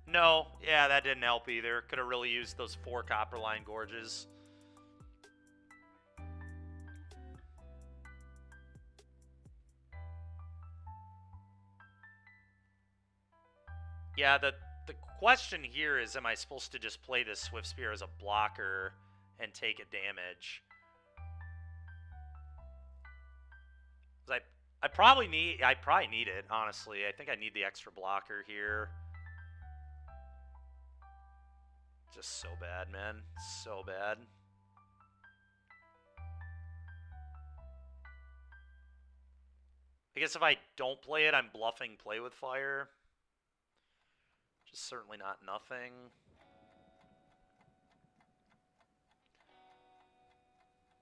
No. Yeah, that didn't help either. Could have really used those 4 Copperline Gorges. Yeah, the question here is, am I supposed to just play this Swift Spear as a blocker and take a damage? I probably need it, honestly. I think I need the extra blocker here. Just so bad, man. So bad. I guess if I don't play it, I'm bluffing play with fire. Just certainly not nothing.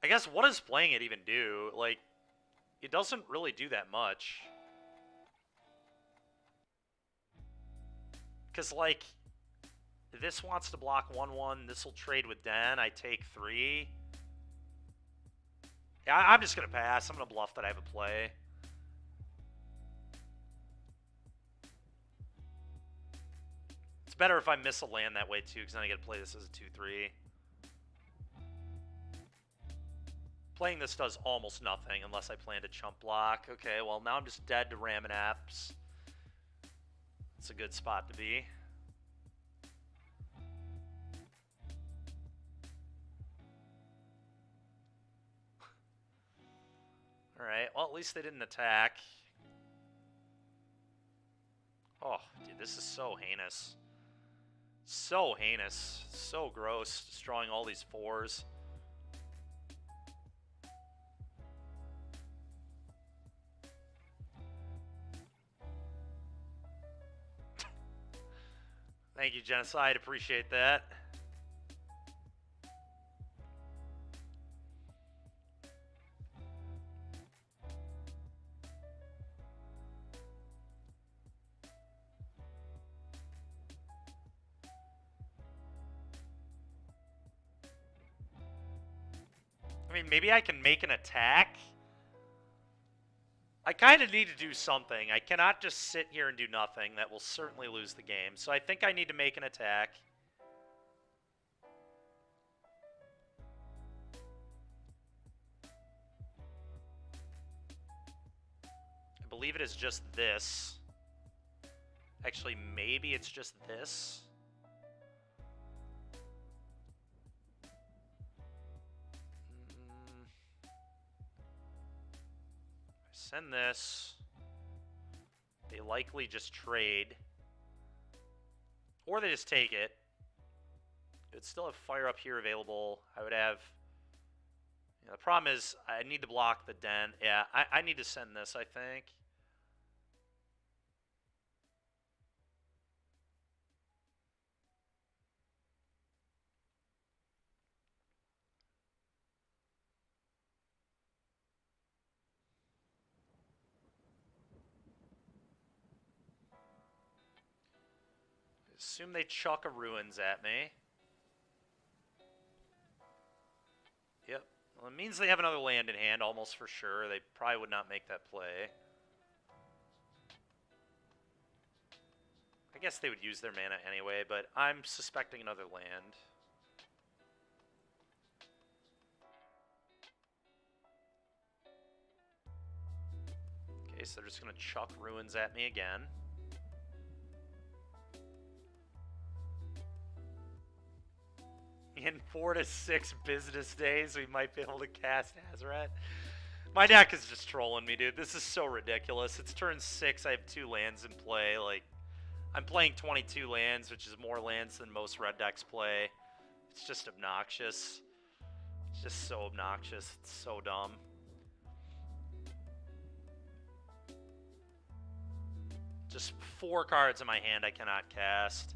I guess what does playing it even do? Like, it doesn't really do that much. Because, like, this wants to block 1/1. This will trade with Den. I take 3. Yeah, I'm just going to pass. I'm going to bluff that I have a play. It's better if I miss a land that way, too, because then I get to play this as a 2/3. Playing this does almost nothing unless I plan to chump block. Okay, well, now I'm just dead to Raminaps. It's a good spot to be. Alright, well, at least they didn't attack. Oh, dude, this is so heinous. So heinous. So gross. Destroying all these 4s. Thank you, Genocide. Appreciate that. I mean, maybe I can make an attack. I kind of need to do something. I cannot just sit here and do nothing. That will certainly lose the game. So I think I need to make an attack. I believe it is just this. Actually, maybe it's just this. Send this. They likely just trade. Or they just take it. It would still have fire up here available. I would have... the problem is I need to block the den. Yeah, I need to send this, I think. Assume they chuck a ruins at me. Yep. Well, it means they have another land in hand, almost for sure. They probably would not make that play. I guess they would use their mana anyway, but I'm suspecting another land. Okay, so they're just going to chuck ruins at me again. In 4 to 6 business days, we might be able to cast Hazoret. My deck is just trolling me, dude. This is so ridiculous. It's turn 6. I have 2 lands in play. Like, I'm playing 22 lands, which is more lands than most red decks play. It's just obnoxious. It's just so obnoxious. It's so dumb. Just 4 cards in my hand I cannot cast.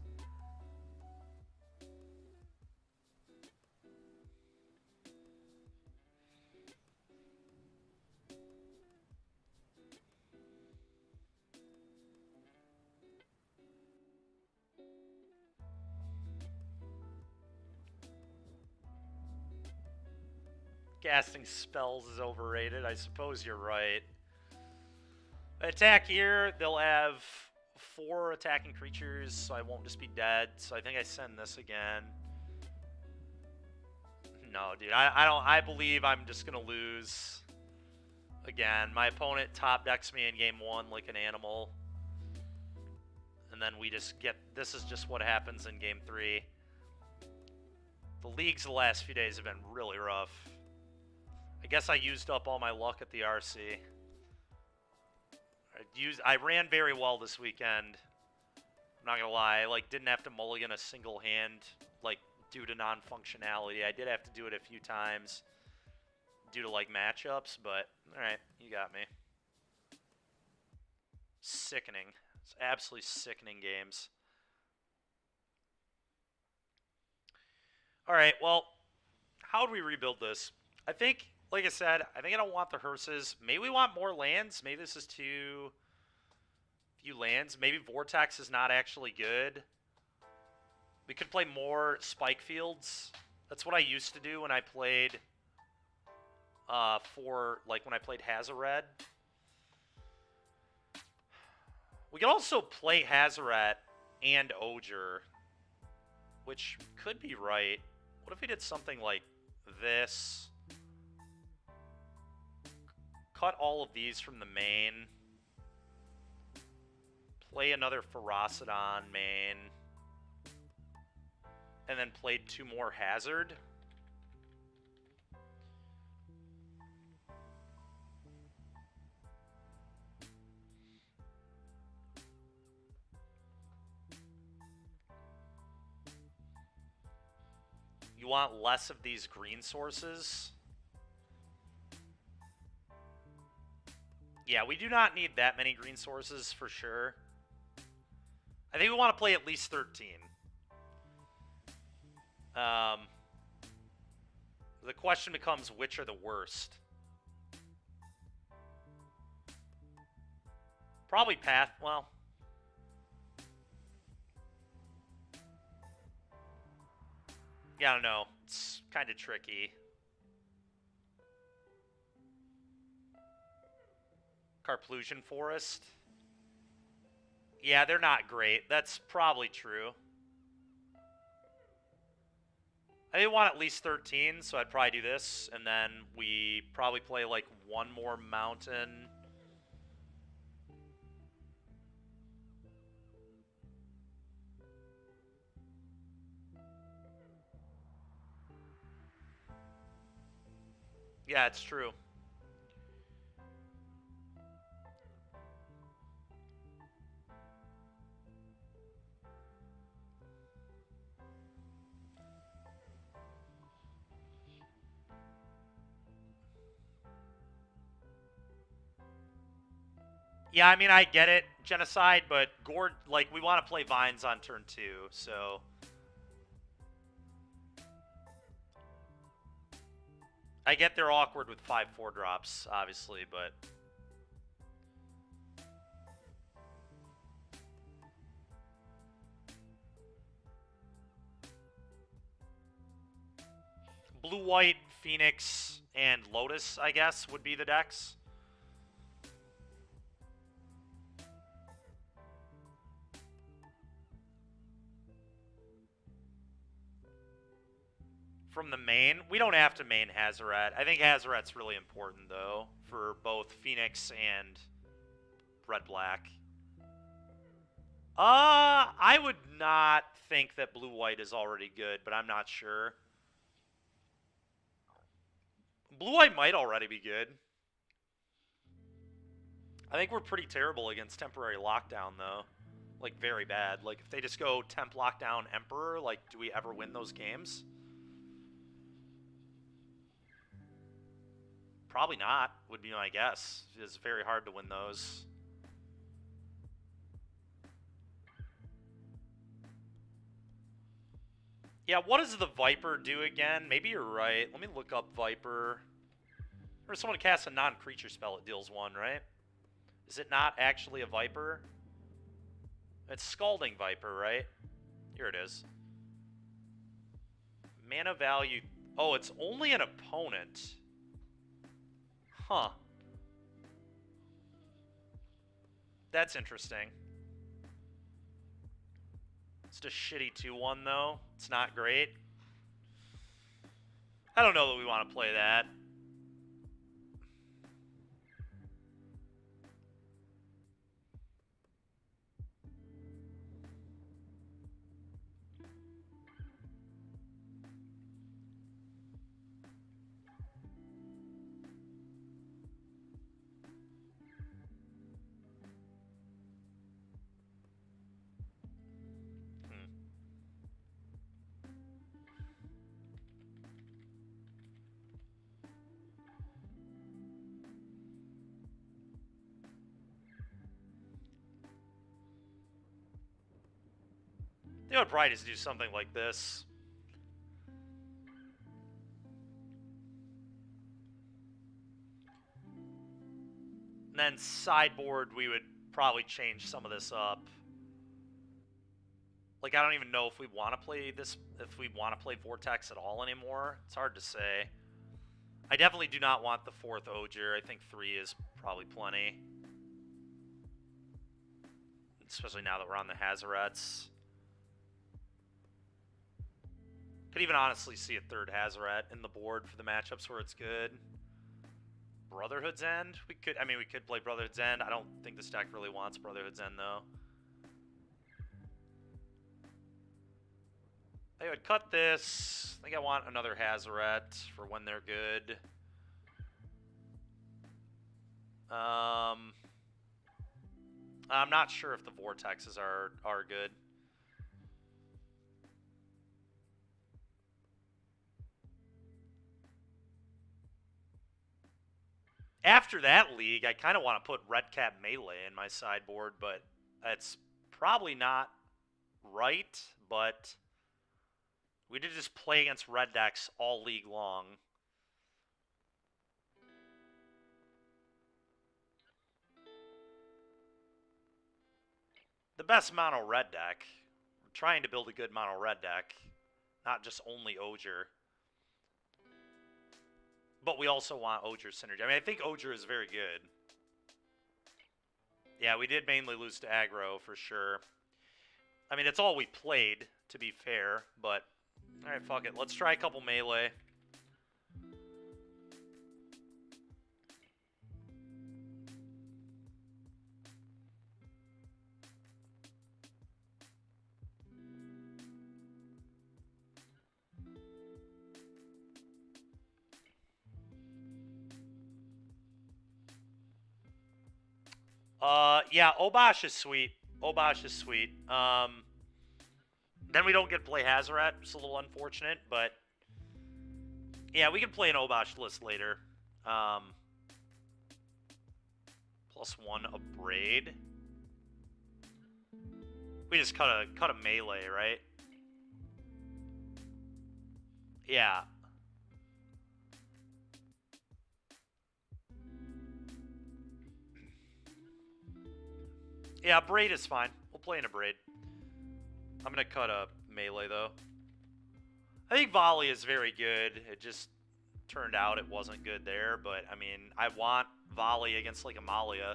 Casting spells is overrated. I suppose you're right. Attack here, they'll have 4 attacking creatures, so I won't just be dead. So I think I send this again. No, dude, I believe I'm just gonna lose again. My opponent top decks me in game 1 like an animal. And then we just get, this is just what happens in game 3. The leagues the last few days have been really rough. I guess I used up all my luck at the RC. I ran very well this weekend. I'm not gonna lie, I didn't have to mulligan a single hand, due to non-functionality. I did have to do it a few times due to matchups, but alright, you got me. Sickening. It's absolutely sickening games. Alright, well, how do we rebuild this? I think, like I said, I think I don't want the hearses. Maybe we want more lands. Maybe this is too few lands. Maybe Vortex is not actually good. We could play more Spike Fields. That's what I used to do when I played when I played Hazoret. We could also play Hazoret and Ojer, which could be right. What if we did something like this? Cut all of these from the main. Play another Ferocidon main. And then played 2 more Hazard. You want less of these green sources? Yeah, we do not need that many green sources for sure. I think we want to play at least 13. The question becomes, which are the worst? Probably Path. Well, yeah, I don't know. It's kind of tricky. Carplusion Forest. Yeah, they're not great. That's probably true. I didn't want at least 13, so I'd probably do this, and then we probably play like one more mountain. Yeah, it's true. Yeah, I mean, I get it, Genocide, but Gord, like, we want to play Vines on turn 2, so... I get they're awkward with 5/4 drops, obviously, but... Blue, White, Phoenix, and Lotus, I guess, would be the decks. From the main, we don't have to main Hazoret. I think Hazoret's really important, though, for both Phoenix and Red-Black. I would not think that Blue-White is already good, but I'm not sure. Blue-White might already be good. I think we're pretty terrible against temporary lockdown, though. Like, very bad. Like, if they just go temp lockdown Emperor, like, do we ever win those games? Probably not, would be my guess. It's very hard to win those. Yeah, what does the Viper do again? Maybe you're right. Let me look up Viper. Or someone casts a non-creature spell, it deals 1, right? Is it not actually a Viper? It's Scalding Viper, right? Here it is. Mana value... Oh, it's only an opponent. Huh. That's interesting. It's just shitty 2-1, though. It's not great. I don't know that we want to play that. They would probably just do something like this. And then sideboard, we would probably change some of this up. Like, I don't even know if we want to play this, if we want to play Vortex at all anymore. It's hard to say. I definitely do not want the 4th Ojer. I think 3 is probably plenty. Especially now that we're on the Hazarets. Could even honestly see a 3rd Hazaret in the board for the matchups where it's good. Brotherhood's End? We could play Brotherhood's End. I don't think this deck really wants Brotherhood's End, though. They would cut this. I think I want another Hazaret for when they're good. I'm not sure if the Vortexes are good. After that league, I kind of want to put Red Cap Melee in my sideboard, but it's probably not right, but we did just play against red decks all league long. The best mono red deck. We're trying to build a good mono red deck, not just only Ojer. But we also want Ojer synergy. I mean, I think Ojer is very good. Yeah, we did mainly lose to aggro for sure. I mean, it's all we played, to be fair, but... Alright, fuck it. Let's try a couple melee. Yeah, Obosh is sweet. Obosh is sweet. Then we don't get to play Hazaret. It's a little unfortunate, but... Yeah, we can play an Obosh list later. +1 a Braid. We just cut a melee, right? Yeah. Yeah, Braid is fine. We'll play in a Braid. I'm going to cut a melee, though. I think Volley is very good. It just turned out it wasn't good there, but, I mean, I want Volley against, like, Amalia.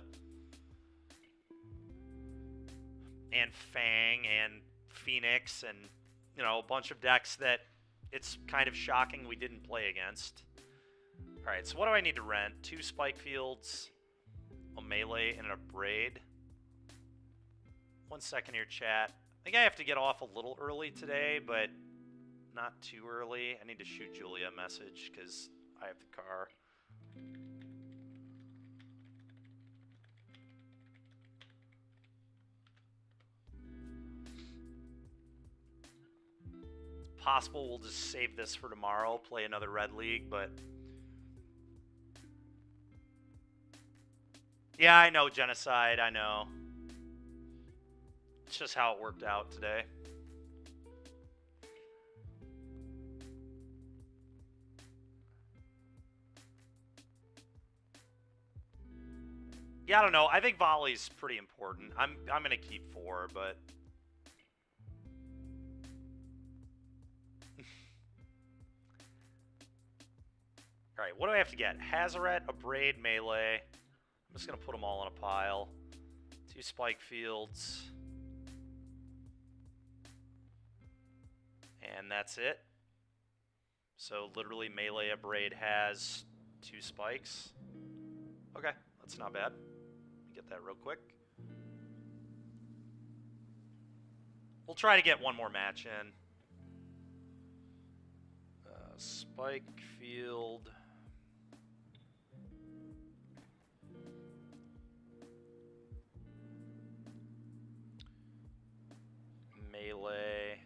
And Fang and Phoenix and, you know, a bunch of decks that it's kind of shocking we didn't play against. Alright, so what do I need to rent? 2 Spike Fields, a melee, and a Braid. 1 second here, chat. I think I have to get off a little early today, but not too early. I need to shoot Julia a message because I have the car. Possible we'll just save this for tomorrow, play another Red League, but... Yeah, I know, Genocide, I know. It's just how it worked out today. Yeah, I don't know. I think Volley's pretty important. I'm gonna keep 4, but... Alright, what do I have to get? Hazaret, a Braid, melee. I'm just going to put them all in a pile. 2 Spike Fields. And that's it. So literally melee, a Braid has 2 spikes. Okay, that's not bad. Get that real quick. We'll try to get one more match in. Spike Field... Melee.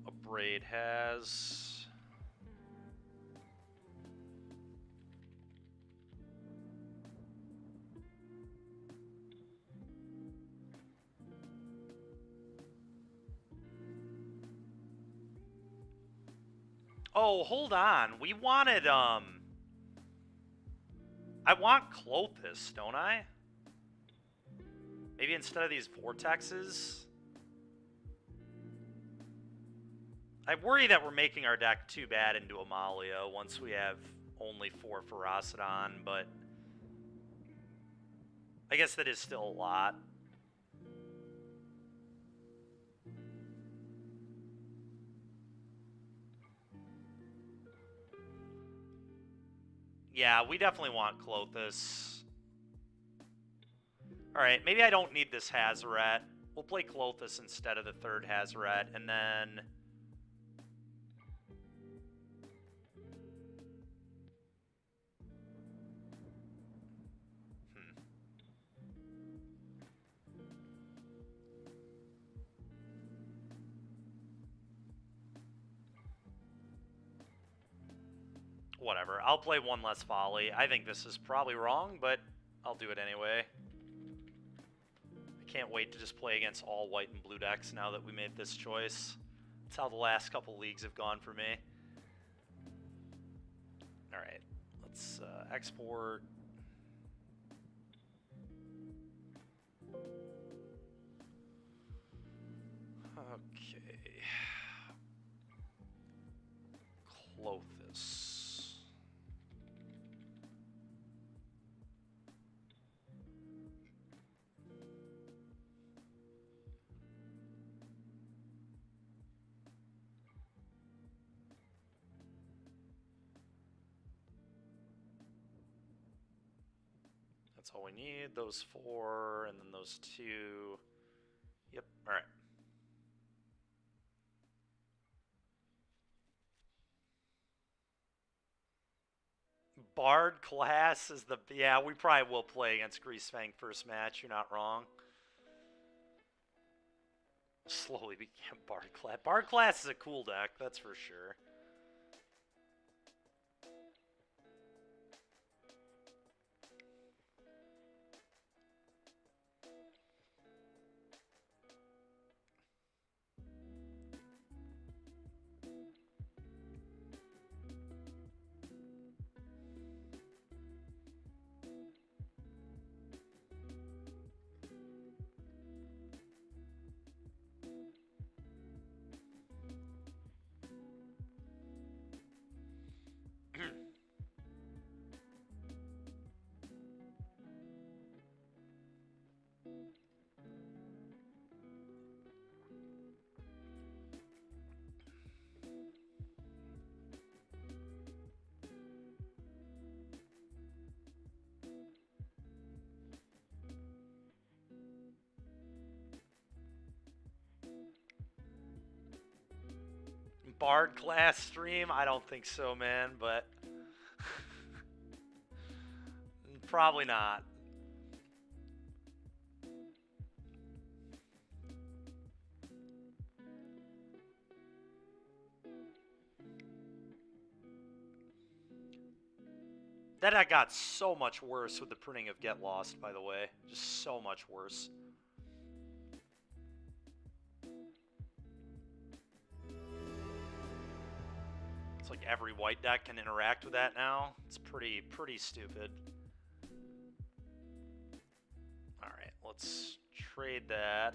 A Braid has... Oh, hold on. We wanted, I want Clothis, don't I? Maybe instead of these vortexes? I worry that we're making our deck too bad into Amalia once we have only 4 Ferocidon, but... I guess that is still a lot. Yeah, we definitely want Clothis. Alright, maybe I don't need this Hazaret. We'll play Clothis instead of the 3rd Hazaret, and then... Whatever, I'll play 1 less Volley. I think this is probably wrong, but I'll do it anyway. I can't wait to just play against all white and blue decks now that we made this choice. That's how the last couple leagues have gone for me. Alright, let's export. Okay. Clothis. That's all we need. Those 4, and then those 2. Yep, alright. Bard class is the... Yeah, we probably will play against Greasefang first match. You're not wrong. Slowly became Bard class. Bard class is a cool deck, that's for sure. Bard class stream? I don't think so, man, but probably not. That got so much worse with the printing of Get Lost, by the way. Just so much worse. It's like every white deck can interact with that now. It's pretty stupid. Alright, let's trade that.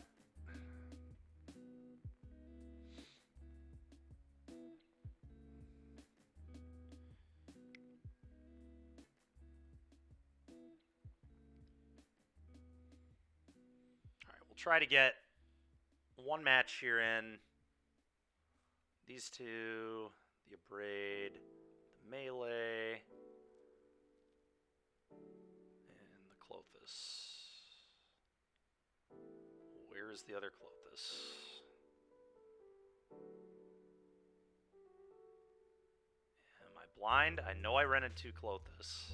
Alright, we'll try to get one match here in. These two, the Abrade, the Melee, and the Clothis. Where is the other Clothis? Am I blind? I know I rented 2 Clothis.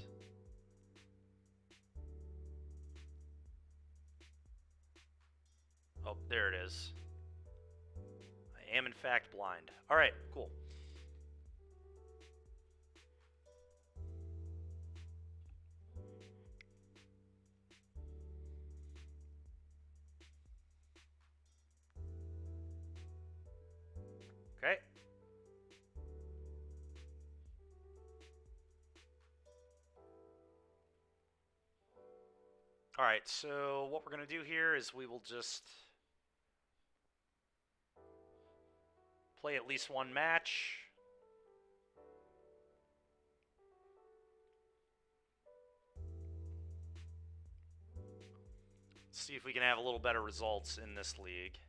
Oh, there it is. I am in fact blind. Alright, cool. Okay. Alright, so what we're going to do here is we will just play at least one match. See if we can have a little better results in this league.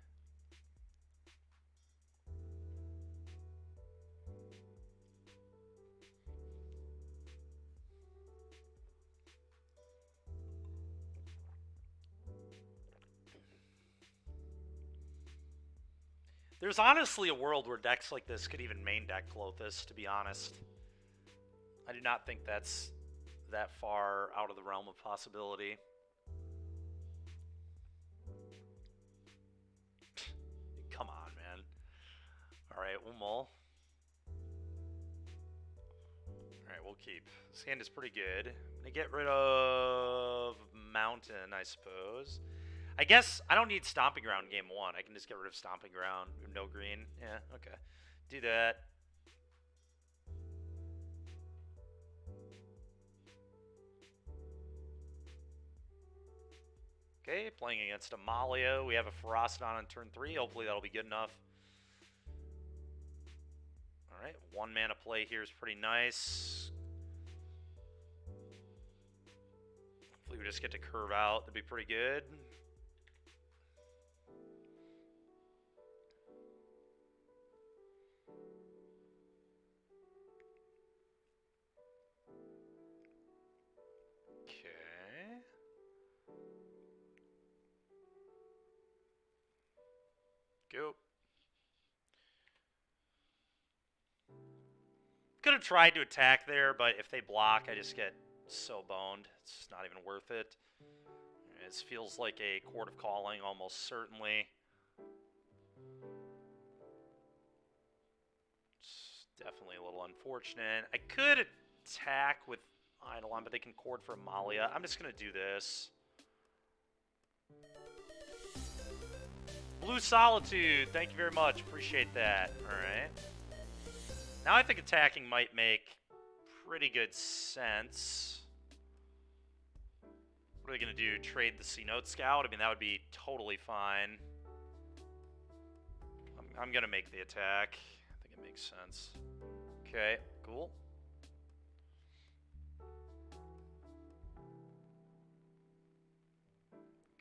There's honestly a world where decks like this could even main deck Clothis, to be honest. I do not think that's that far out of the realm of possibility. Come on, man. Alright, we'll mull. Alright, we'll keep. This hand is pretty good. I'm gonna get rid of Mountain, I suppose. I guess I don't need Stomping Ground game 1. I can just get rid of Stomping Ground. No green. Yeah, okay. Do that. Okay, playing against Amalia. We have a Ferocity on turn 3. Hopefully that'll be good enough. Alright, 1 mana play here is pretty nice. Hopefully we just get to curve out. That'd be pretty good. Okay. Go. Could have tried to attack there, but if they block, I just get so boned. It's just not even worth it. This feels like a Court of Calling, almost certainly. It's definitely a little unfortunate. I could attack with Eidolon, but they can Court for Amalia. I'm just going to do this. Blue Solitude, thank you very much. Appreciate that. Alright. Now I think attacking might make pretty good sense. What are they going to do? Trade the C-Note Scout? I mean, that would be totally fine. I'm going to make the attack. I think it makes sense. Okay, cool.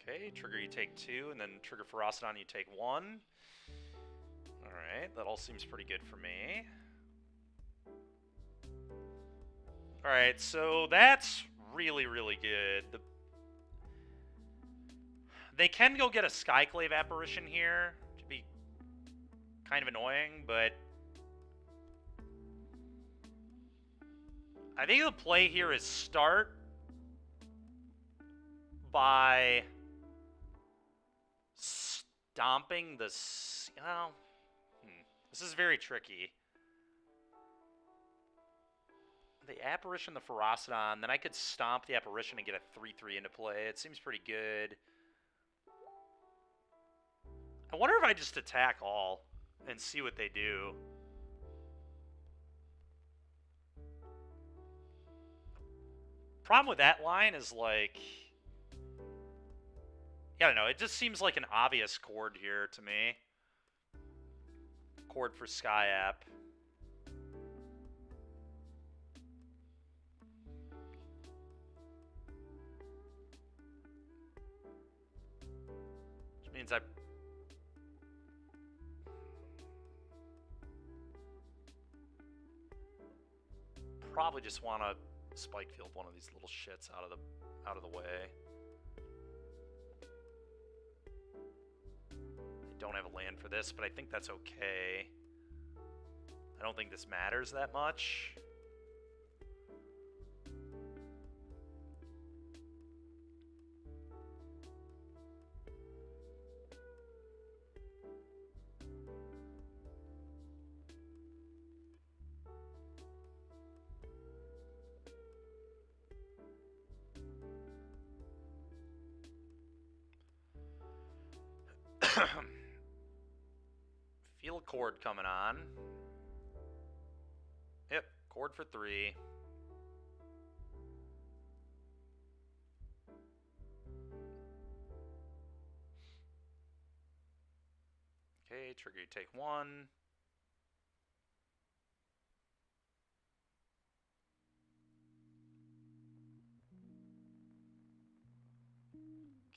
Okay, trigger you take 2, and then trigger Ferocity you take 1. Alright, that all seems pretty good for me. Alright, so that's really, really good. They can go get a Skyclave Apparition here, which would be kind of annoying, but I think the play here is start by stomping the... Oh, this is very tricky. The Apparition, the Ferocidon, then I could stomp the Apparition and get a 3/3 into play. It seems pretty good. I wonder if I just attack all and see what they do. Problem with that line is, like... Yeah, I don't know. It just seems like an obvious chord here to me. Chord for Sky App. Which means I... probably just want to spike field one of these little shits out of the way. I don't have a land for this, but I think that's okay. I don't think this matters that much. Feel a chord coming on. Yep, chord for 3. Okay, trigger you take 1.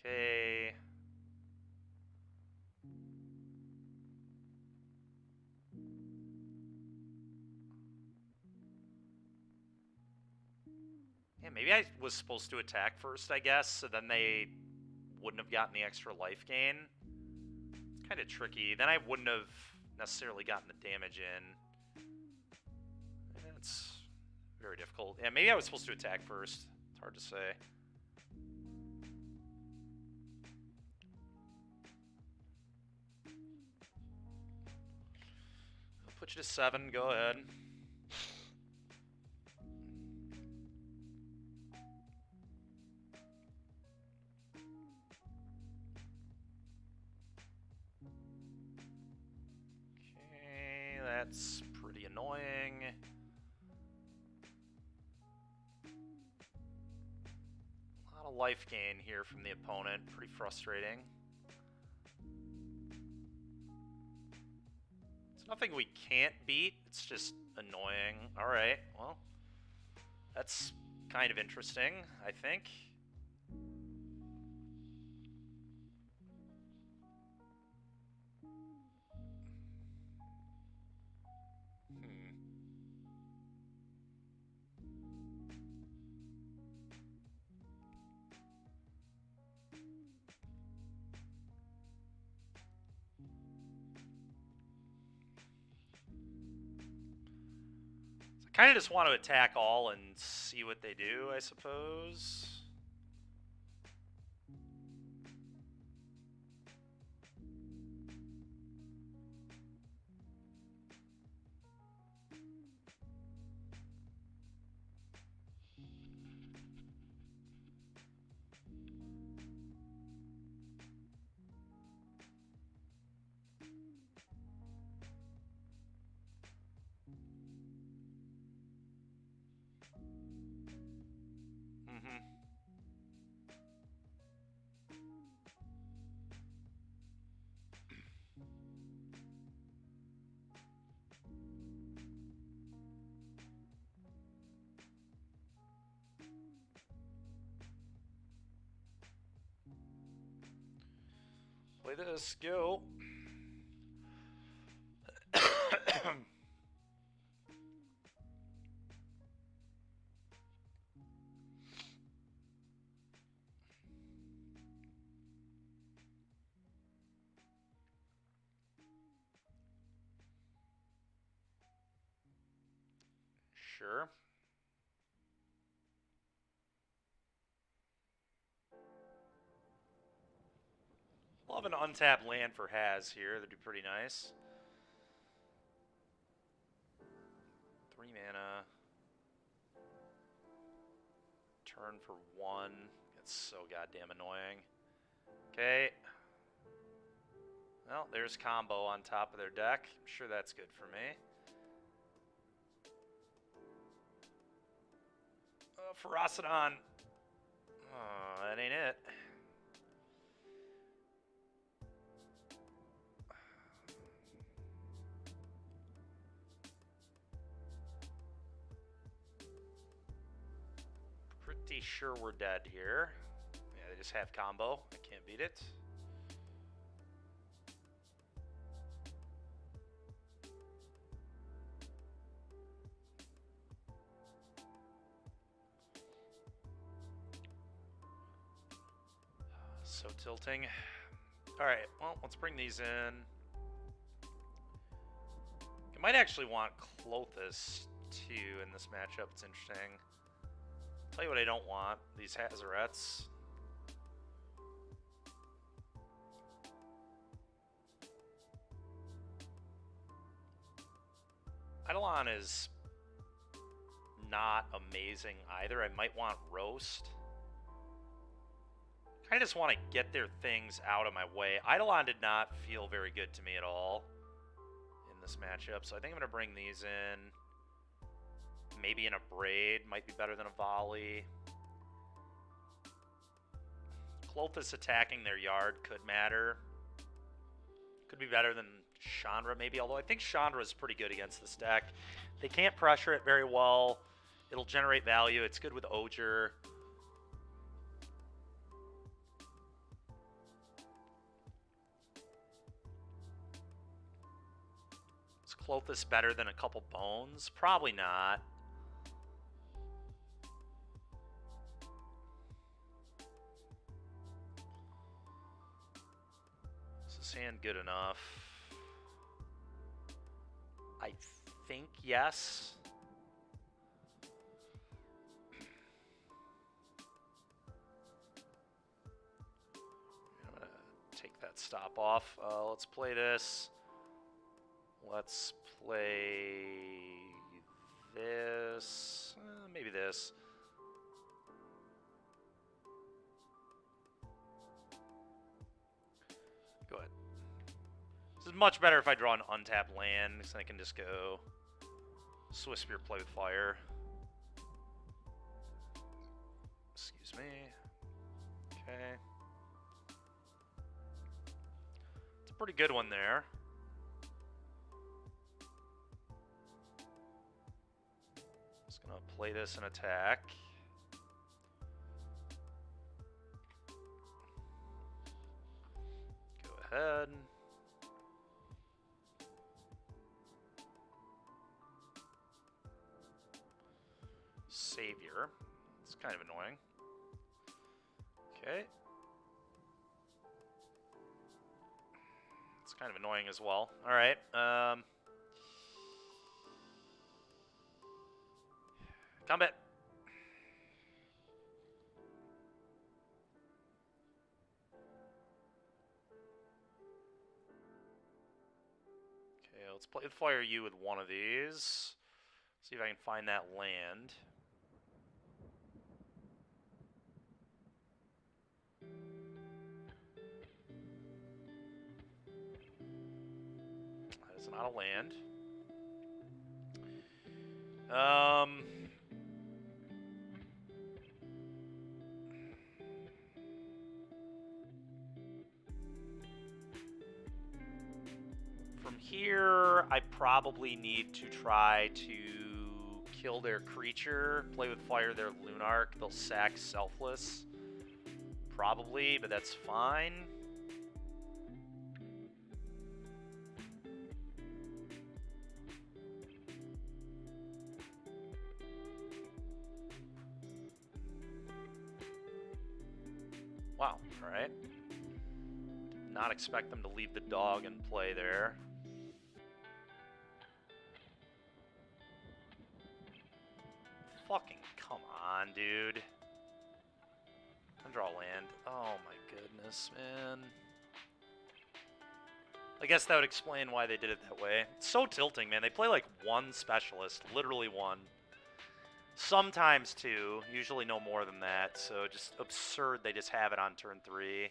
Okay. Yeah, maybe I was supposed to attack first, I guess, so then they wouldn't have gotten the extra life gain. It's kind of tricky. Then I wouldn't have necessarily gotten the damage in. It's very difficult. Yeah, maybe I was supposed to attack first. It's hard to say. I'll put you to 7. Go ahead. That's pretty annoying. A lot A lot of life gain here from the opponent. Pretty frustrating. It's nothing we can't beat. It's just annoying. Alright, well. That's kind of interesting, I think. Kind of just want to attack all and see what they do, I suppose. Play this, go. Sure. We'll have an untapped land for Has here. That'd be pretty nice. 3 mana. Turn for 1. It's so goddamn annoying. Okay. Well, there's combo on top of their deck. I'm sure that's good for me. Ferocidon. Oh, that ain't it. Pretty sure we're dead here. Yeah, they just have combo. I can't beat it. So tilting. Alright, well, let's bring these in. I might actually want Clothis, too, in this matchup. It's interesting. Tell you what I don't want. These Hazarets. Eidolon is not amazing either. I might want Roast. I just want to get their things out of my way. Eidolon did not feel very good to me at all in this matchup, so I think I'm going to bring these in. Maybe in a Braid. Might be better than a Volley. Clothis attacking their yard could matter. Could be better than Chandra, maybe, although I think Chandra is pretty good against this deck. They can't pressure it very well. It'll generate value. It's good with Ojer. Is Clothis better than a couple Bones? Probably not. Is this hand good enough? I think yes. I'm gonna take that stop off. Let's play this. Let's play this. Maybe this. Go ahead. This is much better if I draw an untapped land, because I can just go Swiss Spear, play with fire. Excuse me. Okay. It's a pretty good one there. Just gonna play this and attack. Go ahead. Savior. It's kind of annoying. Okay. It's kind of annoying as well. Alright. Combat. Okay, let's play fire you with one of these. See if I can find that land. That is not a land. From here, I probably need to try to kill their creature, play with fire their Lunarch. They'll sack Selfless. Probably, but that's fine. Wow, alright. Did not expect them to leave the dog in play there. Fucking come on, dude. Draw land. Oh my goodness, man. I guess that would explain why they did it that way. It's so tilting, man. They play like one specialist, literally one. Sometimes two, usually no more than that. So just absurd they just have it on turn 3.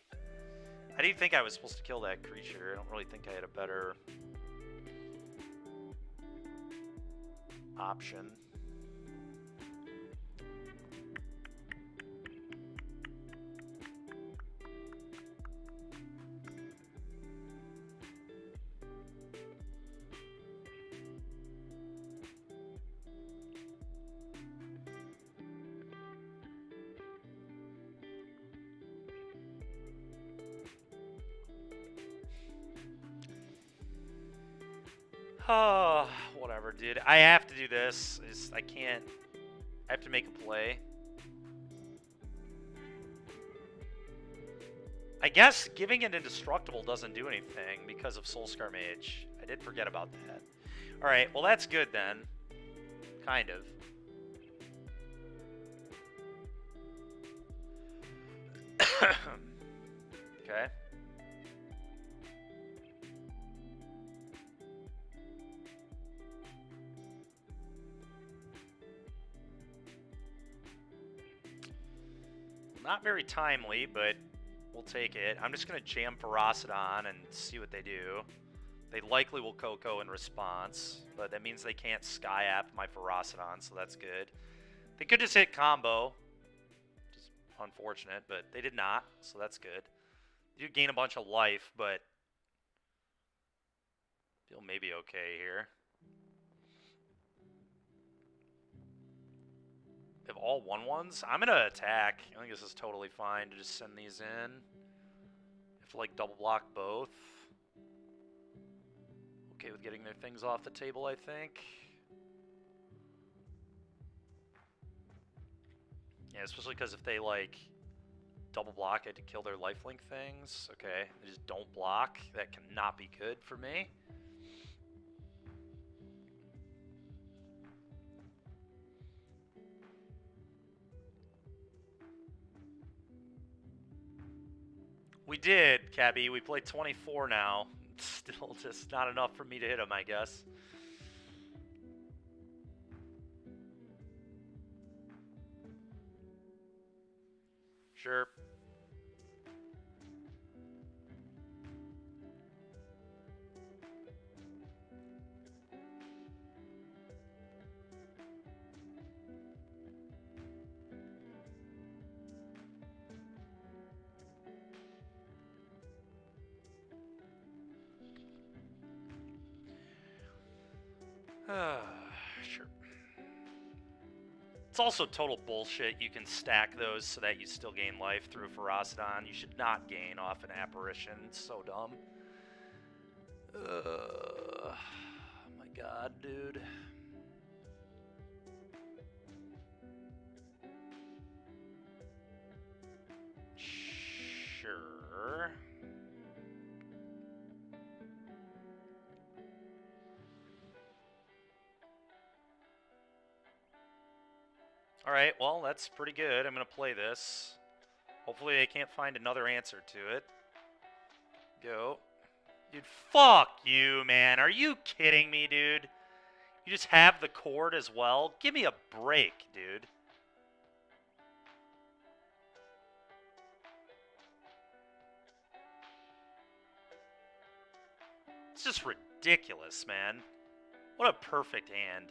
I didn't think I was supposed to kill that creature. I don't really think I had a better option. Oh, whatever, dude. I have to do this. I can't. I have to make a play. I guess giving it indestructible doesn't do anything because of Soulscar Mage. I did forget about that. Alright, well that's good then. Kind of. Okay. Not very timely, but we'll take it. I'm just going to jam Ferocidon and see what they do. They likely will Coco in response, but that means they can't Sky-App my Ferocidon, so that's good. They could just hit combo, which is unfortunate, but they did not, so that's good. They do gain a bunch of life, but feel maybe okay here. They have all 1/1s. I'm going to attack. I think this is totally fine to just send these in. If like double block both. Okay with getting their things off the table, I think. Yeah, especially because if they like double block, I had to kill their lifelink things. Okay, they just don't block. That cannot be good for me. We did, Cabby. We played 24 now. Still just not enough for me to hit him, I guess. Sure. Sure. It's also total bullshit. You can stack those so that you still gain life through Ferocidon. You should not gain off an apparition. It's so dumb. My god, dude. Sure. Alright, well, that's pretty good. I'm going to play this. Hopefully I can't find another answer to it. Go. Dude, fuck you, man. Are you kidding me, dude? You just have the cord as well? Give me a break, dude. It's just ridiculous, man. What a perfect hand.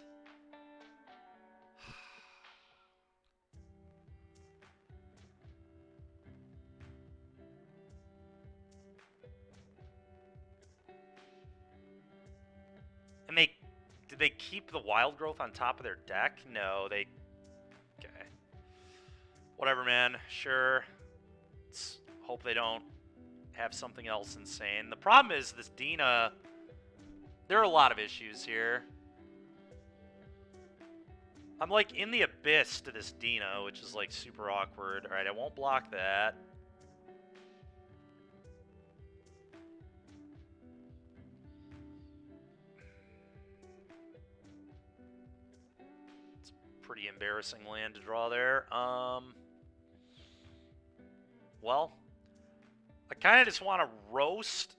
And did they keep the wild growth on top of their deck? No, they... Okay. Whatever, man. Sure. Let's hope they don't have something else insane. The problem is this Dina... There are a lot of issues here. I'm like in the abyss to this Dina, which is like super awkward. Alright, I won't block that. It's a pretty embarrassing land to draw there. Well, I kind of just want to roast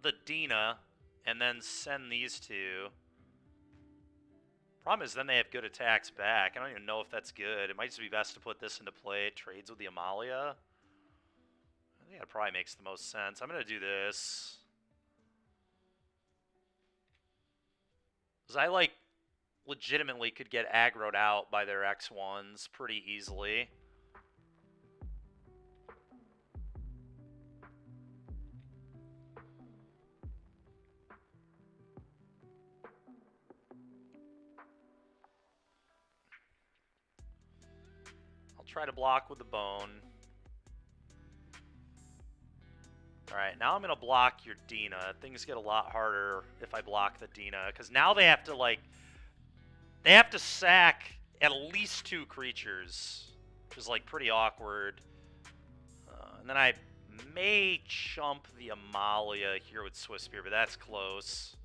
the Dina and then send these two. Problem is then they have good attacks back. I don't even know if that's good. It might just be best to put this into play. It trades with the Amalia. I think that probably makes the most sense. I'm going to do this. Because I, like, legitimately could get aggroed out by their X1s pretty easily. Try to block with the bone. Alright, now I'm going to block your Dina. Things get a lot harder if I block the Dina. Because now they have to, like... They have to sack at least 2 creatures. Which is, like, pretty awkward. And then I may chump the Amalia here with Swift Spear, but that's close.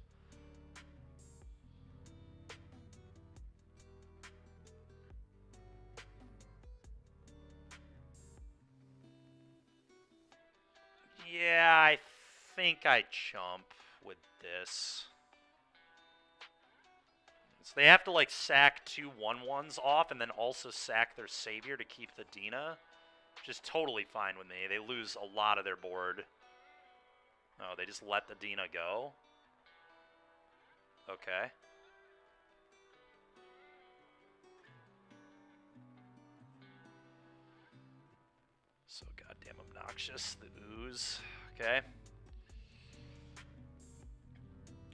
Yeah, I think I chump with this. So they have to, like, sack 2 1/1s off and then also sack their Savior to keep the Dina. Which is totally fine with me. They lose a lot of their board. Oh, they just let the Dina go? Okay. So goddamn obnoxious, the ooze. Okay.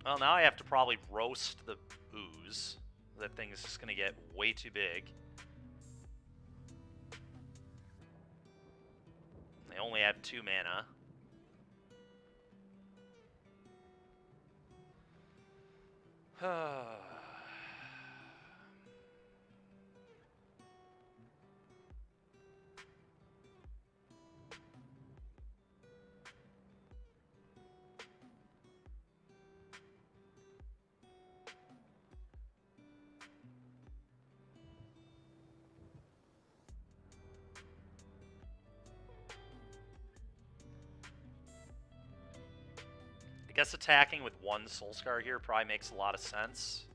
Well, now I have to probably roast the ooze. That thing is just going to get way too big. They only have 2 mana. I guess attacking with 1 Soulscar here probably makes a lot of sense.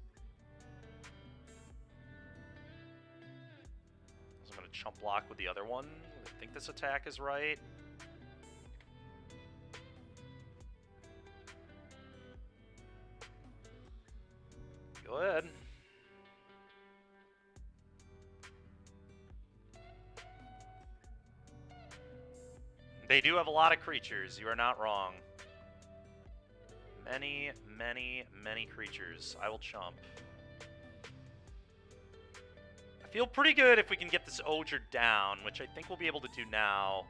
So I'm going to chump block with the other one. I think this attack is right. Go ahead. They do have a lot of creatures. You are not wrong. Many, many, many creatures. I will chump. I feel pretty good if we can get this Ojer down, which I think we'll be able to do now.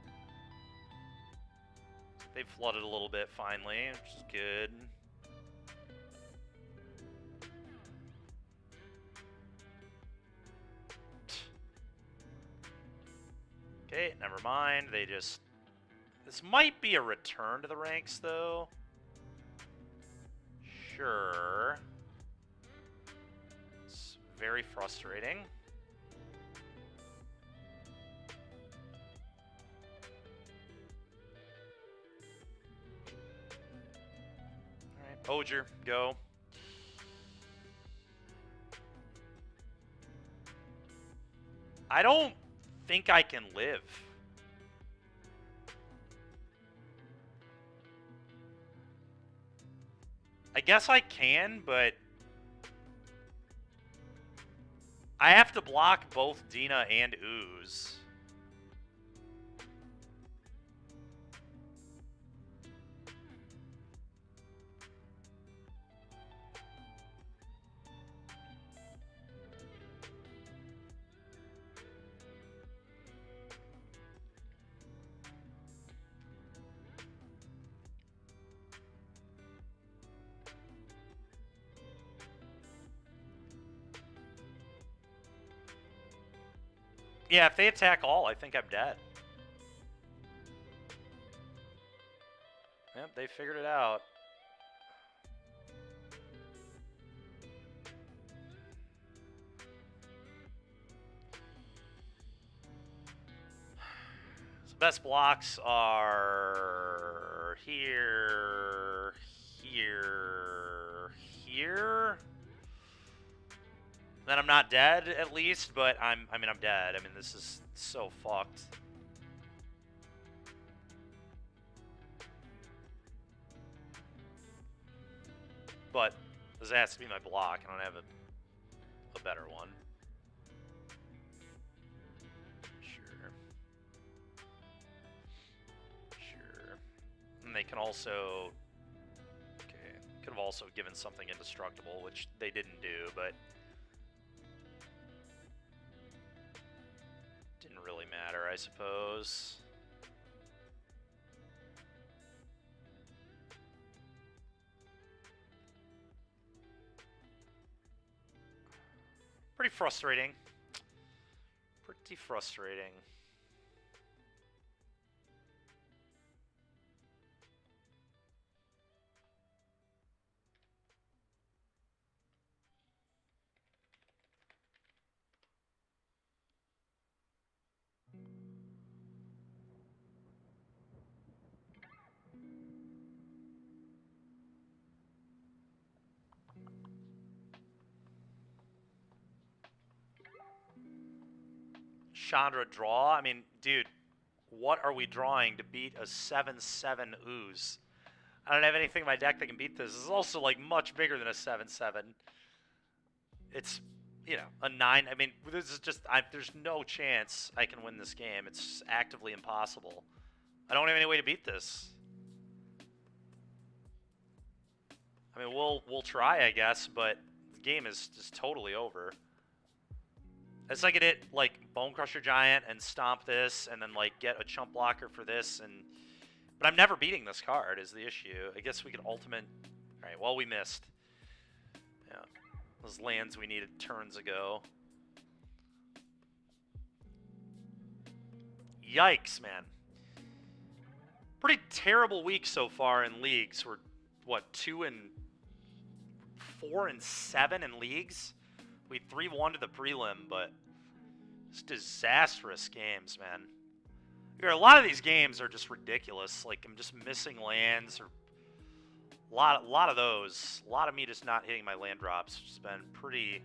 They've flooded a little bit finally, which is good. Okay, never mind. They just... This might be a return to the ranks, though. Sure. It's very frustrating. Alright, Ojer, go. I don't think I can live. I guess I can, but I have to block both Dina and Ooze. Yeah, if they attack all, I think I'm dead. Yep, they figured it out. So best blocks are here, here, here. Then I'm not dead, at least, but I mean, I'm dead. I mean, this is so fucked. But this has to be my block. I don't have a better one. Sure. Sure. And they can also... Okay. Could have also given something indestructible, which they didn't do, but... Didn't really matter, I suppose. Pretty frustrating. Pretty frustrating. Chandra draw? I mean, dude, what are we drawing to beat a 7/7 Ooze? I don't have anything in my deck that can beat this. This is also, like, much bigger than a 7/7. It's, you know, a 9. I mean, this is just... there's no chance I can win this game. It's actively impossible. I don't have any way to beat this. I mean, we'll try, I guess, but the game is just totally over. It's like I did, like, Bone Crusher Giant and stomp this, and then, like, get a chump blocker for this, and... But I'm never beating this card, is the issue. I guess we could ultimate... Alright, well, we missed. Yeah. Those lands we needed turns ago. Yikes, man. Pretty terrible week so far in leagues. We're, what, 4 and 7 in leagues? We 3-1 to the prelim, but it's disastrous games, man. A lot of these games are just ridiculous. Like, I'm just missing lands, or a lot of those. A lot of me just not hitting my land drops. It's been pretty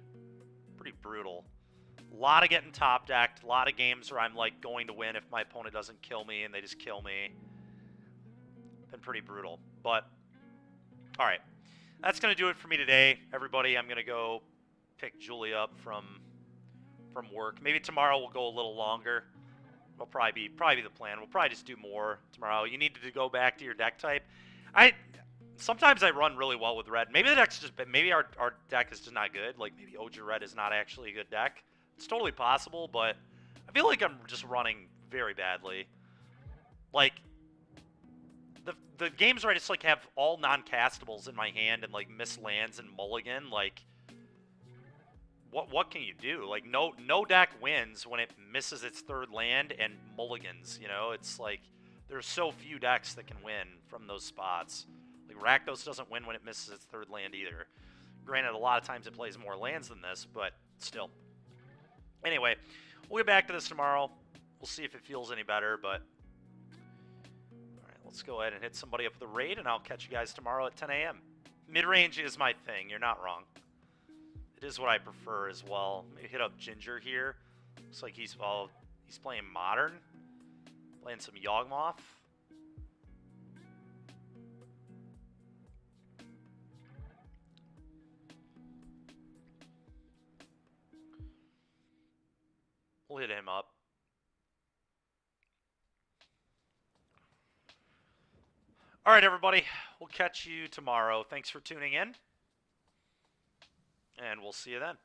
brutal. A lot of getting top decked. A lot of games where I'm like going to win if my opponent doesn't kill me, and they just kill me. Been pretty brutal. But all right, that's gonna do it for me today, everybody. I'm gonna go pick Julie up from work. Maybe tomorrow we'll go a little longer. It'll probably be the plan. We'll probably just do more tomorrow. You need to go back to your deck type. Sometimes I run really well with red. Maybe the deck's just, maybe our deck is just not good. Like, maybe Ojer Red is not actually a good deck. It's totally possible, but I feel like I'm just running very badly. Like, the games where I just, like, have all non-castables in my hand and, like, miss lands and mulligan, like, what can you do? Like, no deck wins when it misses its third land and mulligans, you know? It's like, there's so few decks that can win from those spots. Like, Rakdos doesn't win when it misses its third land either. Granted, a lot of times it plays more lands than this, but still. Anyway, we'll get back to this tomorrow. We'll see if it feels any better, but... Alright, let's go ahead and hit somebody up with a raid, and I'll catch you guys tomorrow at 10 a.m. Mid-range is my thing. You're not wrong. It is what I prefer as well. Maybe hit up Ginger here. Looks like he's playing Modern. Playing some Yawgmoth. We'll hit him up. All right, everybody. We'll catch you tomorrow. Thanks for tuning in. And we'll see you then.